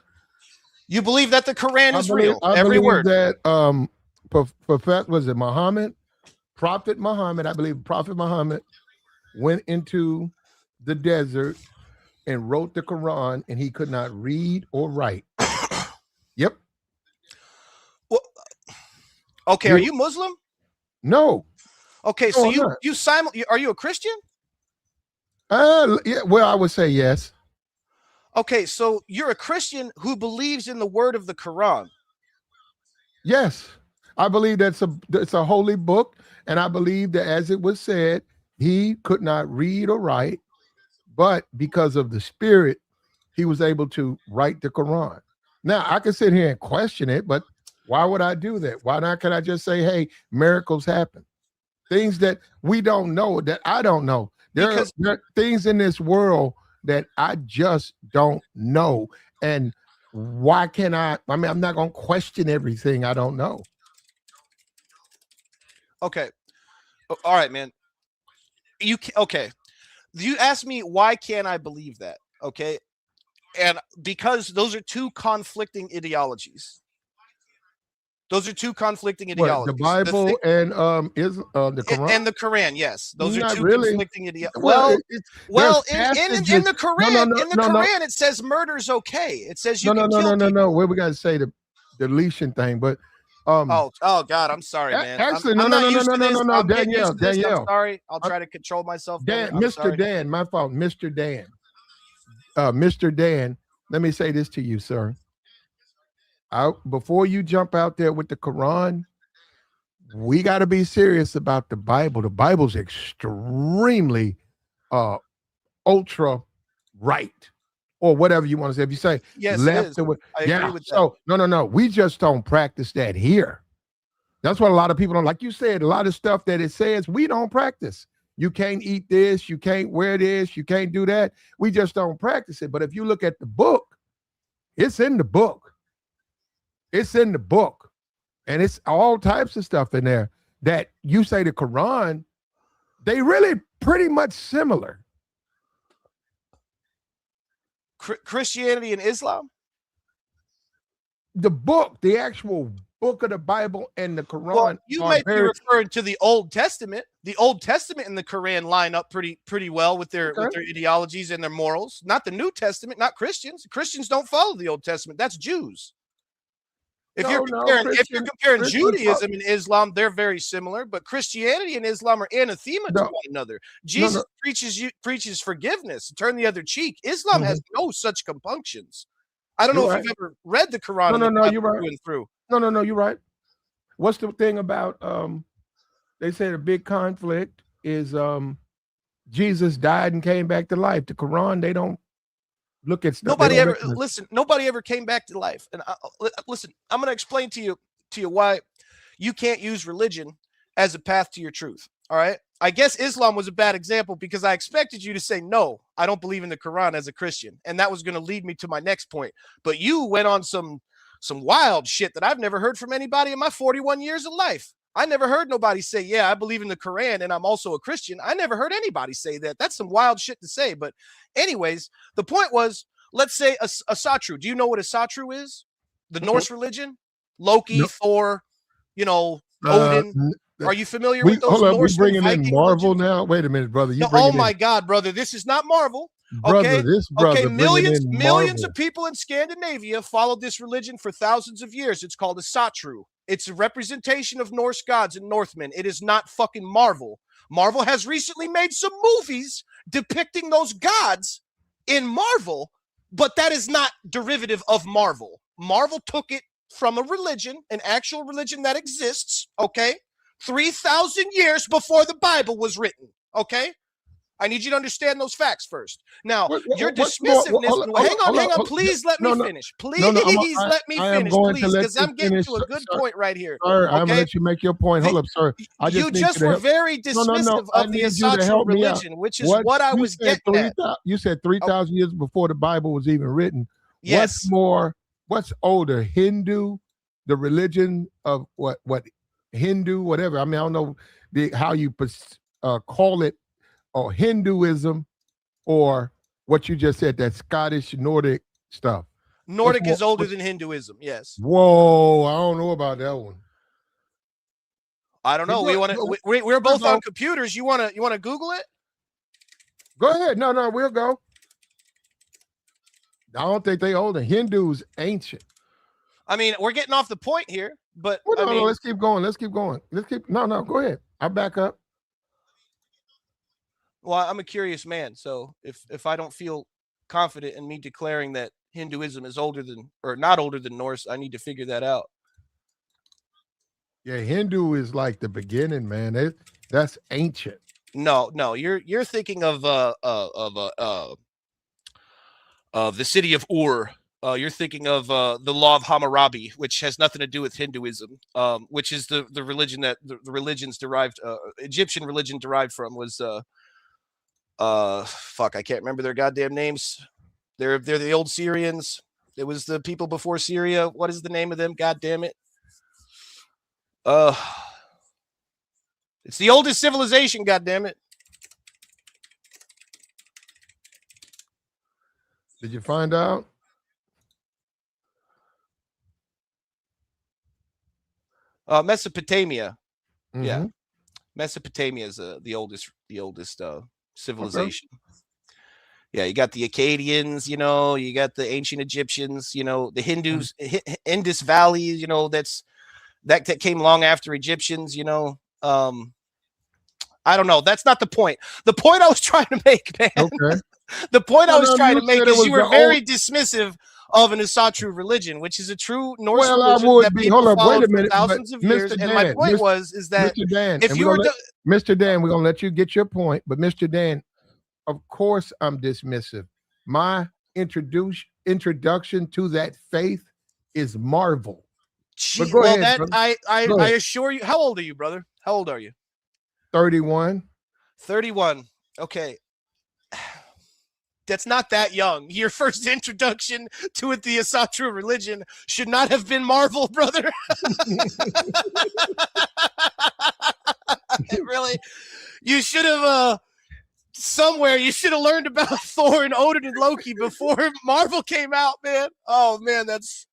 You believe that the Quran is real? Every word? That Prophet, was it Muhammad? Prophet Muhammad, I believe Prophet Muhammad went into the desert and wrote the Quran, and he could not read or write. Yep. Well, okay, are you Muslim? No. Okay, so are you a Christian? Yeah, well, I would say yes. Okay, so you're a Christian who believes in the word of the Quran. Yes. I believe it's a holy book, and I believe that, as it was said, he could not read or write, but because of the Spirit, he was able to write the Quran. Now, I can sit here and question it, but why would I do that? Why not? Can I just say, hey, miracles happen? Things that we don't know, that I don't know. There are things in this world that I just don't know. And why can't I'm not going to question everything I don't know. Okay. All right, man. Okay. You asked me, why can't I believe that? Okay. And because those are two conflicting ideologies. The Bible and the Quran? And the Quran, yes. Those are two conflicting ideologies. Well, in the Quran, it says murder's okay. It says you can kill people. No. Well, we got to say the deletion thing, but oh God, I'm sorry, man. Actually, no, Danielle. I'm sorry. I'll try to control myself. Mr. Dan, my fault. Mr. Dan. Mr. Dan, let me say this to you, sir. before you jump out there with the Quran, we got to be serious about the Bible. The Bible's extremely ultra right, or whatever you want to say. If you say Yes, it left is. or I agree with that. so no. We just don't practice that here. That's what a lot of people don't like. You said a lot of stuff that it says we don't practice. You can't eat this, you can't wear this, you can't do that. We just don't practice it. But if you look at the book, it's in the book. It's in the book. And it's all types of stuff in there that you say the Quran, they really pretty much similar. Christianity and Islam? The book, the actual book of the Bible and the Quran. Well, you might be referring to the Old Testament. The Old Testament and the Quran line up pretty well with their ideologies and their morals. Not the New Testament, not Christians. Christians don't follow the Old Testament. That's Jews. If you're comparing Judaism and Islam, they're very similar, but Christianity and Islam are anathema to one another. Jesus preaches forgiveness, turn the other cheek. Islam has no such compunctions. I don't know if you've ever read the Quran. No, you're right. No, you're right. What's the thing about they say the big conflict is Jesus died and came back to life. The Quran, they don't look at stuff. Nobody ever came back to life. And listen, I'm going to explain to you why you can't use religion as a path to your truth. All right. I guess Islam was a bad example because I expected you to say, no, I don't believe in the Quran as a Christian. And that was going to lead me to my next point. But you went on some wild shit that I've never heard from anybody in my 41 years of life. I never heard nobody say, yeah, I believe in the Quran and I'm also a Christian. I never heard anybody say that. That's some wild shit to say. But anyways, the point was, let's say a Asatru. Do you know what a Asatru is? The Norse religion? Loki, Thor, Odin. Are you familiar with those Norse? We're bringing in Marvel now. Wait a minute, brother. My God, brother. This is not Marvel. Brother, Millions of people in Scandinavia followed this religion for thousands of years. It's called a Asatru. It's a representation of Norse gods and Northmen. It is not fucking Marvel. Marvel has recently made some movies depicting those gods in Marvel, but that is not derivative of Marvel. Marvel took it from a religion, an actual religion that exists, 3,000 years before the Bible was written, I need you to understand those facts first. Now, your dismissiveness. Hang on. Please let me finish. Please let me finish, please, because I'm getting to a good point right here. Sir, I'm gonna let you make your point. Hold up, sir. You just were very dismissive of the Asatru religion, which is what I was getting at. You said 3,000 years before the Bible was even written. Yes. What's older, Hindu, the religion of what Hindu, whatever. I mean, I don't know how you call it. Or Hinduism, or what you just said, that Scottish Nordic stuff. Nordic is older than Hinduism, yes. Whoa, I don't know about that one. I don't know. We're both on computers. You wanna Google it? Go ahead. No, we'll go. I don't think they older. Hindu's ancient. I mean, we're getting off the point here, but no, let's keep going. No, go ahead. I'll back up. Well, I'm a curious man, so if I don't feel confident in me declaring that Hinduism is not older than Norse, I need to figure that out. Yeah, Hindu is like the beginning, man. That's ancient. No, you're thinking of the city of Ur. You're thinking of the law of Hammurabi, which has nothing to do with Hinduism, which is the religion that the religions derived, Egyptian religion derived from was. I can't remember their goddamn names. They're the old Syrians. It was the people before Syria. What is the name of them? God damn it. It's the oldest civilization, god damn it. Did you find out? Mesopotamia. Mm-hmm. Yeah. Mesopotamia is the oldest civilization. Okay. Yeah, you got the Akkadians, you got the ancient Egyptians, the Hindus, Indus Valley, that came long after Egyptians, I don't know. That's not the point. The point I was trying to make, man. Okay. The point I was trying to make is you were very dismissive of an Asatru religion, which is a true Norse Well, I religion would that be. people Hold up, wait followed a for minute, but thousands of Mr. years. And my Dan, point is that Mr. Dan, if and you we're were gonna Mr. Dan, we're gonna let you get your point, but Mr. Dan, of course, I'm dismissive. My introduction to that faith is Marvel. But go well, ahead, that brother. I Go ahead. assure you. How old are you, brother? How old are you? 31. 31. Okay. That's not that young. Your first introduction to the Asatru religion should not have been Marvel, brother. Really, you should have somewhere you should have learned about Thor and Odin and Loki before Marvel came out, man. Oh man, that's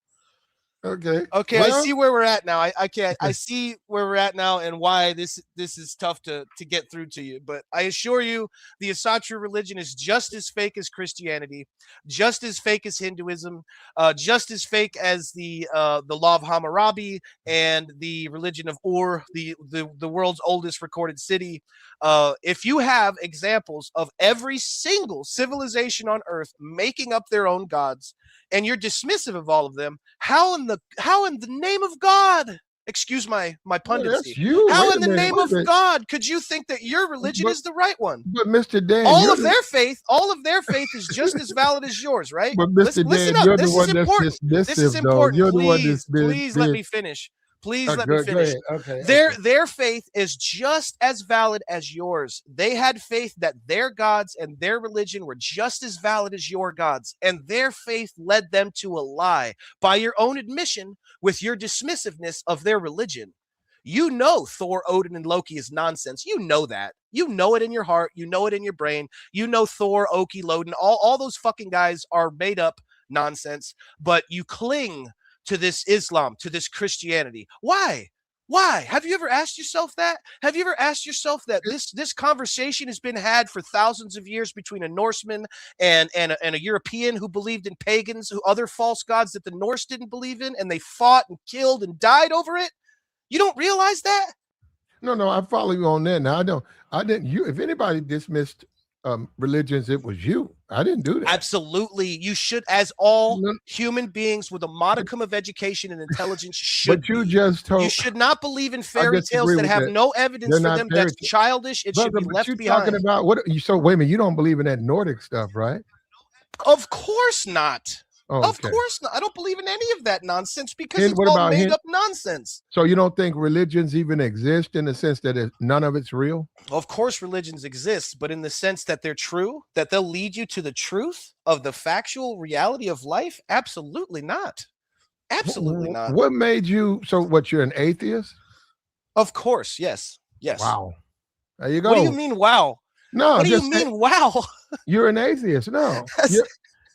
Okay. okay. Well, I see where we're at now. I can't. I see where we're at now and why this is tough to get through to you. But I assure you, the Asatru religion is just as fake as Christianity, just as fake as Hinduism, just as fake as the law of Hammurabi and the religion of Ur, the world's oldest recorded city. If you have examples of every single civilization on Earth making up their own gods, and you're dismissive of all of them, how in the name of God, excuse my well, that's pundicy, you. how Wait in a the minute, name wait a of minute. God could you think that your religion is the right one? But Mr. Dan, All you're of their faith is just as valid as yours, right? but Mr. Listen Dan, up. you're the This is one that's important. This is dismissive, though. important. You're the one that's Please let me finish. Please let me Go finish. ahead. Okay. Their faith is just as valid as yours. They had faith that their gods and their religion were just as valid as your gods, and their faith led them to a lie by your own admission with your dismissiveness of their religion. You know Thor, Odin, and Loki is nonsense. You know that. You know it in your heart. You know it in your brain. You know Thor, Oki, Loden, all those fucking guys are made up nonsense, but you cling to this Islam, to this Christianity. Why? Why? Have you ever asked yourself that? Have you ever asked yourself that this conversation has been had for thousands of years between a Norseman and a European who believed in pagans, who other false gods that the Norse didn't believe in, and they fought and killed and died over it? You don't realize that? No, I follow you on that. Now I didn't. You, if anybody dismissed religions, it was you. I didn't do that. Absolutely, you should, as all No. human beings with a modicum of education and intelligence should. But you be. just told. You should not believe in fairy tales disagree that with have that. no evidence They're for not them. fairy That's tales. childish. It should Brother, be but left you behind. talking about what? So wait a minute. You don't believe in that Nordic stuff, right? Of course not. Oh, Of course not. I don't believe in any of that nonsense because And it's what all about made up nonsense. So you don't think religions even exist in the sense that none of it's real? Of course, religions exist, but in the sense that they're true, that they'll lead you to the truth of the factual reality of life? Absolutely not. Absolutely not. What made you? So what? You're an atheist? Of course, yes. Yes. Wow. There you go. What do you mean, wow? No, What do you mean, wow? You're an atheist. No,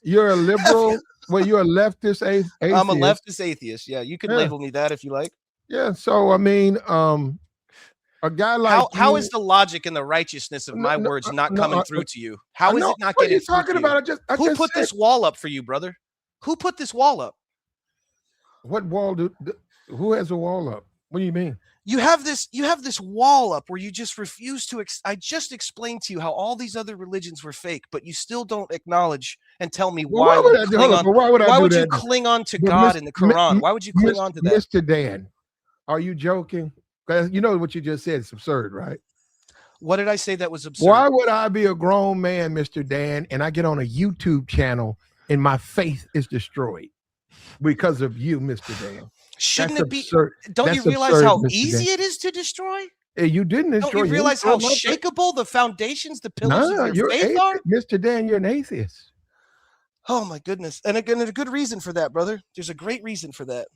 you're a liberal. Well, you're a leftist atheist. I'm a leftist atheist. Yeah, you can label me that if you like. Yeah. So I mean, a guy like how is the logic and the righteousness of my words not coming through to you? How is it not getting through to you? What are you talking about? Who put this wall up for you, brother? Who put this wall up? What wall who has a wall up? What do you mean? You have this wall up where you just refuse to I just explained to you how all these other religions were fake, but you still don't acknowledge and tell me why would you cling on to God in the Quran? Why would you cling on to that? Mr. Dan, are you joking? Because you know what you just said, it's absurd, right? What did I say that was absurd? Why would I be a grown man, Mr. Dan, and I get on a YouTube channel and my faith is destroyed because of you, Mr. Dan? Shouldn't That's it be? Absurd. Don't That's you realize absurd, how Mr. easy Dan. it is to destroy? Hey, you didn't destroy. Don't you realize how shakeable the foundations, the pillars of your faith are? Mr. Dan, you're an atheist. Oh my goodness. And again, a good reason for that, brother. There's a great reason for that.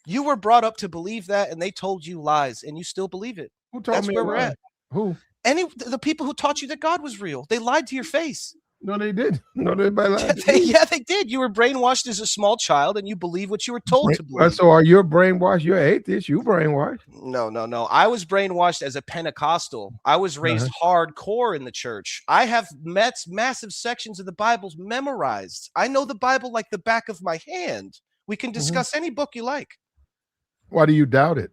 You were brought up to believe that, and they told you lies, and you still believe it. Who told That's me where we're at. Who? The people who taught you that God was real. They lied to your face. No, they did. No, everybody lied. Yeah, they did. You were brainwashed as a small child, and you believe what you were told to believe. So are you brainwashed? You're atheist. You brainwashed. No. I was brainwashed as a Pentecostal. I was raised hardcore in the church. I have massive sections of the Bible memorized. I know the Bible like the back of my hand. We can discuss any book you like. Why do you doubt it?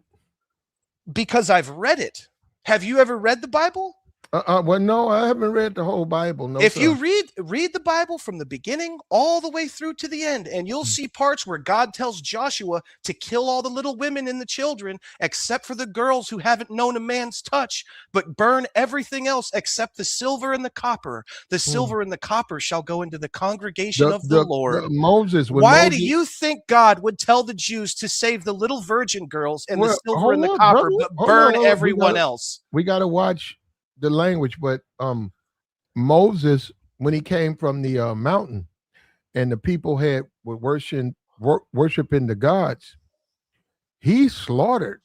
Because I've read it. Have you ever read the Bible? Well, no, I haven't read the whole Bible. No, If sir. you read the Bible from the beginning all the way through to the end, and you'll see parts where God tells Joshua to kill all the little women and the children, except for the girls who haven't known a man's touch, but burn everything else except the silver and the copper. The silver and the copper shall go into the congregation of the Lord. Moses. Why do you think God would tell the Jews to save the little virgin girls and the silver and the copper, but burn everyone else? We got to watch the language, but Moses, when he came from the mountain and the people were worshiping the gods, he slaughtered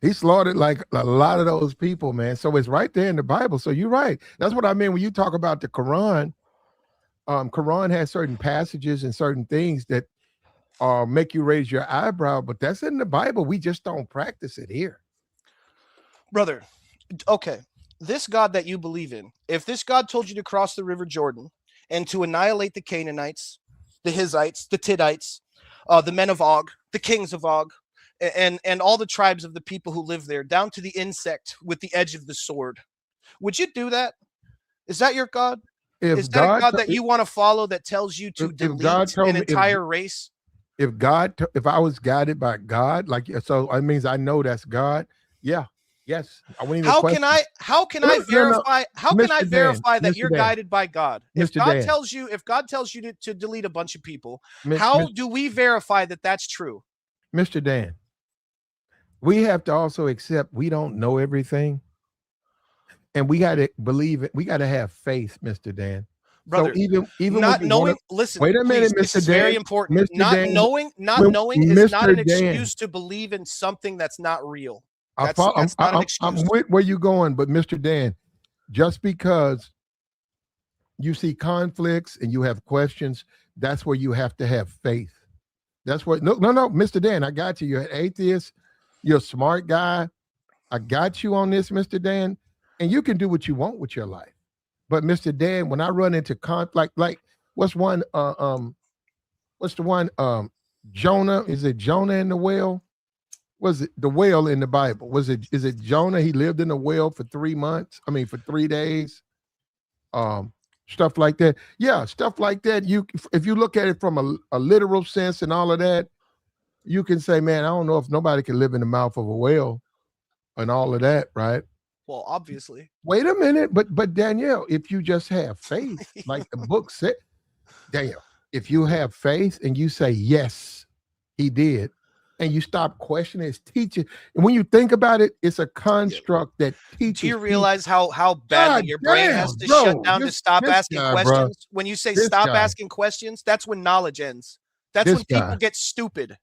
he slaughtered like a lot of those people, man. So it's right there in the Bible. So you're right. That's what I mean when you talk about the Quran. Quran has certain passages and certain things that make you raise your eyebrow, but that's in the Bible. We just don't practice it here, brother. Okay, this God that you believe in, if this God told you to cross the river Jordan and to annihilate the Canaanites, the Hittites, the Tiddites, the men of Og, the kings of Og, and all the tribes of the people who live there, down to the insect with the edge of the sword, would you do that? Is that your God? Is that a God that you want to follow that tells you to delete an entire race? If I was guided by God, like, so it means I know that's God. Yeah. Yes. How can I verify that you're guided by God? If God tells you to delete a bunch of people, how do we verify that that's true? Mr. Dan, we have to also accept we don't know everything. And we got to believe it. We got to have faith, Mr. Dan. Brother, so even not knowing, listen, wait a minute, please, Mr. This is Dan, very important. Mr. Dan, knowing is not an excuse to believe in something that's not real. That's not an excuse. I'm with where you're going, but Mr. Dan, just because you see conflicts and you have questions, that's where you have to have faith. That's what, no, Mr. Dan, I got you. You're an atheist. You're a smart guy. I got you on this, Mr. Dan, and you can do what you want with your life. But Mr. Dan, when I run into conflict, like what's the one, Jonah? Is it Jonah in the whale? Was it the whale in the Bible? Is it Jonah? He lived in a whale for 3 months. I mean, for 3 days. Stuff like that. Yeah, stuff like that. If you look at it from a literal sense and all of that, you can say, man, I don't know if nobody can live in the mouth of a whale and all of that, right? Well, obviously. Wait a minute, but Danielle, if you just have faith, like the book said, Danielle, if you have faith and you say, yes, he did, and you stop questioning his teaching, and when you think about it, it's a construct that teaches. Do you realize how badly your brain has to shut down to stop asking questions? When you say stop asking questions, that's when knowledge ends. That's when people get stupid.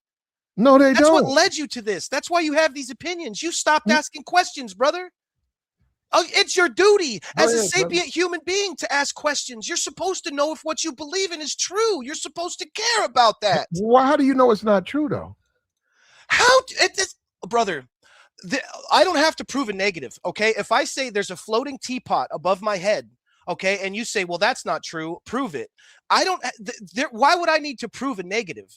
No, they don't. That's what led you to this. That's why you have these opinions. You stopped asking questions, brother. Oh, it's your duty as a sapient human being to ask questions. You're supposed to know if what you believe in is true. You're supposed to care about that. Well, how do you know it's not true, though? Brother, I don't have to prove a negative, okay? If I say there's a floating teapot above my head, okay, and you say, well, that's not true, prove it. Why would I need to prove a negative?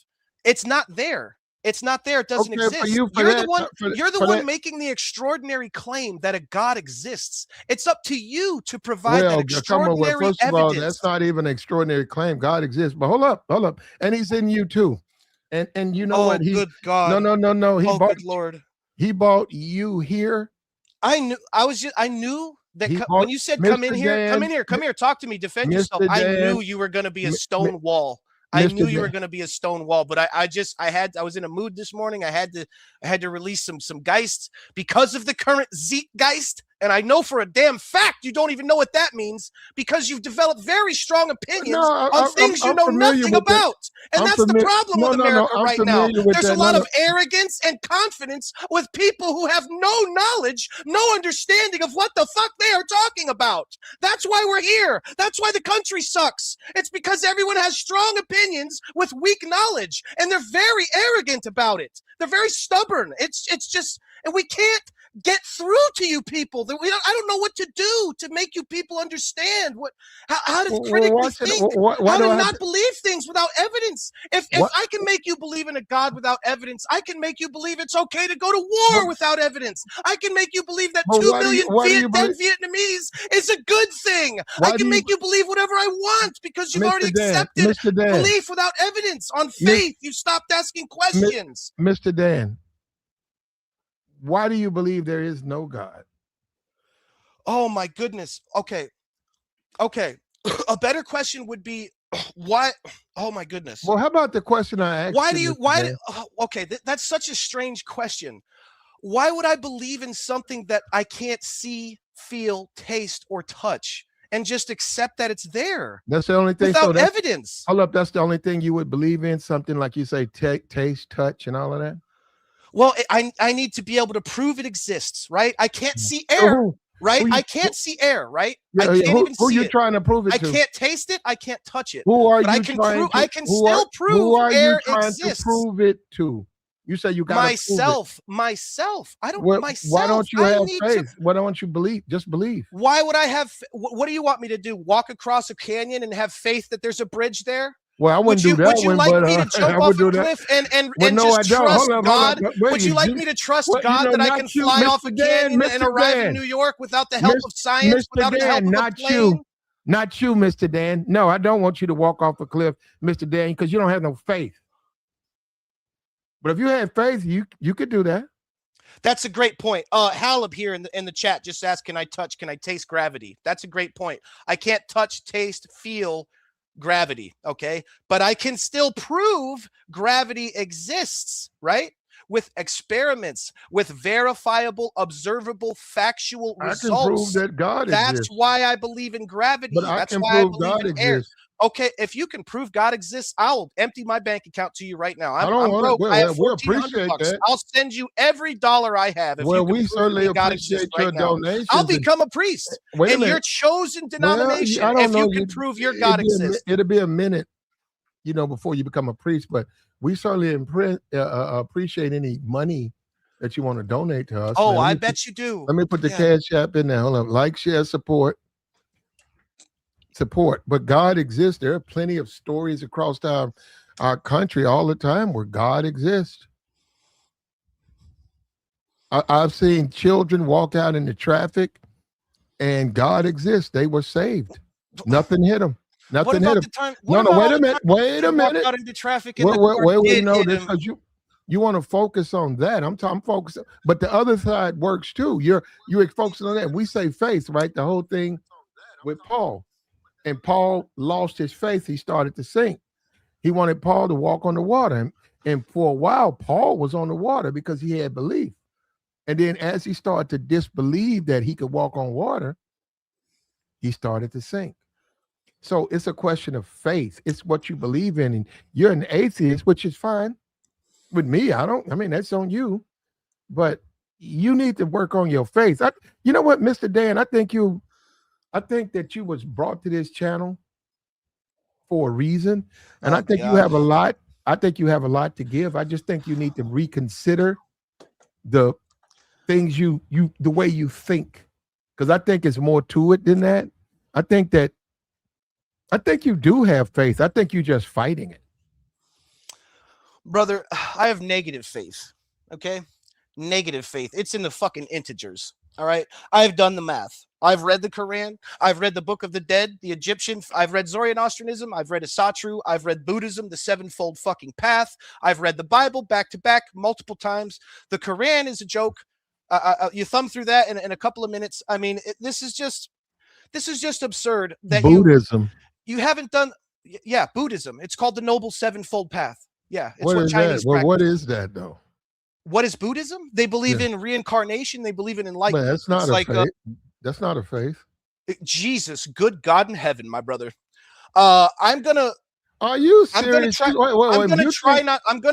It's not there. It's not there. It doesn't exist. You're the one making the extraordinary claim that a God exists. It's up to you to provide that extraordinary evidence. First of all, that's not even an extraordinary claim. God exists. But hold up. And he's in you too. And you know what? Good God. No. Good Lord. He bought you here. I knew that when you said come in here, talk to me, defend yourself. I knew you were going to be a stone wall. I knew you were going to be a stone wall, but I was in a mood this morning. I had to release some Geist because of the current Zeitgeist. And I know for a damn fact you don't even know what that means because you've developed very strong opinions on things you know nothing about. And that's the problem with America right now. There's a lot of arrogance and confidence with people who have no knowledge, no understanding of what the fuck they are talking about. That's why we're here. That's why the country sucks. It's because everyone has strong opinions with weak knowledge, and they're very arrogant about it. They're very stubborn. It's just, and we can't get through to you people. That I don't know what to do to make you people understand how to critically think, how to not believe things without evidence. If I can make you believe in a God without evidence, I can make you believe it's okay to go to war without evidence. I can make you believe that 2 million dead Vietnamese is a good thing. I can make you believe whatever I want because you've already accepted belief without evidence. On faith, you stopped asking questions. Mr. Dan, why do you believe there is no God? Oh my goodness. Okay. A better question would be why? Oh my goodness. Well, how about the question I asked? Okay, that's such a strange question. Why would I believe in something that I can't see, feel, taste, or touch and just accept that it's there? That's the only thing. Without evidence. Hold up, that's the only thing you would believe in? Something like you say, taste, touch, and all of that? Well, I need to be able to prove it exists, right? I can't see air, right? I can't see air, right? I can't even see it. Who are you trying to prove it to? I can't taste it. I can't touch it. Who are you I can still prove air exists. To prove it to? You say you got myself. I don't. Myself. Why don't you have faith? Why don't you believe? Just believe. Why would I have? What do you want me to do? Walk across a canyon and have faith that there's a bridge there? Well, I wouldn't do that. Would you like me to jump off a cliff and just trust God? Would you like me to trust God that I can fly off a canyon and arrive in New York without the help of science, without the help of a plane? Not you, Mr. Dan. No, I don't want you to walk off a cliff, Mr. Dan, because you don't have no faith. But if you had faith, you could do that. That's a great point. Halib here in the chat just asked, can I taste gravity? That's a great point. I can't touch, taste, feel gravity, okay? But I can still prove gravity exists, right? With experiments, with verifiable, observable, factual results. I can prove that God exists. That's why I believe in gravity. But That's why I believe in air. Okay, if you can prove God exists, I'll empty my bank account to you right now. I'm broke. I have $1,400. I'll send you every dollar I have. Well, we certainly appreciate your donations. I'll become a priest in your chosen denomination if you can prove your God exists. It'll be a minute, before you become a priest, but we certainly appreciate any money that you want to donate to us. Oh, I bet you do. Let me put the Cash App in there. Hold on. Like, share, support. But God exists. There are plenty of stories across our country all the time where God exists. I've seen children walk out into traffic and God exists. They were saved. Nothing hit them. Nothing hit them. No, wait a minute. Wait a minute. Out into traffic wait, no, because you want to focus on that. I'm focusing, but the other side works too. You're focusing on that. We say faith, right? The whole thing with Paul. And Paul lost his faith. He started to sink. He wanted Paul to walk on the water. And for a while, Paul was on the water because he had belief. And then as he started to disbelieve that he could walk on water, he started to sink. So it's a question of faith. It's what you believe in. And you're an atheist, which is fine. With me, that's on you. But you need to work on your faith. You know what, Mr. Dan, I think that you was brought to this channel for a reason. And I think you have a lot. I think you have a lot to give. I just think you need to reconsider the things the way you think. Because I think it's more to it than that. I think you do have faith. I think you're just fighting it. Brother, I have negative faith. Okay? Negative faith. It's in the fucking integers. All right. I've done the math. I've read the Quran. I've read the Book of the Dead, the Egyptian. I've read Zoroastrianism. I've read Asatru. I've read Buddhism, the sevenfold fucking path. I've read the Bible back to back multiple times. The Quran is a joke. You thumb through that in a couple of minutes. I mean, this is just absurd that Buddhism. You haven't done. Yeah, Buddhism. It's called the Noble Sevenfold Path. Yeah. It's what Chinese that? Well, what is that though? What is Buddhism? They believe in reincarnation. They believe in enlightenment. Man, that's not a faith. That's not a faith. Jesus, good God in heaven, my brother. I'm gonna. Are you serious? I'm gonna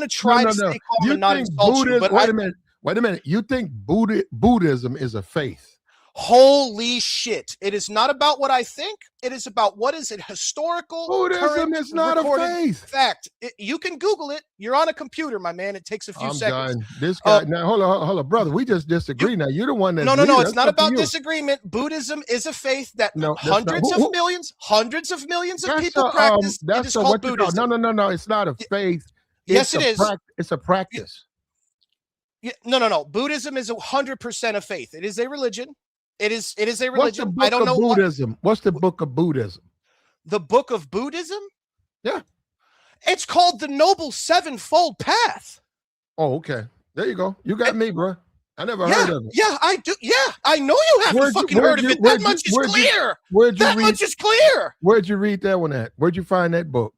try to stay calm and not insult you. But wait a minute. You think Buddhism is a faith? Holy shit. It is not about what I think. It is about what is a historical, Buddhism current, is not a recorded faith. fact. You can Google it. You're on a computer, my man. It takes a few I'm seconds. done. This guy, now hold on, brother. We just disagree. Now you're the one that's No. leader. It's That's not up to about you. disagreement. Buddhism is a faith that No, that's not. hundreds of millions of people practice. It is called Buddhism. No. It's not a faith. Yes, it is. It's a practice. No. Buddhism is 100% a faith. It is a religion. It is a religion. What's the book I don't know of Buddhism? What's the book of Buddhism? The book of Buddhism? Yeah. It's called the Noble Sevenfold Path. Oh, okay. There you go. You got me, bro. I never heard of it. Yeah, I do. Yeah, I know you haven't fucking heard of it. That much is clear. That much is clear. Where'd you read that one at? Where'd you find that book?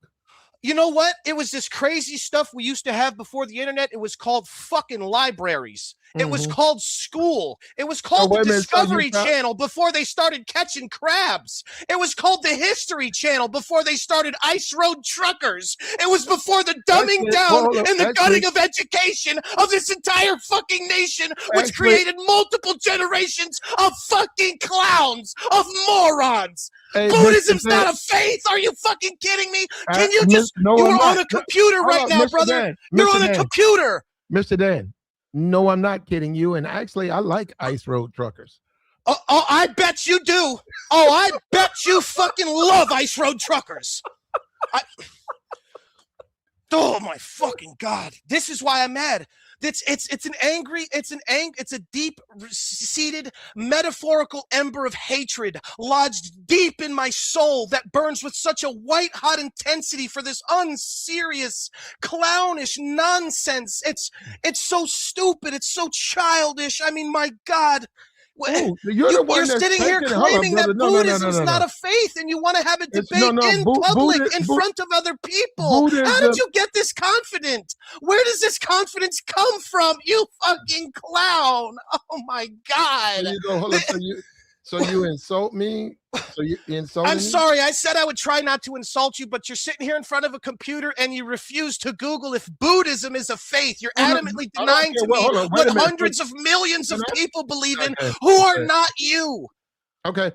You know what? It was this crazy stuff we used to have before the internet. It was called fucking libraries. It was called school. It was called the Discovery Channel before they started catching crabs. It was called the History Channel before they started Ice Road Truckers. It was before the dumbing down and the gutting of education of this entire fucking nation, which created multiple generations of fucking clowns, of morons. Hey, Buddhism's not a faith. Are you fucking kidding me? Can you just, you're on a computer right now, brother. You're on a computer. Mr. Dan. No, I'm not kidding you. And actually, I like Ice Road Truckers. Oh, I bet you do. Oh, I bet you fucking love Ice Road Truckers. Oh my fucking God. This is why I'm mad. It's a deep-seated metaphorical ember of hatred lodged deep in my soul that burns with such a white-hot intensity for this unserious, clownish nonsense. It's so stupid. It's so childish. I mean, my God. Ooh, you're sitting here claiming that Buddhism is not a faith, and you want to have a debate in public in front of other people. How did you get this confident? Where does this confidence come from? You fucking clown! Oh my God! So you insult me? So you insult me? I'm sorry. I said I would try not to insult you, but you're sitting here in front of a computer and you refuse to Google if Buddhism is a faith. You're adamantly denying to me what hundreds of millions of people believe in who are not you. Okay.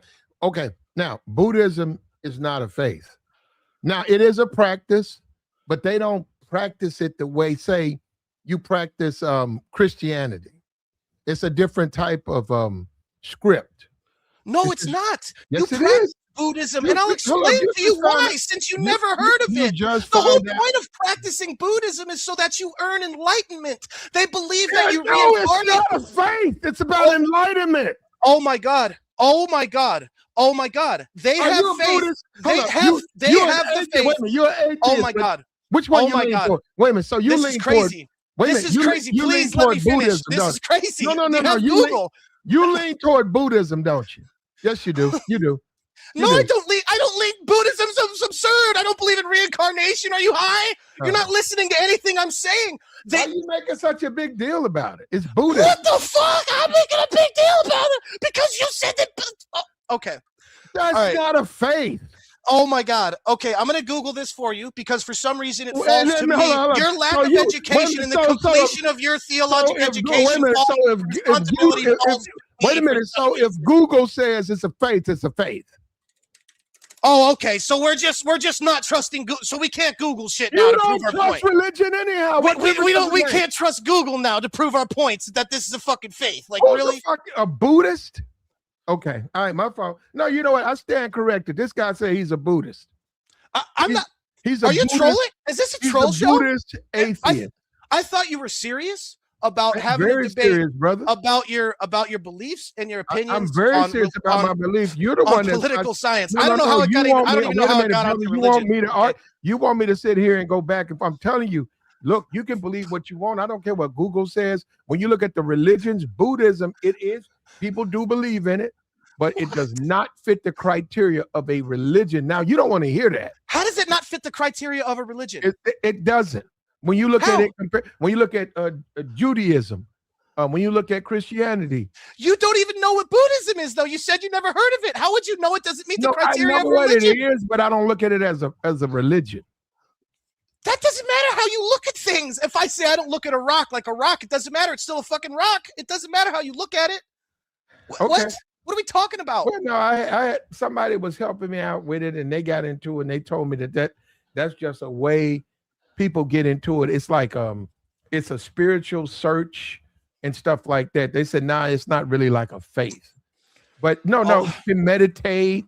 Now, Buddhism is not a faith. Now, it is a practice, but they don't practice it the way, say, you practice Christianity. It's a different type of script. No, it's not. Yes, you it is. Buddhism, and I'll explain to you why, since you never heard of it. The whole point of practicing Buddhism is so that you earn enlightenment. They believe that you reincarnate. It's not a faith. It's about enlightenment. Oh my God. Oh my God. Oh my God. They have faith. They have the faith. Wait a minute, you're an atheist. Oh my God. Which one you lean toward? Wait a minute. So you lean toward. This is crazy. Please let me finish. This is crazy. No. You lean toward Buddhism, don't you? Yes, you do. You do. No, I don't lean. Buddhism's absurd. I don't believe in reincarnation. Are you high? You're not listening to anything I'm saying. Why are you making such a big deal about it? It's Buddhism. What the fuck? I'm making a big deal about it because you said that. Okay. That's not a faith. Oh my God. Okay, I'm gonna Google this for you because for some reason it falls to me. Your lack of education and the completion of your theological education. Wait a minute. So if Google says it's a faith, it's a faith. Oh, okay. So we're just not trusting Google. So we can't Google shit now you to prove our trust point. Religion anyhow. We can't trust Google now to prove our points that this is a fucking faith. Like really? A Buddhist? Okay. All right, my fault. No, you know what? I stand corrected. This guy said he's a Buddhist. I'm not. Are you trolling? Is this a troll show? Buddhist atheist. I thought you were serious about having a debate serious, brother. about your beliefs and your opinions. I'm very serious about my beliefs. You're the one that's political science. I don't know how it got. I don't even know how it got onto religion. You want me to sit here and go back? If I'm telling you, look, you can believe what you want. I don't care what Google says. When you look at the religions, Buddhism, it is people do believe in it, but it does not fit the criteria of a religion. Now, you don't want to hear that. How does it not fit the criteria of a religion? It doesn't. When you look at it, when you look at Judaism, when you look at Christianity, you don't even know what Buddhism is, though. You said you never heard of it. How would you know it doesn't meet the criteria of a religion? I know what it is, but I don't look at it as a religion. That doesn't matter how you look at things. If I say I don't look at a rock like a rock, it doesn't matter. It's still a fucking rock. It doesn't matter how you look at it. Okay. What are we talking about? Well, no, I had somebody was helping me out with it, and they got into it, and they told me that's just a way people get into it. It's like it's a spiritual search and stuff like that. They said, nah, it's not really like a faith. But no, you can meditate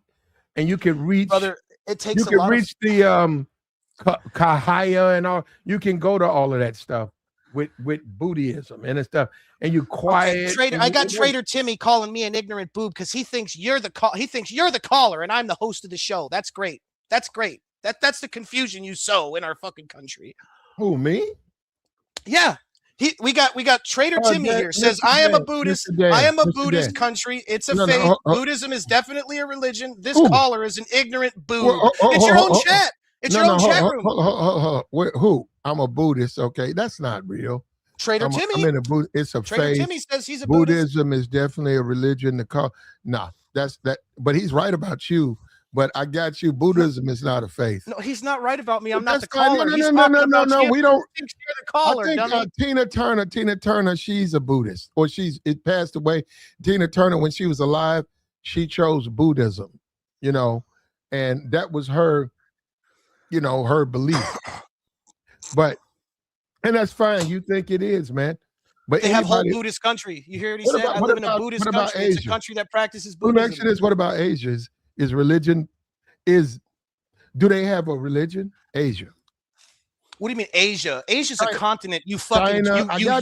and you can reach. Brother, it takes you can reach the Kahaya and all. You can go to all of that stuff with Buddhism and stuff, and you quiet. Okay, Trader, I got Trader Timmy calling me an ignorant boob because he thinks you're the caller and I'm the host of the show. That's great. That's great. That's the confusion you sow in our fucking country. Who, me? Yeah. We got Trader Timmy here says, I am a Buddhist. I am a Buddhist country. It's a faith. Buddhism is definitely a religion. This caller is an ignorant boob. It's your own chat. It's your own chat room. Who? I'm a Buddhist. Okay, that's not real. Trader Timmy. I'm in a it's a Trader faith. Timmy says he's a Buddhism Buddhist. is definitely a religion. That's that. But he's right about you. But I got you. Buddhism is not a faith. No, he's not right about me. I'm But not the that's fine. caller. No. We don't. You're the caller. I think Tina Turner, she's a Buddhist, or it passed away. Tina Turner, when she was alive, she chose Buddhism, and that was her, her belief. And that's fine. You think it is, man. But they have whole Buddhist country. You hear what he said? I live in a Buddhist country. It's a country that practices Buddhism. Let me ask you this: what about Asia? Is religion? Do they have a religion? Asia. What do you mean Asia? Asia's a continent. You fucking China,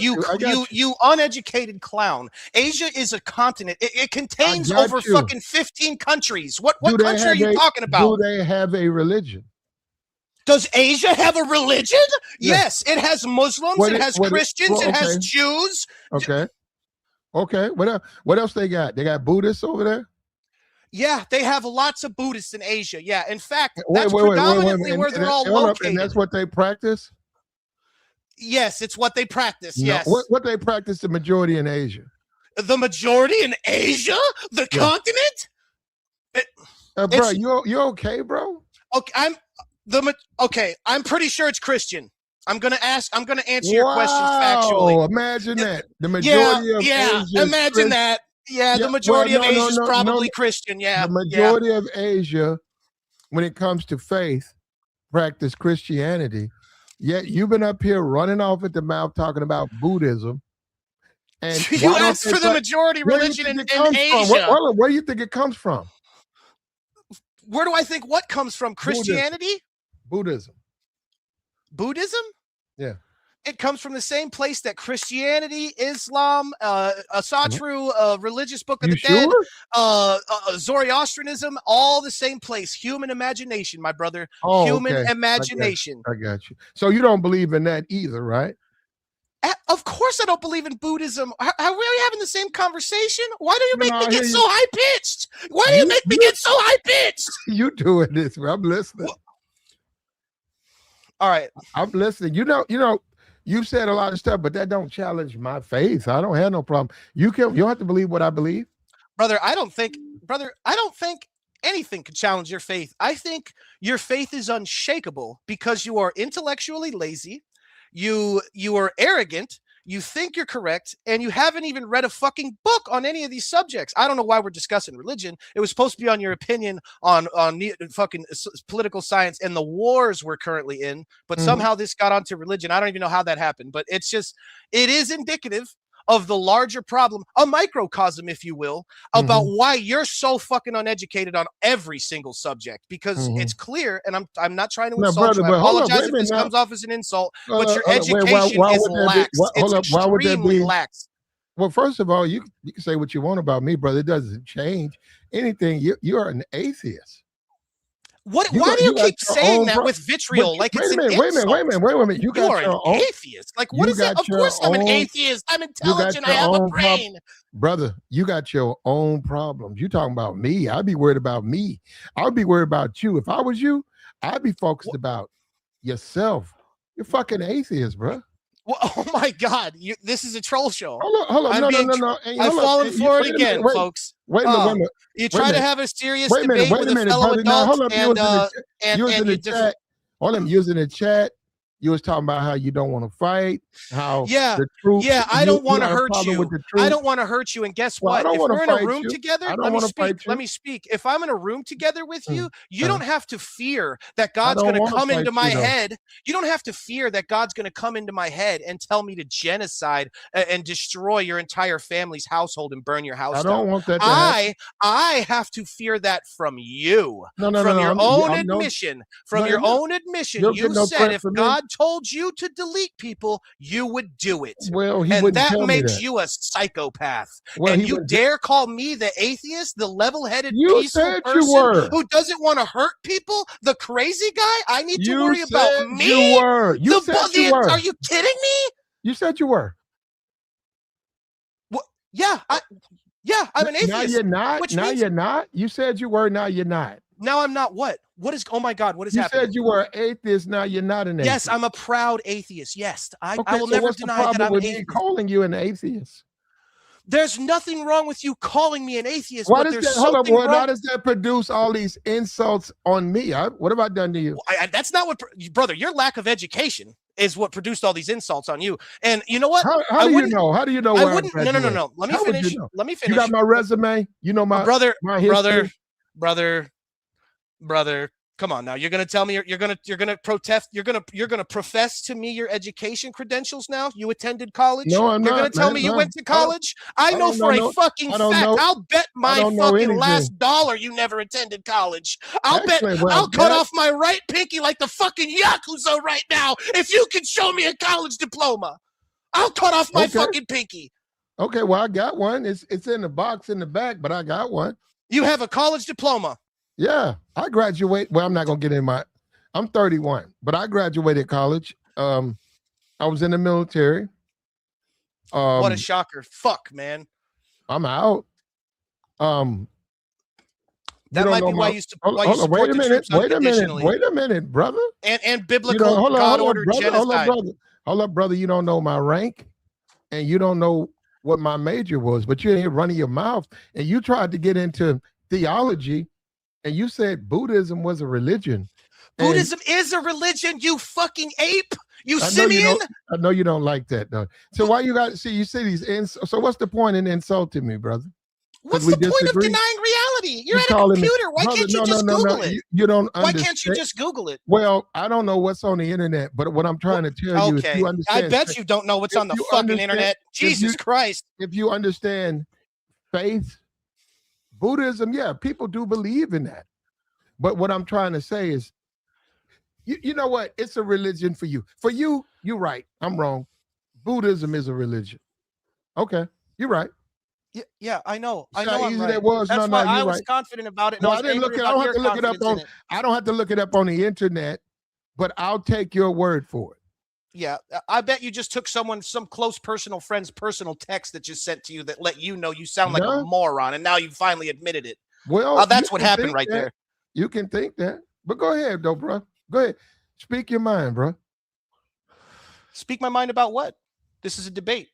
you uneducated clown. Asia is a continent. It contains over fucking 15 countries. What country are you talking about? Do they have a religion? Does Asia have a religion? Yes, it has Muslims, it has Christians, it has Jews. Okay. What else they got? They got Buddhists over there? Yeah, they have lots of Buddhists in Asia. Yeah, in fact, that's predominantly where they're all located. And that's what they practice? Yes, it's what they practice. No, yes. What they practice the majority in Asia? The majority in Asia? The continent? Bro, you okay, bro? Okay, I'm pretty sure it's Christian. I'm gonna answer your questions factually. Imagine that. The majority of Asia. Imagine Christian. that. Yeah, the majority of Asia is probably Christian. Yeah. The majority of Asia, when it comes to faith, practice Christianity. Yet you've been up here running off at the mouth talking about Buddhism. And you asked for the majority religion in Asia. Where do you think it comes from? Where do I think what comes from? Christianity? Buddhism? Yeah. It comes from the same place that Christianity, Islam, Asatru, religious book of the dead, Zoroastrianism, all the same place. Human imagination, my brother. Human imagination. I got you. So you don't believe in that either, right? Of course I don't believe in Buddhism. Are we having the same conversation? Why do you make me get so high-pitched? Why do you make me get so high-pitched? You doing this. I'm listening. All right. I'm listening. You've said a lot of stuff, but that don't challenge my faith. I don't have no problem. You don't have to believe what I believe. Brother, I don't think anything can challenge your faith. I think your faith is unshakable because you are intellectually lazy. You are arrogant. You think you're correct, and you haven't even read a fucking book on any of these subjects. I don't know why we're discussing religion. It was supposed to be on your opinion on fucking political science and the wars we're currently in, but somehow this got onto religion. I don't even know how that happened, but it is indicative of the larger problem, a microcosm, if you will, about why you're so fucking uneducated on every single subject, because it's clear, and I'm not trying to insult you. I apologize if this comes off as an insult, but your education is lax. It's extremely lax. Well, first of all, you can say what you want about me, brother. It doesn't change anything. You are an atheist. Why do you keep saying that with vitriol? Like it's an insult. Wait a minute. You are an atheist. Like, what is that? Of course I'm an atheist. I'm intelligent. I have a brain. Brother, you got your own problems. You talking about me. I'd be worried about me. I'd be worried about you. If I was you, I'd be focused about yourself. You're fucking atheist, bro. Well, oh my God! This is a troll show. Hold on. No. I've fallen for it again, folks. Wait a minute. You try to have a serious debate with a fellow adult, using the chat. Hold on, using the chat. You was talking about how you don't want to fight, how Yeah, the troops. yeah, I don't want to got a hurt problem you. with the I troops. don't want to hurt you. And guess Well, I what? don't If want we're to in a fight room you. together, I don't let me want to speak. fight Let you. me speak. If I'm in a room together with you, you uh, don't have to fear that I God's don't going to want to come fight into my you though. head. You don't have to fear that God's going to come into my head and tell me to genocide and destroy your entire family's household and burn your house I down. don't want that to happen. I have to fear that from you, No, no, no, from no. your own admission. From no, your you're not- own admission, you'll you get no said credit if from me. God told you to delete people, you would do it. Well, he And wouldn't that tell me makes that. you a psychopath. Well, And he you wouldn't. dare call me the atheist, the level-headed, You peaceful said you person were. who doesn't want to hurt people, the crazy guy? I need to You worry about said me? you were. You said you were. Are you kidding me? You said you were. What? Yeah, I'm an Now atheist. you're not. Which Now means you're not. You said you were. Now you're not. now I'm not what? What is? Oh my God! What is You happening? said you were an atheist. Now you're not an atheist. Yes, I'm a proud atheist. Yes, I Okay, will so never what's the deny that problem I'm with an me atheist. calling you an atheist? There's nothing wrong with you calling me an atheist, Why but does there's that? Hold up, something boy. Why wrong. does that produce all these insults on me? What have I done to you? That's not what, brother. Your lack of education is what produced all these insults on you. And you know what? How do you know? How do you know? I where wouldn't. No. Let me How would you finish. know? Let me You finish. got my resume. You know my brother. history. Brother. Come on now. You're gonna tell me you're gonna protest. You're gonna profess to me your education credentials now. You attended college. No, I'm You're not. gonna tell Man, me you no. went to college. I know don't for know a fucking I don't fact. know- I'll bet my don't know fucking anything. last dollar you never attended college. I'll Actually, well, I'll cut that- off my right pinky like the fucking Yakuza right now if you can show me a college diploma. I'll cut off my Okay. fucking pinky. Okay, well, I got one. It's in the box in the back, but I got one. You have a college diploma. Yeah, I graduate. Well, I'm not gonna get in my. I'm 31, but I graduated college. I was in the military. What a shocker! Fuck, man. I'm out. That might be why you support wait a the minute. troops Wait a minute. unconditionally. Wait a minute, brother. And biblical God-ordered genocide. Hold up, brother. You don't know my rank, and you don't know what my major was, but you're here running your mouth, and you tried to get into theology, and you said Buddhism was a religion. Buddhism is a religion, you fucking ape. You I know simian. I know you don't like that, though. So why you got you see these so what's the point in insulting me, brother? What's we the point of disagree? denying reality? You're You at a calling me- computer. Why brother, can't you no, just no, no, Google no. it? You don't Why understand. can't you just Google it? Well, I don't know what's on the internet, but what I'm trying to tell you is Okay. you I understand. bet you don't know what's on the you fucking understand- internet. Jesus Christ. If you understand faith, Buddhism, yeah, people do believe in that. But what I'm trying to say is, you know what? It's a religion for you. For you, you're right. I'm wrong. Buddhism is a religion. Okay, you're right. Yeah, I know. See I know how I'm easy right. that was? That's No, why I you're was right. confident about it. And Well, I I was didn't look angry it. I don't about have to your look it up confidence on. in it. I don't have to look it up on the internet, but I'll take your word for it. Yeah, I bet you just took some close personal friend's personal text that just sent to you that let you know you sound like a No. moron, and now you finally admitted it. Well, That's you what can happened think right that. there. You can think that, but go ahead, though, bro. Go ahead, speak your mind, bro. Speak my mind about what? This is a debate,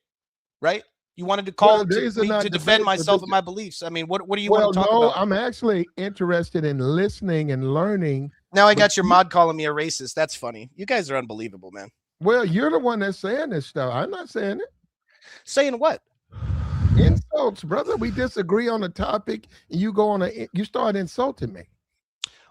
right? You wanted to call these are me not to defend debates, but myself this- and my beliefs. I mean, what do you Well, want to talk no, about? I'm actually interested in listening and learning. Now I but got your you- mod calling me a racist. That's funny. You guys are unbelievable, man. Well, you're the one that's saying this stuff. I'm not saying it. Saying what? Insults, brother. We disagree on a topic, and you start insulting me.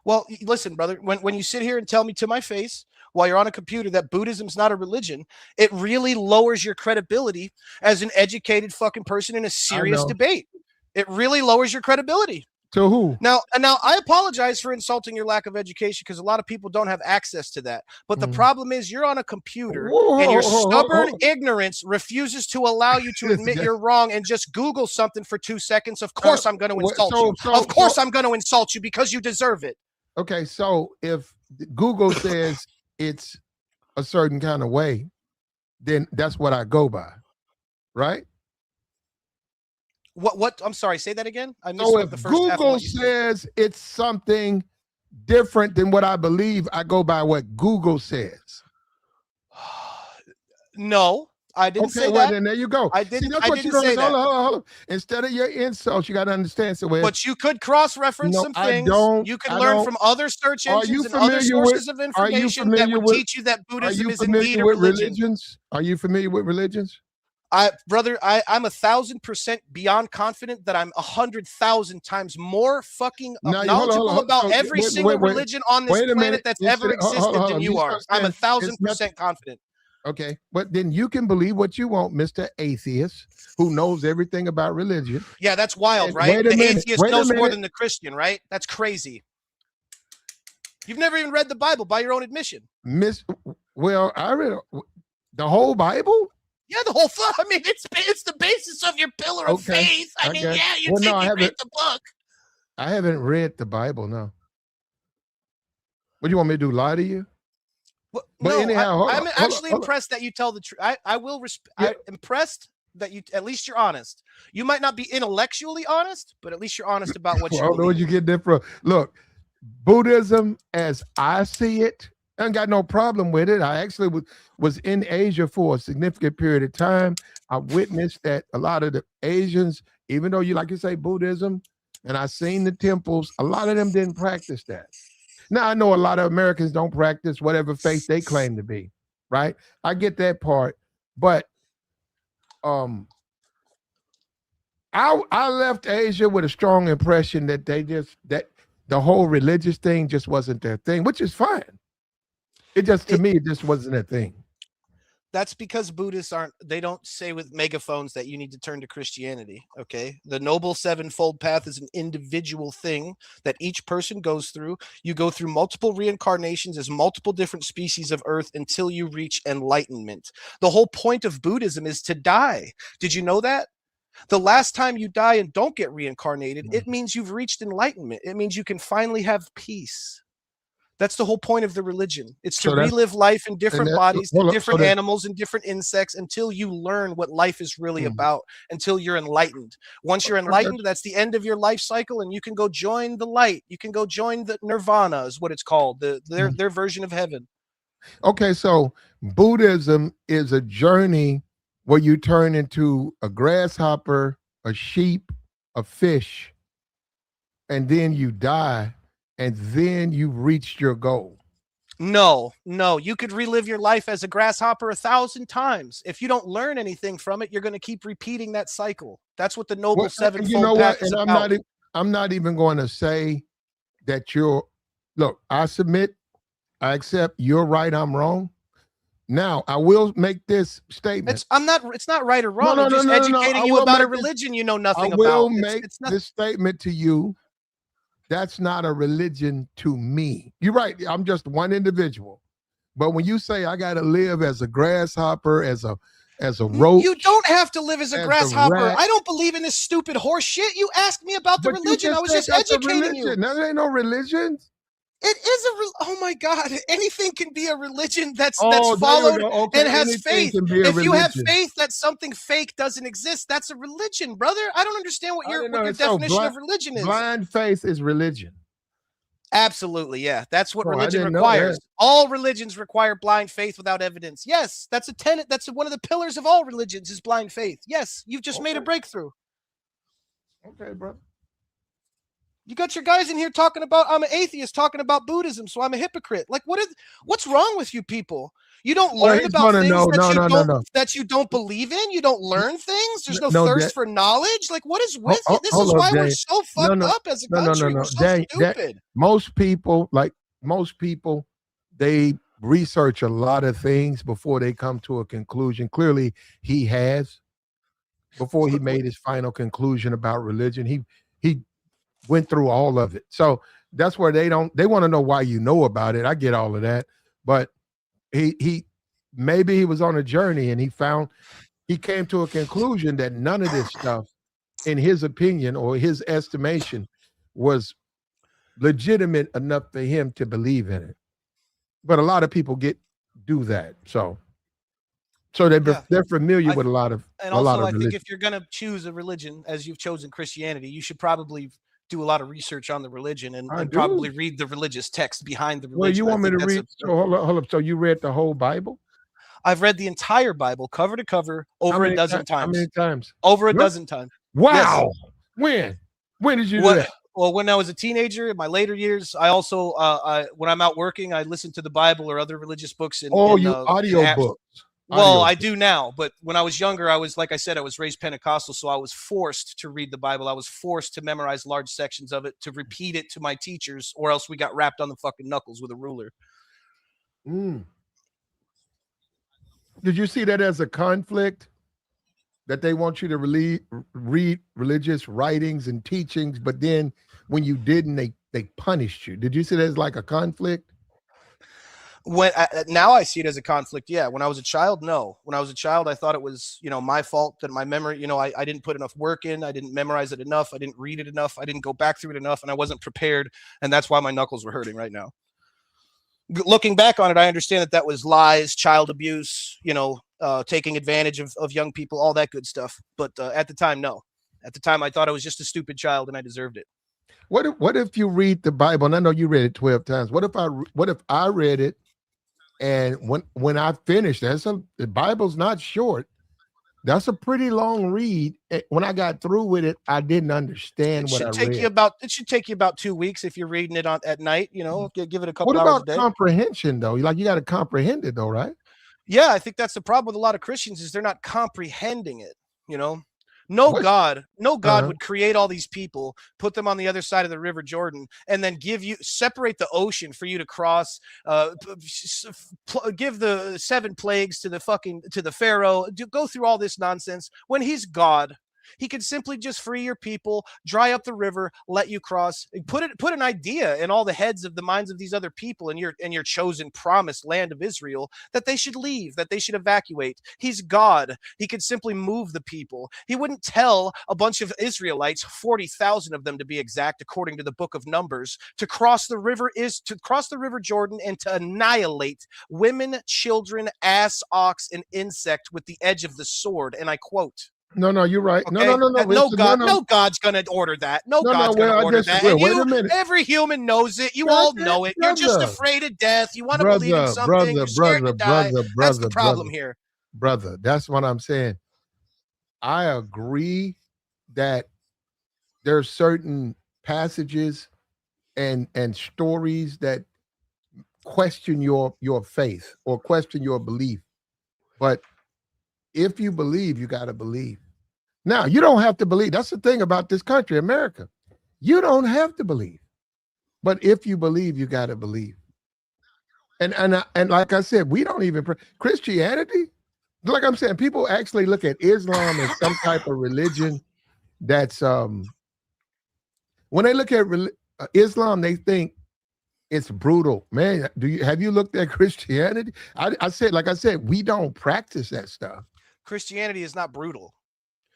Well, listen, brother, when you sit here and tell me to my face while you're on a computer that Buddhism's not a religion, it really lowers your credibility as an educated fucking person in a serious know. debate. It really lowers your credibility. To who? Now I apologize for insulting your lack of education because a lot of people don't have access to that. But the problem is you're on a computer and your stubborn ignorance refuses to allow you to admit you're wrong and just Google something for 2 seconds. Of course I'm going to insult you. Of course I'm going to insult you because you deserve it. Okay, so if Google says it's a certain kind of way, then that's what I go by, right? What? I'm sorry. Say that again. I missed So what if the first half of Google what you said. says it's something different than what I believe, I go by what Google says. No, I didn't Okay, say well that. then there you go. I See, didn't. that's I what you didn't got say to that. hold on. Instead of your insults, you got to understand. So, But you could cross-reference no, some I things. don't. You could I learn don't. from other search Are you engines and other familiar with? sources of Are you information that familiar would with? teach you that Are Buddhism you is familiar indeed a with religion. religions? Are you familiar with religions? Brother, I'm 1,000% beyond confident that I'm 100,000 times more fucking Now you knowledgeable about So, every single religion on this wait a planet minute. that's Instead ever of- existed hold than on. you are. I'm understand, it's 1,000% confident. Okay, but then you can believe what you want, Mr. Atheist, who knows everything about religion. Yeah, that's wild, And right? wait a The minute. atheist Wait a knows more minute. than the Christian, right? That's crazy. You've never even read the Bible by your own admission. Well, I read the whole Bible. Yeah, the whole thing. I mean, it's the basis of your pillar of Okay, faith. I mean, okay. yeah, you Well, no, I read haven't. the book. I haven't read the Bible. No. What do you want me to do? Lie to you? But But no, anyhow, I'm actually impressed that you tell the truth. I will respect. Yeah. I'm impressed that you at least you're honest. You might not be intellectually honest, but at least you're honest about what you I don't know where believe. you get that from. Look, Buddhism, as I see it, I ain't got no problem with it. I actually was in Asia for a significant period of time. I witnessed that a lot of the Asians, even though you like you say Buddhism, and I seen the temples, a lot of them didn't practice that. Now I know a lot of Americans don't practice whatever faith they claim to be, right? I get that part, but I left Asia with a strong impression that that the whole religious thing just wasn't their thing, which is fine. It just to me, it just wasn't a thing. That's because Buddhists they don't say with megaphones that you need to turn to Christianity. Okay. The Noble Sevenfold Path is an individual thing that each person goes through. You go through multiple reincarnations as multiple different species of earth until you reach enlightenment. The whole point of Buddhism is to die. Did you know that? The last time you die and don't get reincarnated, it means you've reached enlightenment. It means you can finally have peace. That's the whole point of the religion. It's to relive life in different bodies, different animals, and different insects until you learn what life is really about, until you're enlightened. Once you're enlightened, that's the end of your life cycle, and you can go join the light. You can go join the nirvana is what it's called, their version of heaven. Okay, so Buddhism is a journey where you turn into a grasshopper, a sheep, a fish, and then you die. And then you've reached your goal. No, you could relive your life as a grasshopper 1,000 times. If you don't learn anything from it, you're going to keep repeating that cycle. That's what the Noble Sevenfold Path is about. I'm not even going to say that look, I submit, I accept, you're right, I'm wrong. Now, I will make this statement. It's not right or wrong. I'm just educating you about a religion you know nothing about. I will make this statement to you. That's not a religion to me. You're right. I'm just one individual. But when you say I got to live as a grasshopper, as a roach, you don't have to live as a grasshopper. I don't believe in this stupid horse shit. You asked me about the religion. I was just educating you. No, there ain't no religion. It is oh my God! Anything can be a religion that's followed and has faith. If you have faith that something fake doesn't exist, that's a religion, brother. I don't understand what your definition of religion is. Blind faith is religion. Absolutely, yeah. That's what religion requires. All religions require blind faith without evidence. Yes, that's a tenet. That's one of the pillars of all religions is blind faith. Yes, you've just made a breakthrough. Okay, brother. You got your guys in here talking about I'm an atheist, talking about Buddhism, so I'm a hypocrite. Like, what's wrong with you people? You don't learn about things that you don't believe in. You don't learn things. There's no thirst for knowledge. Like, what is with you? This is why we're so fucked up as a country. We're so stupid. Most people, they research a lot of things before they come to a conclusion. Clearly, he has. Before he made his final conclusion about religion, he went through all of it. So that's where they want to know why you know about it. I get all of that. But he maybe he was on a journey and he came to a conclusion that none of this stuff, in his opinion or his estimation, was legitimate enough for him to believe in it. But a lot of people do that. So they're familiar with a lot of I think if you're gonna choose a religion as you've chosen Christianity, you should probably do a lot of research on the religion and probably read the religious text behind the religion. Well, you want me to read? So hold up. So you read the whole Bible? I've read the entire Bible cover to cover over a dozen times. How many times? Over a dozen times. Wow. Yes. When did you do that? Well, when I was a teenager, in my later years, I also, when I'm out working, I listen to the Bible or other religious books. Audio books. Well, I do now, but when I was younger, I was, like I said, I was raised Pentecostal, so I was forced to read the Bible. I was forced to memorize large sections of it, to repeat it to my teachers, or else we got rapped on the fucking knuckles with a ruler. Did you see that as a conflict? That they want you to read religious writings and teachings, but then when you didn't, they punished you. Did you see that as like a conflict? Now I see it as a conflict. Yeah. When I was a child, no. When I was a child, I thought it was, my fault that my memory, I didn't put enough work in. I didn't memorize it enough. I didn't read it enough. I didn't go back through it enough, and I wasn't prepared. And that's why my knuckles were hurting right now. Looking back on it, I understand that was lies, child abuse, taking advantage of young people, all that good stuff. But at the time, no. At the time, I thought I was just a stupid child and I deserved it. What if you read the Bible, and I know you read it 12 times. What if I read it, and when I finished, the Bible's not short. That's a pretty long read. When I got through with it, I didn't understand what I read. It should take you about 2 weeks if you're reading it at night. Give it a couple hours a day. What about comprehension, though? You got to comprehend it, though, right? Yeah, I think that's the problem with a lot of Christians is they're not comprehending it. No God would create all these people, put them on the other side of the River Jordan, and then separate the ocean for you to cross, give the 7 plagues to the Pharaoh, go through all this nonsense when he's God. He could simply just free your people, dry up the river, let you cross, put an idea in all the heads of the minds of these other people in your chosen promised land of Israel that they should leave, that they should evacuate. He's God. He could simply move the people. He wouldn't tell a bunch of Israelites, 40,000 of them to be exact, according to the book of Numbers, to cross the river Jordan and to annihilate women, children, ass, ox, and insect with the edge of the sword. And I quote. No, you're right. Okay? No God's going to order that. God's going to order that. And wait a minute. Every human knows it. You all know it. You're just afraid of death. You want to believe in something. You're scared to die. That's the problem here. Brother, that's what I'm saying. I agree that there's certain passages and stories that question your faith or question your belief. But if you believe, you got to believe. Now, you don't have to believe. That's the thing about this country, America. You don't have to believe. But if you believe, you got to believe. And like I said, we don't even Christianity. Like I'm saying, people actually look at Islam as some type of religion that's when they look at Islam, they think it's brutal. Man, have you looked at Christianity? I said, we don't practice that stuff. Christianity is not brutal.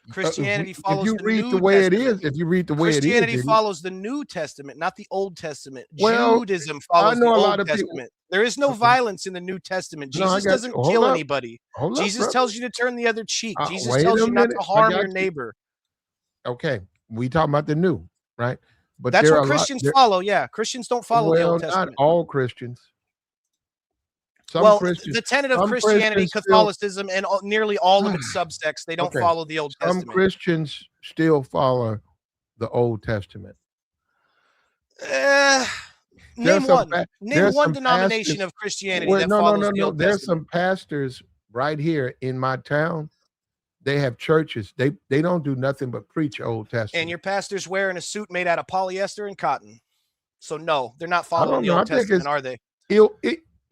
Christianity follows if you read the way it is, Christianity follows the New Testament, not the Old Testament. Judaism follows the Old Testament. There is no violence in the New Testament. Jesus doesn't kill anybody. Jesus tells you to turn the other cheek. Jesus tells you not to harm your neighbor. Okay, we talking about the New, right? But that's what Christians follow. Yeah, Christians don't follow the Old Testament. Not all Christians. The tenet of Christianity, Catholicism, and nearly all of its subsects, they don't follow the Old Testament. Some Christians still follow the Old Testament. Name one denomination of Christianity that follows the Old Testament. There's some pastors right here in my town. They have churches. They don't do nothing but preach Old Testament. And your pastor's wearing a suit made out of polyester and cotton. So no, they're not following the Old Testament, are they?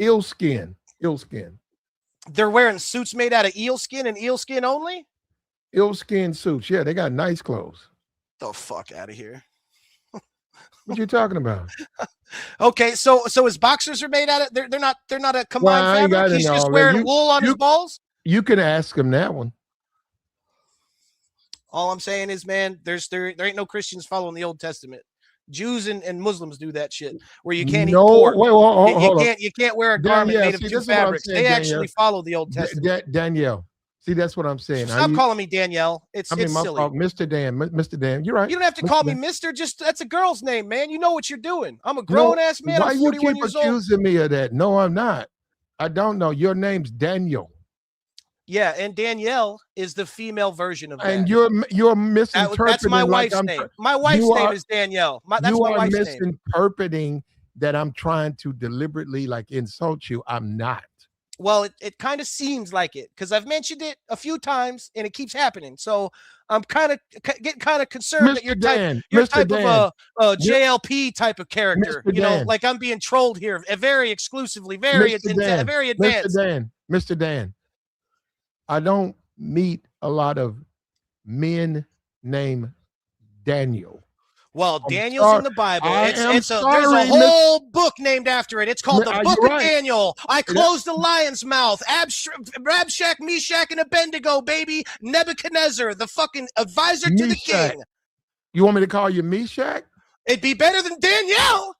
Eel skin. They're wearing suits made out of eel skin and eel skin only? Eel skin suits. Yeah, they got nice clothes. The fuck out of here. What you talking about? Okay, so his boxers are made out of they're not a combined fabric. He's just wearing wool on his balls. You can ask him that one. All I'm saying is, man, there ain't no Christians following the Old Testament. Jews and Muslims do that shit where you can't eat pork. You can't wear a garment made of two fabrics. They actually follow the Old Testament. Danielle, see, that's what I'm saying. Stop calling me Danielle. It's silly. Mr. Dan, you're right. You don't have to call me Mr. Just that's a girl's name, man. You know what you're doing. I'm a grown ass man. Why I'm you keep accusing me of that? No, I'm not. I don't know. Your name's Daniel. Yeah, and Danielle is the female version of that. And you're misinterpreting. That's my like wife's name. My wife's name is Danielle. That's you my are wife's name. misinterpreting that I'm trying to deliberately like insult you. I'm not. Well, it kind of seems like it because I've mentioned it a few times and it keeps happening. So I'm kind of getting kind of concerned that you're type of a JLP type of character. Mr. You know, Dan. like I'm being trolled here, very exclusively, very advanced. Mr. Dan, I don't meet a lot of men named Daniel. Well, Daniel's in the Bible. There's a whole book named after it. It's called the Book of Daniel. I closed the lion's mouth. Rabshak, Meshach, and Abednego, baby. Nebuchadnezzar, the fucking advisor to the king. You want me to call you Meshach? It'd be better than Danielle.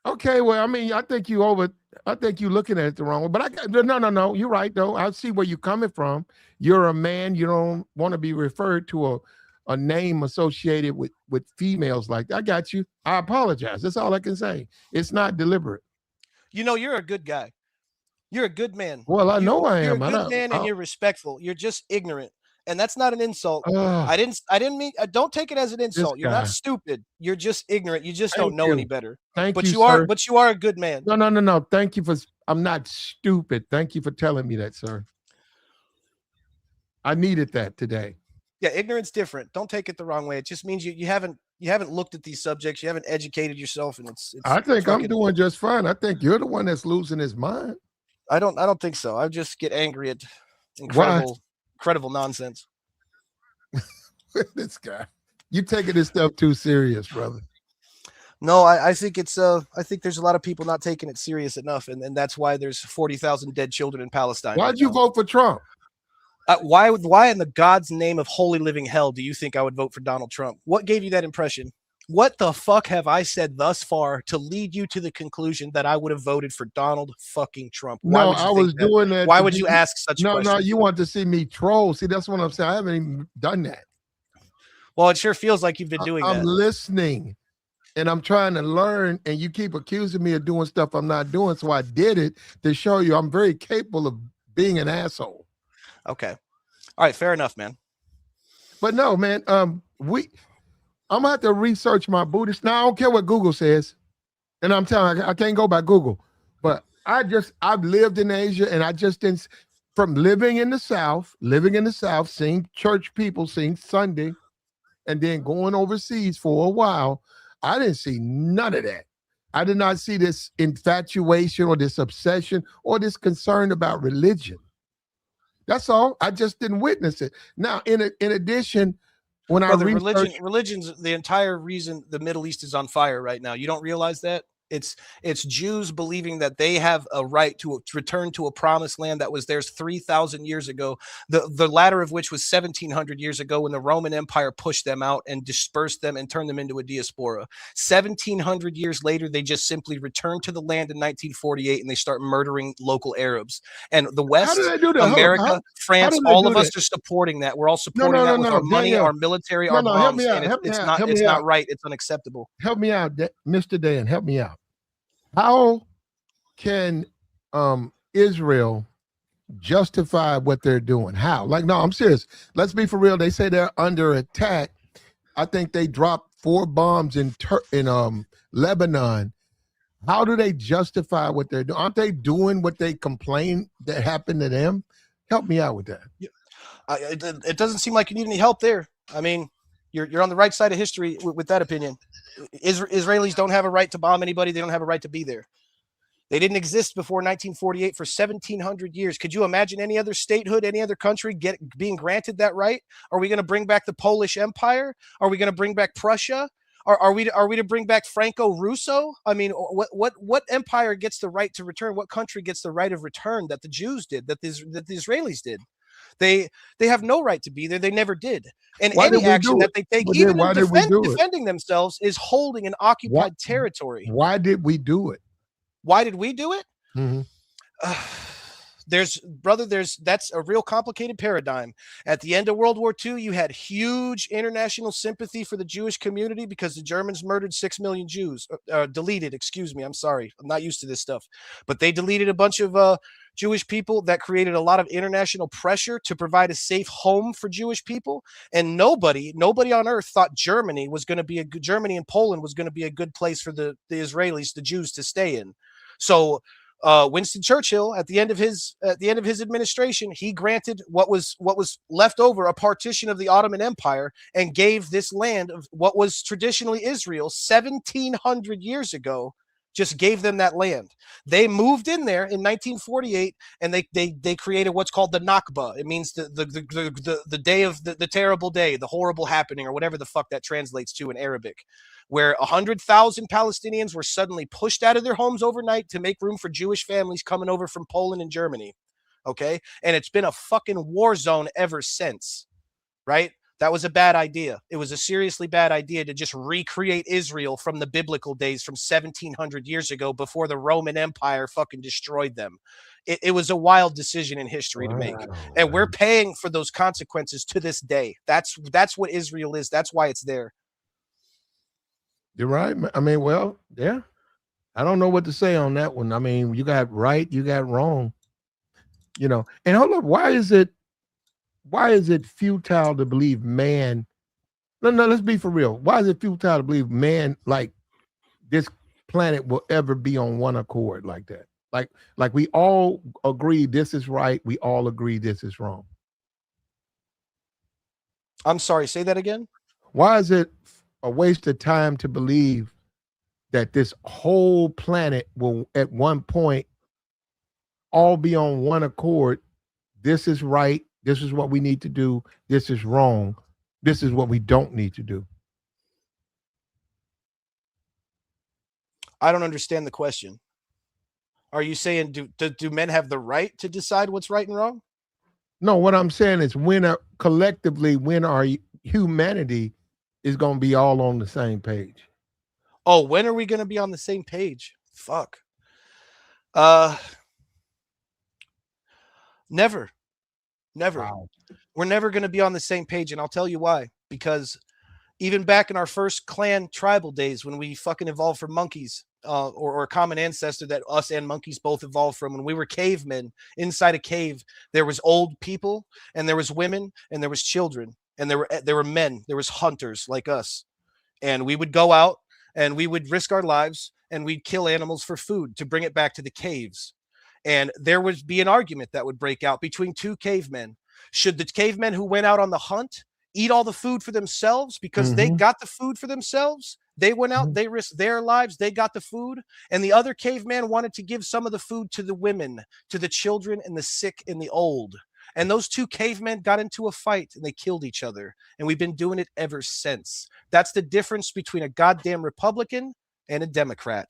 Okay, well, I mean, I think you looking at it the wrong way. But no. You're right, though. I see where you're coming from. You're a man. You don't want to be referred to a name associated with females like that. I got you. I apologize. That's all I can say. It's not deliberate. You know, you're a good guy. You're a good man. Well, I know I am. You're a good man and you're respectful. You're just ignorant. And that's not an insult. I didn't mean, don't take it as an insult. You're not stupid. You're just ignorant. You just don't know any better. But you are a good man. No. Thank you I'm not stupid. Thank you for telling me that, sir. I needed that today. Yeah, ignorance different. Don't take it the wrong way. It just means you haven't looked at these subjects. You haven't educated yourself, and I think I'm doing just fine. I think you're the one that's losing his mind. I don't think so. I just get angry at incredible nonsense. This guy, you taking this stuff too serious, brother. No, I think I think there's a lot of people not taking it serious enough, and that's why there's 40,000 dead children in Palestine. Why'd you vote for Trump? Why in the God's name of holy living hell do you think I would vote for Donald Trump? What gave you that impression? What the fuck have I said thus far to lead you to the conclusion that I would have voted for Donald fucking Trump? No, I was doing that. Why would you ask such a question? No, you want to see me troll. See, that's what I'm saying. I haven't even done that. Well, it sure feels like you've been doing that. I'm listening and I'm trying to learn, and you keep accusing me of doing stuff I'm not doing. So I did it to show you I'm very capable of being an asshole. Okay. All right. Fair enough, man. But no, man, I'm gonna have to research my Buddhist. Now I don't care what Google says. And I'm telling you, I can't go by Google. But I've lived in Asia, and I just didn't, from living in the South, seeing church people, seeing Sunday, and then going overseas for a while, I didn't see none of that. I did not see this infatuation or this obsession or this concern about religion. That's all. I just didn't witness it. Now, in addition, when religion's the entire reason the Middle East is on fire right now. You don't realize that? It's Jews believing that they have a right to return to a promised land that was theirs 3,000 years ago, the latter of which was 1,700 years ago when the Roman Empire pushed them out and dispersed them and turned them into a diaspora. 1,700 years later, they just simply returned to the land in 1948 and they start murdering local Arabs. And the West, America, France, all of us are supporting that. We're all supporting that with our money, our military, our bombs. It's not right. It's unacceptable. Help me out, Mr. Dan. Help me out. How can Israel justify what they're doing? How? Like, no, I'm serious. Let's be for real. They say they're under attack. I think they dropped 4 bombs in Lebanon. How do they justify what they're doing? Aren't they doing what they complain that happened to them? Help me out with that. It doesn't seem like you need any help there. I mean, you're on the right side of history with that opinion. Israelis don't have a right to bomb anybody. They don't have a right to be there. They didn't exist before 1948 for 1,700 years. Could you imagine any other statehood, any other country being granted that right? Are we going to bring back the Polish Empire? Are we going to bring back Prussia? Are we to bring back Franco-Russo? I mean, what empire gets the right to return? What country gets the right of return that the Jews did, that the Israelis did? They have no right to be there. They never did. And any action that they take, even in defending themselves, is holding an occupied territory. Why did we do it? Why did we do it? Mm-hmm. That's a real complicated paradigm. At the end of World War II, you had huge international sympathy for the Jewish community because the Germans murdered 6 million Jews. Deleted, excuse me. I'm sorry. I'm not used to this stuff. But they deleted a bunch of Jewish people, that created a lot of international pressure to provide a safe home for Jewish people. And nobody on earth thought Germany and Poland was going to be a good place for the Israelis, the Jews, to stay in. So Winston Churchill, at the end of his administration, he granted what was left over, a partition of the Ottoman Empire, and gave this land of what was traditionally Israel 1,700 years ago. Just gave them that land. They moved in there in 1948, and they created what's called the Nakba. It means the day of the terrible day, the horrible happening, or whatever the fuck that translates to in Arabic, where 100,000 Palestinians were suddenly pushed out of their homes overnight to make room for Jewish families coming over from Poland and Germany. Okay, and it's been a fucking war zone ever since, right? That was a bad idea. It was a seriously bad idea to just recreate Israel from the biblical days from 1,700 years ago, before the Roman Empire fucking destroyed them. It was a wild decision in history to make. And we're paying for those consequences to this day. That's what Israel is. That's why it's there. You're right. I mean, well, yeah. I don't know what to say on that one. I mean, you got right, you got wrong. You know, and hold up, why is it futile to believe man? No, let's be for real. Why is it futile to believe man, like this planet, will ever be on one accord like that? Like we all agree this is right, we all agree this is wrong. I'm sorry, say that again. Why is it a waste of time to believe that this whole planet will at one point all be on one accord? This is right. This is what we need to do. This is wrong. This is what we don't need to do. I don't understand the question. Are you saying do men have the right to decide what's right and wrong? No, what I'm saying is when our humanity is going to be all on the same page. Oh, when are we going to be on the same page? Fuck. Never. Wow. We're never going to be on the same page, and I'll tell you why. Because even back in our first clan tribal days, when we fucking evolved from monkeys, or a common ancestor that us and monkeys both evolved from, when we were cavemen inside a cave, there was old people, and there was women, and there was children, and there were men, there was hunters like us, and we would go out and we would risk our lives and we'd kill animals for food to bring it back to the caves. And there would be an argument that would break out between two cavemen. Should the cavemen who went out on the hunt eat all the food for themselves because they got the food for themselves? They went out, they risked their lives, they got the food. And the other caveman wanted to give some of the food to the women, to the children, and the sick and the old. And those two cavemen got into a fight and they killed each other. And we've been doing it ever since. That's the difference between a goddamn Republican and a Democrat.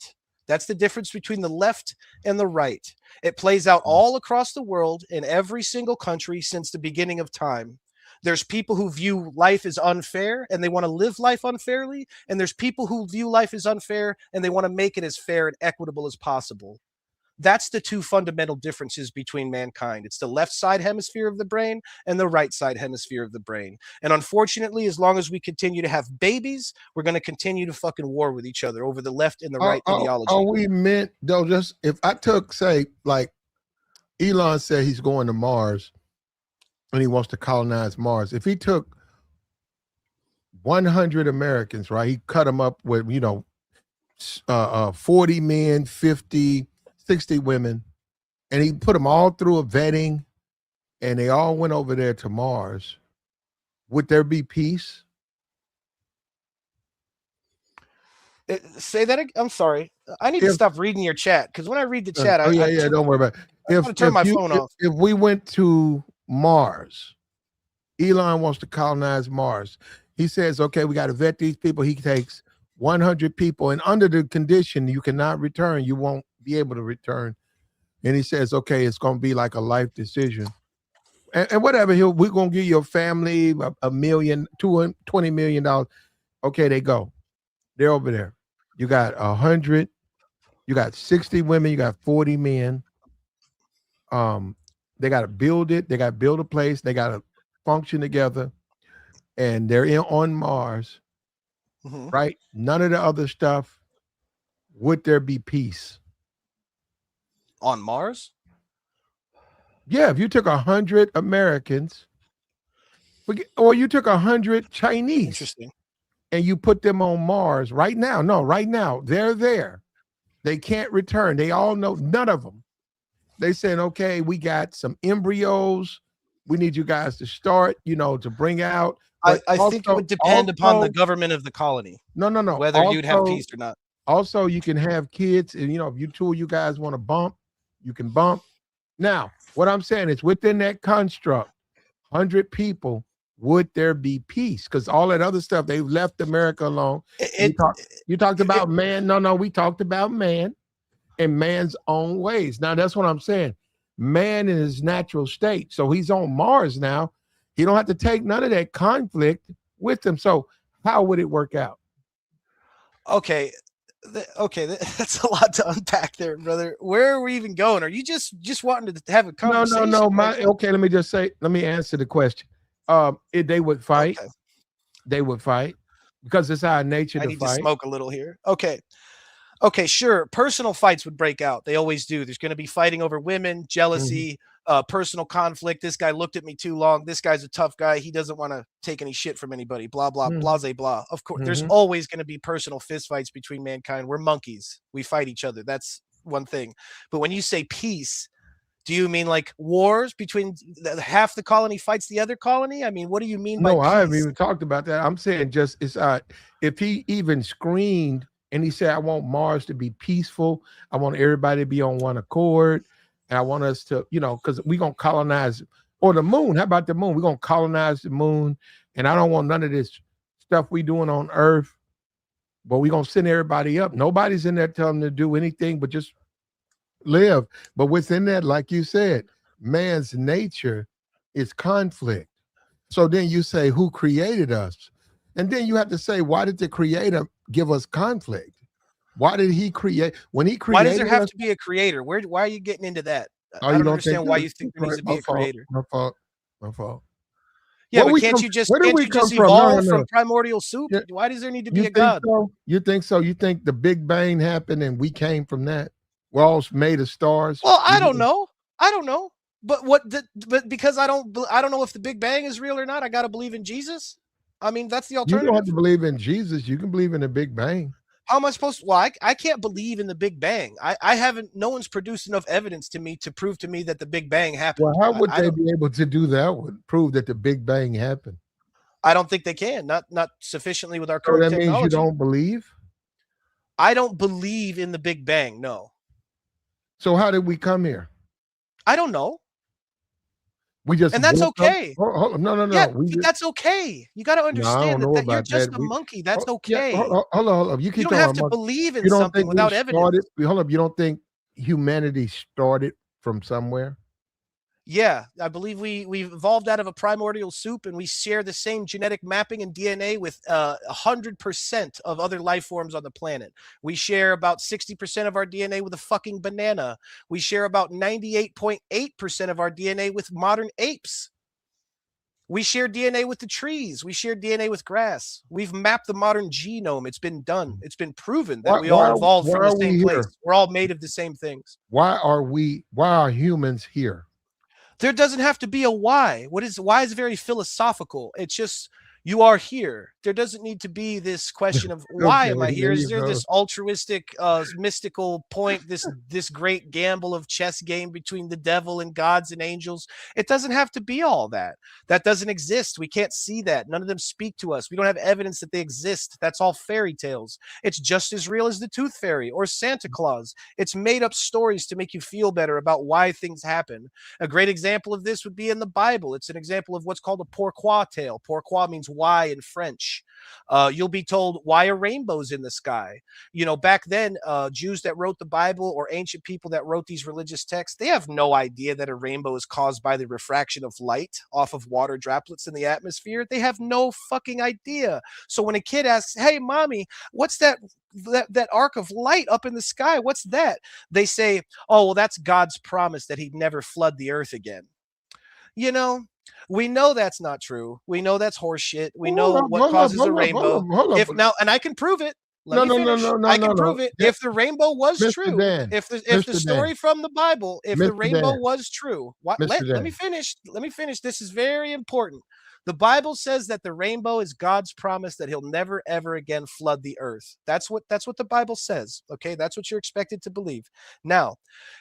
That's the difference between the left and the right. It plays out all across the world in every single country since the beginning of time. There's people who view life as unfair and they want to live life unfairly. And there's people who view life as unfair and they want to make it as fair and equitable as possible. That's the two fundamental differences between mankind. It's the left side hemisphere of the brain and the right side hemisphere of the brain. And unfortunately, as long as we continue to have babies, we're going to continue to fucking war with each other over the left and the right ideology. Are we meant, though, just if I took, say, like Elon said he's going to Mars and he wants to colonize Mars. If he took 100 Americans, right, he cut them up with, 40 men, 50, 60 women, and he put them all through a vetting and they all went over there to Mars, would there be peace? Say that again. I'm sorry. I need to stop reading your chat, because when I read the chat, don't worry about it. I'm going to turn my phone off. If we went to Mars, Elon wants to colonize Mars. He says, okay, we got to vet these people. He takes 100 people, and under the condition you cannot return, you won't be able to return. And he says, okay, it's going to be like a life decision. And whatever, we're going to give your family $1 million, $20 million. Okay, they go. They're over there. You got 100, you got 60 women, you got 40 men. They got to build it. They got to build a place. They got to function together. And they're on Mars, right? None of the other stuff. Would there be peace? On Mars? Yeah, if you took 100 Americans, or you took 100 Chinese Interesting. and you put them on Mars right now. No, right now, they're there. They can't return. They all know, none of them. They said, okay, we got some embryos. We need you guys to start, to bring out. I think it would depend upon the government of the colony. No. Whether you'd have peace or not. Also, you can have kids, and if you guys want to bump, you can bump. Now, what I'm saying is within that construct, 100 people, would there be peace? Because all that other stuff, they left America alone. You talked about man. No, we talked about man and man's own ways. Now, that's what I'm saying. Man in his natural state. So he's on Mars now. He don't have to take none of that conflict with him. So how would it work out? Okay. That's a lot to unpack there, brother. Where are we even going? Are you just wanting to have a conversation? No. Let me answer the question. They would fight. Okay. They would fight because it's our nature to fight. I need to smoke a little here. Okay, sure. Personal fights would break out. They always do. There's going to be fighting over women, jealousy, personal conflict. This guy looked at me too long. This guy's a tough guy. He doesn't want to take any shit from anybody. Blah, blah, blase, blah. Of course, there's always going to be personal fistfights between mankind. We're monkeys. We fight each other. That's one thing. But when you say peace, do you mean like wars between half the colony fights the other colony? I mean, what do you mean by peace? I haven't even talked about that. I'm saying just if he even screamed and he said, I want Mars to be peaceful. I want everybody to be on one accord. And I want us to, because we're going to colonize, or the moon. How about the moon? We're going to colonize the moon. And I don't want none of this stuff we doing on Earth. But we're going to send everybody up. Nobody's in there telling them to do anything but just live. But within that, like you said, man's nature is conflict. So then you say, who created us? And then you have to say, why did the creator give us conflict? Why did he create? When he created, why does there have to be a creator? Why are you getting into that? I don't understand why you think there needs to be a creator. My fault. Yeah, but can't you just evolve from primordial soup? Yeah. Why does there need to be a god? You think so? You think the Big Bang happened and we came from that? We're all made of stars. Well, I don't know. But but because I don't know if the Big Bang is real or not, I got to believe in Jesus. I mean, that's the alternative. You don't have to believe in Jesus. You can believe in the Big Bang. How am I supposed to? Well, I can't believe in the Big Bang. I haven't. No one's produced enough evidence to prove to me that the Big Bang happened. Well, how would they be able to do that? Would prove that the Big Bang happened? I don't think they can. Not sufficiently with our current technology. That means you don't believe? I don't believe in the Big Bang. No. So how did we come here? I don't know. And that's okay. No. Yeah, that's okay. You got to understand that you're just a monkey. That's okay. Hold on. You don't have to believe in something without evidence. Hold up. You don't think humanity started from somewhere? Yeah, I believe we evolved out of a primordial soup, and we share the same genetic mapping and DNA with 100% of other life forms on the planet. We share about 60% of our DNA with a fucking banana. We share about 98.8% of our DNA with modern apes. We share DNA with the trees. We share DNA with grass. We've mapped the modern genome. It's been done. It's been proven that we all evolved from the same place. We're all made of the same things. Why are humans here? There doesn't have to be a why. Why is very philosophical. It's just you are here. There doesn't need to be this question of why am I here? Is there this altruistic, mystical point, this great gamble of chess game between the devil and gods and angels? It doesn't have to be all that. That doesn't exist. We can't see that. None of them speak to us. We don't have evidence that they exist. That's all fairy tales. It's just as real as the Tooth Fairy or Santa Claus. It's made up stories to make you feel better about why things happen. A great example of this would be in the Bible. It's an example of what's called a pourquoi tale. Pourquoi means why in French. You'll be told why are rainbows in the sky. Back then, Jews that wrote the Bible or ancient people that wrote these religious texts, they have no idea that a rainbow is caused by the refraction of light off of water droplets in the atmosphere. They have no fucking idea. So when a kid asks, hey, mommy, what's that arc of light up in the sky? What's that? They say, oh, well, that's God's promise that he'd never flood the earth again. We know that's not true. We know that's horseshit. We know what causes a rainbow. And I can prove it. Let me finish. I can No. prove it. If the rainbow was Mr. true, Dan, if the Mr. Dan, story from the Bible, if the Mr. rainbow Dan, was true, what Mr. let me Dan. finish. Let me finish. This is very important. The Bible says that the rainbow is God's promise that he'll never ever again flood the earth. That's what the Bible says. Okay? That's what you're expected to believe. Now,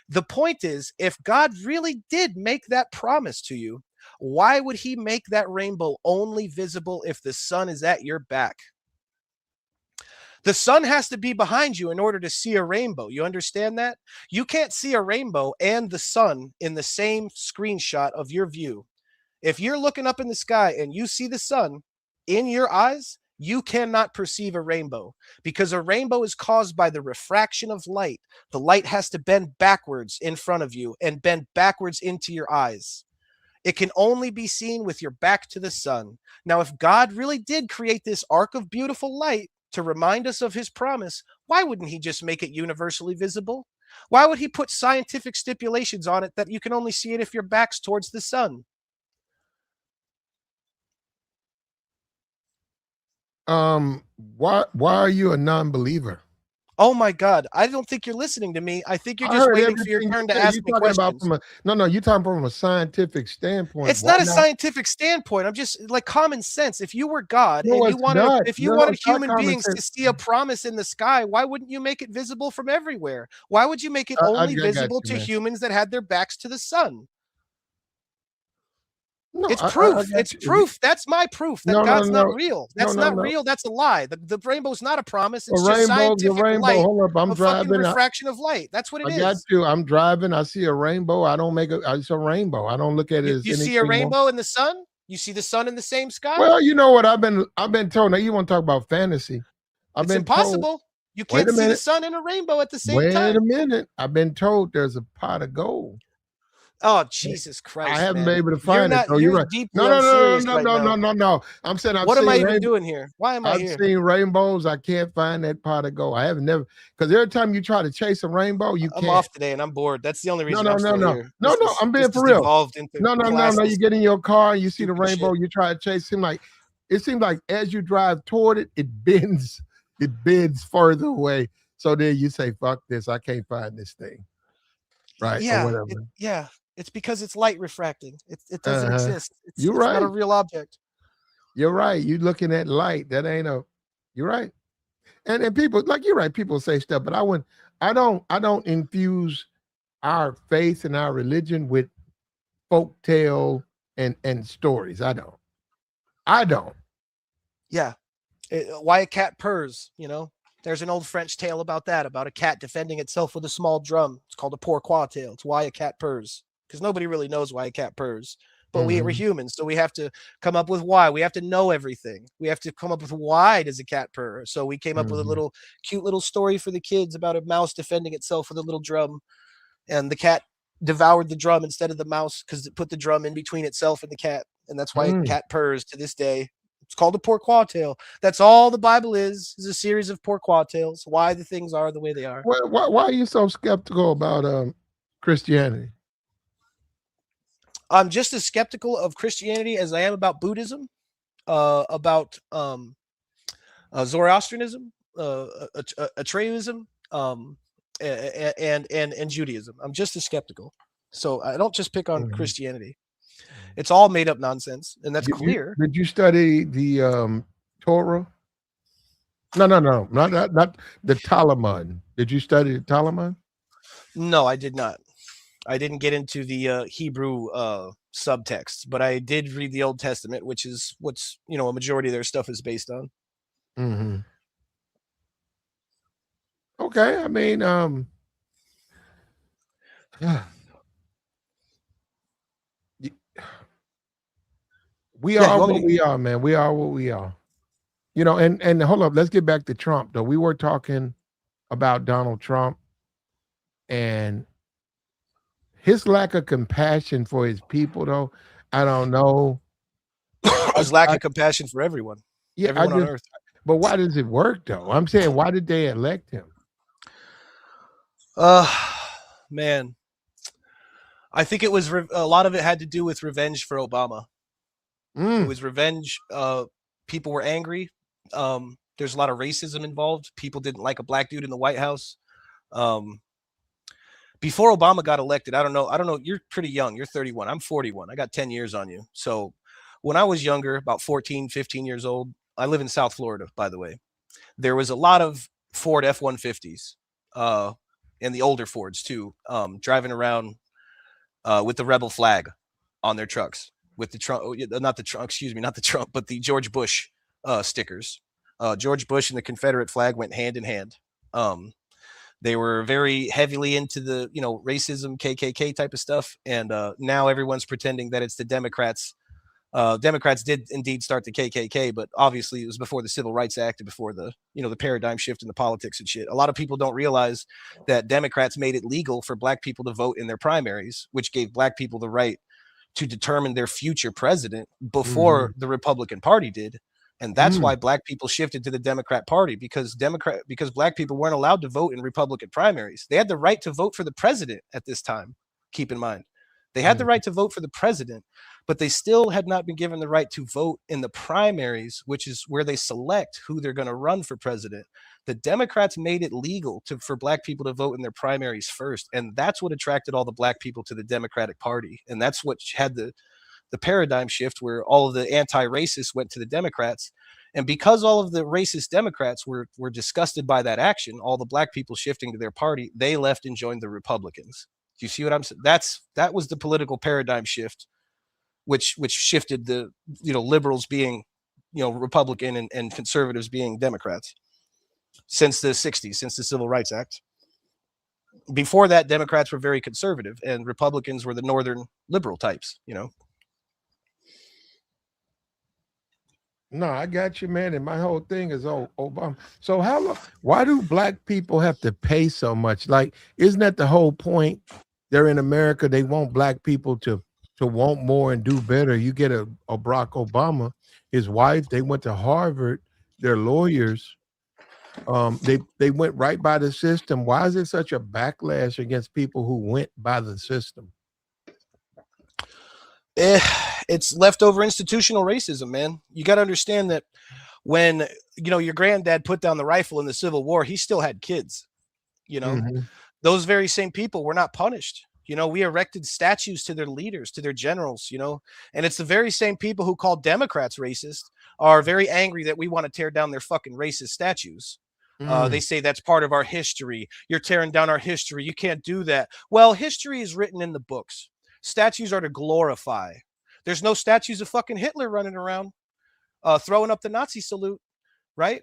the point is, if God really did make that promise to you, why would he make that rainbow only visible if the sun is at your back? The sun has to be behind you in order to see a rainbow. You understand that? You can't see a rainbow and the sun in the same screenshot of your view. If you're looking up in the sky and you see the sun in your eyes, you cannot perceive a rainbow because a rainbow is caused by the refraction of light. The light has to bend backwards in front of you and bend backwards into your eyes. It can only be seen with your back to the sun. Now, if God really did create this arc of beautiful light to remind us of his promise, why wouldn't he just make it universally visible? Why would he put scientific stipulations on it that you can only see it if your back's towards the sun? Why are you a non-believer? Oh my God. I don't think you're listening to me. I think you're I just heard waiting for your everything you turn to said. ask You me talking about questions. from a you're talking from a scientific standpoint. It's Why not a scientific standpoint. I'm just like common sense. If you were God No, and it's not. you No, wanted it's not human common beings to sense. see a promise in the sky, why wouldn't you make it visible from everywhere? Why would you make it I only got visible you, to man. humans that had their backs to the sun? No, It's I proof. got It's you. proof. That's my proof that No, no, God's not no, real. no, That's no, not no. real. That's a lie. The rainbow's not a promise. A It's just rainbow's a scientific rainbow. light, Hold up, I'm a fucking driving. refraction of light. That's what it I got is. you. I'm driving. I see a rainbow. I don't make it's a rainbow. I don't look at it as You see a anything more. rainbow in the sun? You see the sun in the same sky? Well, you know what I've been told. Now you want to talk about fantasy? I've It's been told. impossible. You Wait can't a see the minute. sun and a rainbow at the same Wait a time. minute. I've been told there's a pot of gold. Oh, Jesus I Christ, haven't been man. able to find it. So you're You're right. deeply No, no, no, unserious no, right no, no, now. no, no. I'm saying What am I even doing here? Why am I I've here? seen rainbows. I can't find that pot of gold. I have never because every time you try to chase a rainbow, you I'm can't. off today and I'm bored. That's the only No, reason no, I'm no, still no, here. no, no. I'm This being for has real. devolved into No, no, no, no. You classless, get in your car and you see the stupid shit. rainbow. You try to chase. It seems like as you drive toward it, it bends. It bends further away. So then you say, "Fuck this! I can't find this thing." Right or Yeah, whatever. it's because it's light refracting. It doesn't Uh-huh. exist. You're It's not a right. real object. You're right. You looking at light. That ain't a. You're right. And people like you're right. People say stuff, but I don't infuse our faith and our religion with folk tale and stories. I don't. I don't. Yeah. Why a cat purrs, you know? There's an old French tale about that, about a cat defending itself with a small drum. It's called a pourquoi tale. It's why a cat purrs. Because nobody really knows why a cat purrs. But we're humans, so we have to come up with why. We have to know everything. We have to come up with why does a cat purr. So we came up with a little cute little story for the kids about a mouse defending itself with a little drum. And the cat devoured the drum instead of the mouse because it put the drum in between itself and the cat. And that's why a cat purrs to this day. It's called a pourquoi tale. That's all the Bible is a series of pourquoi tales. Why the things are the way they are. Why are you so skeptical about Christianity? I'm just as skeptical of Christianity as I am about Buddhism, about Zoroastrianism, Atreusm, and Judaism. I'm just as skeptical. So I don't just pick on Christianity. It's all made up nonsense, and that's clear. Did you study the Torah? No, not the Talmud. Did you study the Talmud? No, I did not. I didn't get into the Hebrew subtext, but I did read the Old Testament, which is what's a majority of their stuff is based on. Mm-hmm. Okay, I mean, we are what we are, man. We are what we are. And hold up, let's get back to Trump, though. We were talking about Donald Trump and his lack of compassion for his people, though. I don't know. His lack of compassion for everyone. Yeah, everyone on earth. But why does it work, though? I'm saying, why did they elect him? Man. I think it was a lot of it had to do with revenge for Obama. It was revenge. People were angry. There's a lot of racism involved. People didn't like a black dude in the White House. Before Obama got elected, I don't know. You're pretty young. You're 31. I'm 41. I got 10 years on you. So when I was younger, about 14, 15 years old, I live in South Florida, by the way. There was a lot of Ford F-150s, and the older Fords too, driving around with the rebel flag on their trucks, with the Trump, not the Trump, but the George Bush stickers. George Bush and the Confederate flag went hand in hand. They were very heavily into the, racism, KKK type of stuff. And now everyone's pretending that it's the Democrats. Democrats did indeed start the KKK, but obviously it was before the Civil Rights Act and before the, the paradigm shift in the politics and shit. A lot of people don't realize that Democrats made it legal for black people to vote in their primaries, which gave black people the right to determine their future president before the Republican Party did. And that's why black people shifted to the Democrat Party, because black people weren't allowed to vote in Republican primaries. They had the right to vote for the president at this time. Keep in mind, they had the right to vote for the president, but they still had not been given the right to vote in the primaries, which is where they select who they're going to run for president. The Democrats made it legal for black people to vote in their primaries first. And that's what attracted all the black people to the Democratic Party. And that's what had the paradigm shift, where all of the anti-racists went to the Democrats. And because all of the racist Democrats were disgusted by that action, all the black people shifting to their party, they left and joined the Republicans. Do you see what I'm saying? That was the political paradigm shift, which shifted the, liberals being, Republican and conservatives being Democrats since the 60s, since the Civil Rights Act. Before that, Democrats were very conservative and Republicans were the northern liberal types, No, I got you, man. And my whole thing is Obama. So why do black people have to pay so much? Like, isn't that the whole point? They're in America. They want black people to want more and do better. You get a Barack Obama, his wife, they went to Harvard, they're lawyers. They went right by the system. Why is there such a backlash against people who went by the system? It's leftover institutional racism, man. You got to understand that when, your granddad put down the rifle in the Civil War, he still had kids, Those very same people were not punished. We erected statues to their leaders, to their generals, and it's the very same people who call Democrats racist are very angry that we want to tear down their fucking racist statues. They say that's part of our history. You're tearing down our history. You can't do that. Well, history is written in the books. Statues are to glorify. There's no statues of fucking Hitler running around throwing up the Nazi salute, right?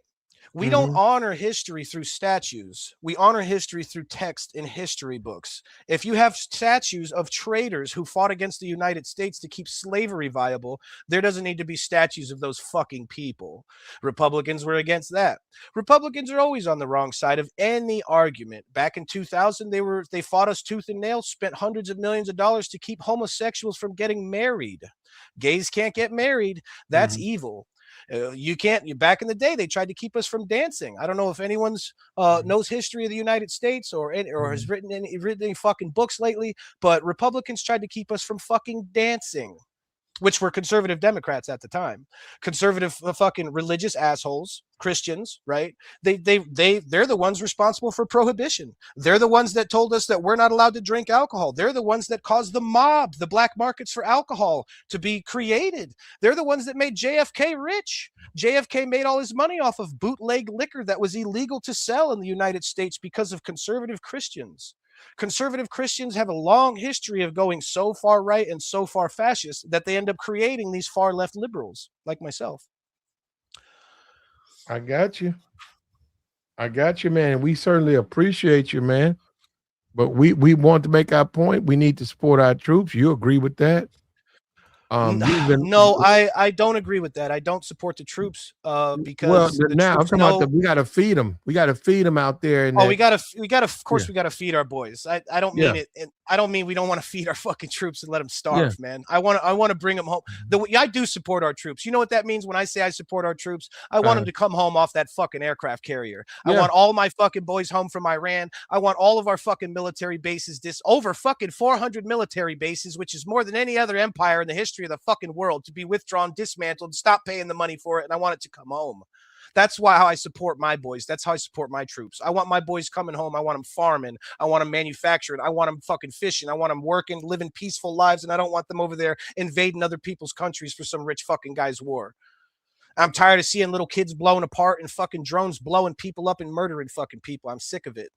We don't honor history through statues. We honor history through text in history books. If you have statues of traitors who fought against the United States to keep slavery viable, there doesn't need to be statues of those fucking people. Republicans were against that. Republicans are always on the wrong side of any argument. Back in 2000, they fought us tooth and nail, spent hundreds of millions of dollars to keep homosexuals from getting married. Gays can't get married. That's evil. You can't. Back in the day, they tried to keep us from dancing. I don't know if anyone's knows history of the United States or has written any fucking books lately, but Republicans tried to keep us from fucking dancing, which were conservative Democrats at the time. Conservative fucking religious assholes, Christians, right? They're the ones responsible for prohibition. They're the ones that told us that we're not allowed to drink alcohol. They're the ones that caused the mob, the black markets for alcohol to be created. They're the ones that made JFK rich. JFK made all his money off of bootleg liquor that was illegal to sell in the United States because of conservative Christians. Conservative Christians have a long history of going so far right and so far fascist that they end up creating these far left liberals like myself. I got you, man. We certainly appreciate you, man. But we want to make our point. We need to support our troops. You agree with that? No, I don't agree with that. I don't support the troops because now I'm talking about we got to feed them. We got to feed them out there. We got to. Of course, we got to feed our boys. I don't mean it. I don't mean we don't want to feed our fucking troops and let them starve, man. I want to bring them home. I do support our troops. You know what that means when I say I support our troops? I want them to come home off that fucking aircraft carrier. I want all my fucking boys home from Iran. I want all of our fucking military bases, over fucking 400 military bases, which is more than any other empire in the history of the fucking world, to be withdrawn, dismantled, stop paying the money for it, and I want it to come home. That's why how I support my boys. That's how I support my troops. I want my boys coming home. I want them farming. I want them manufacturing. I want them fucking fishing. I want them working, living peaceful lives, and I don't want them over there invading other people's countries for some rich fucking guy's war. I'm tired of seeing little kids blown apart and fucking drones blowing people up and murdering fucking people. I'm sick of it.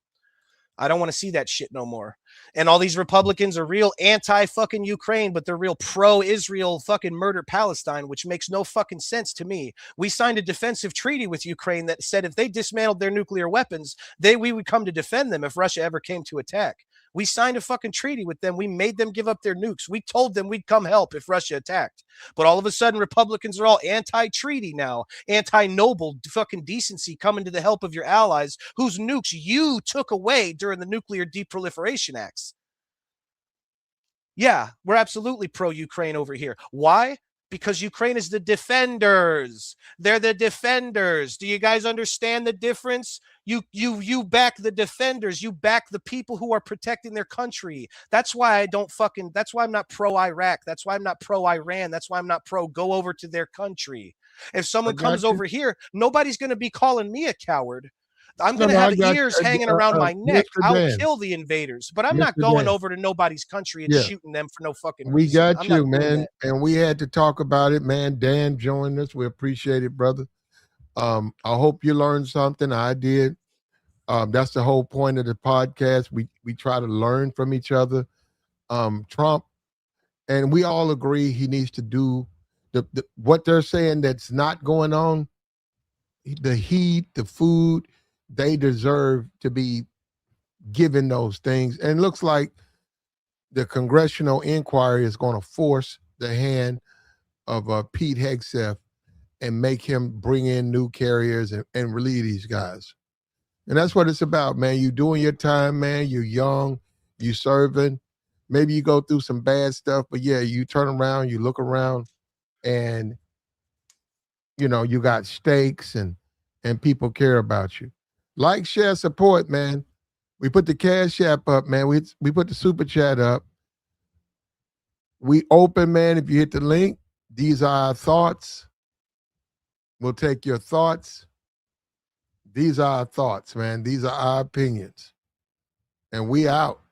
I don't want to see that shit no more. And all these Republicans are real anti-fucking Ukraine, but they're real pro-Israel fucking murder Palestine, which makes no fucking sense to me. We signed a defensive treaty with Ukraine that said if they dismantled their nuclear weapons, we would come to defend them if Russia ever came to attack. We signed a fucking treaty with them. We made them give up their nukes. We told them we'd come help if Russia attacked. But all of a sudden, Republicans are all anti-treaty now, anti-noble fucking decency coming to the help of your allies whose nukes you took away during the Nuclear Deproliferation Acts. Yeah, we're absolutely pro-Ukraine over here. Why? Because Ukraine is the defenders. They're the defenders. Do you guys understand the difference? You back the defenders. You back the people who are protecting their country. That's why that's why I'm not pro-Iraq. That's why I'm not pro-Iran. That's why I'm not pro go over to their country. If someone comes over here, nobody's going to be calling me a coward. I'm going to have ears hanging around my neck. I'll kill the invaders, but I'm not going over to nobody's country and shooting them for no fucking reason. We got you, man. And we had to talk about it, man. Dan joined us. We appreciate it, brother. I hope you learned something. I did. That's the whole point of the podcast. We try to learn from each other. Trump, and we all agree he needs to do what they're saying that's not going on. The heat, the food, they deserve to be given those things. And it looks like the congressional inquiry is going to force the hand of Pete Hegseth and make him bring in new carriers and relieve these guys. And that's what it's about, man. You doing your time, man. You're young. You serving. Maybe you go through some bad stuff, but yeah, you turn around, you look around, and you know, you got stakes and people care about you. Like, share, support, man. We put the Cash App up, man. We put the Super Chat up. We open, man. If you hit the link, these are our thoughts. We'll take your thoughts. These are our thoughts, man. These are our opinions. And we out.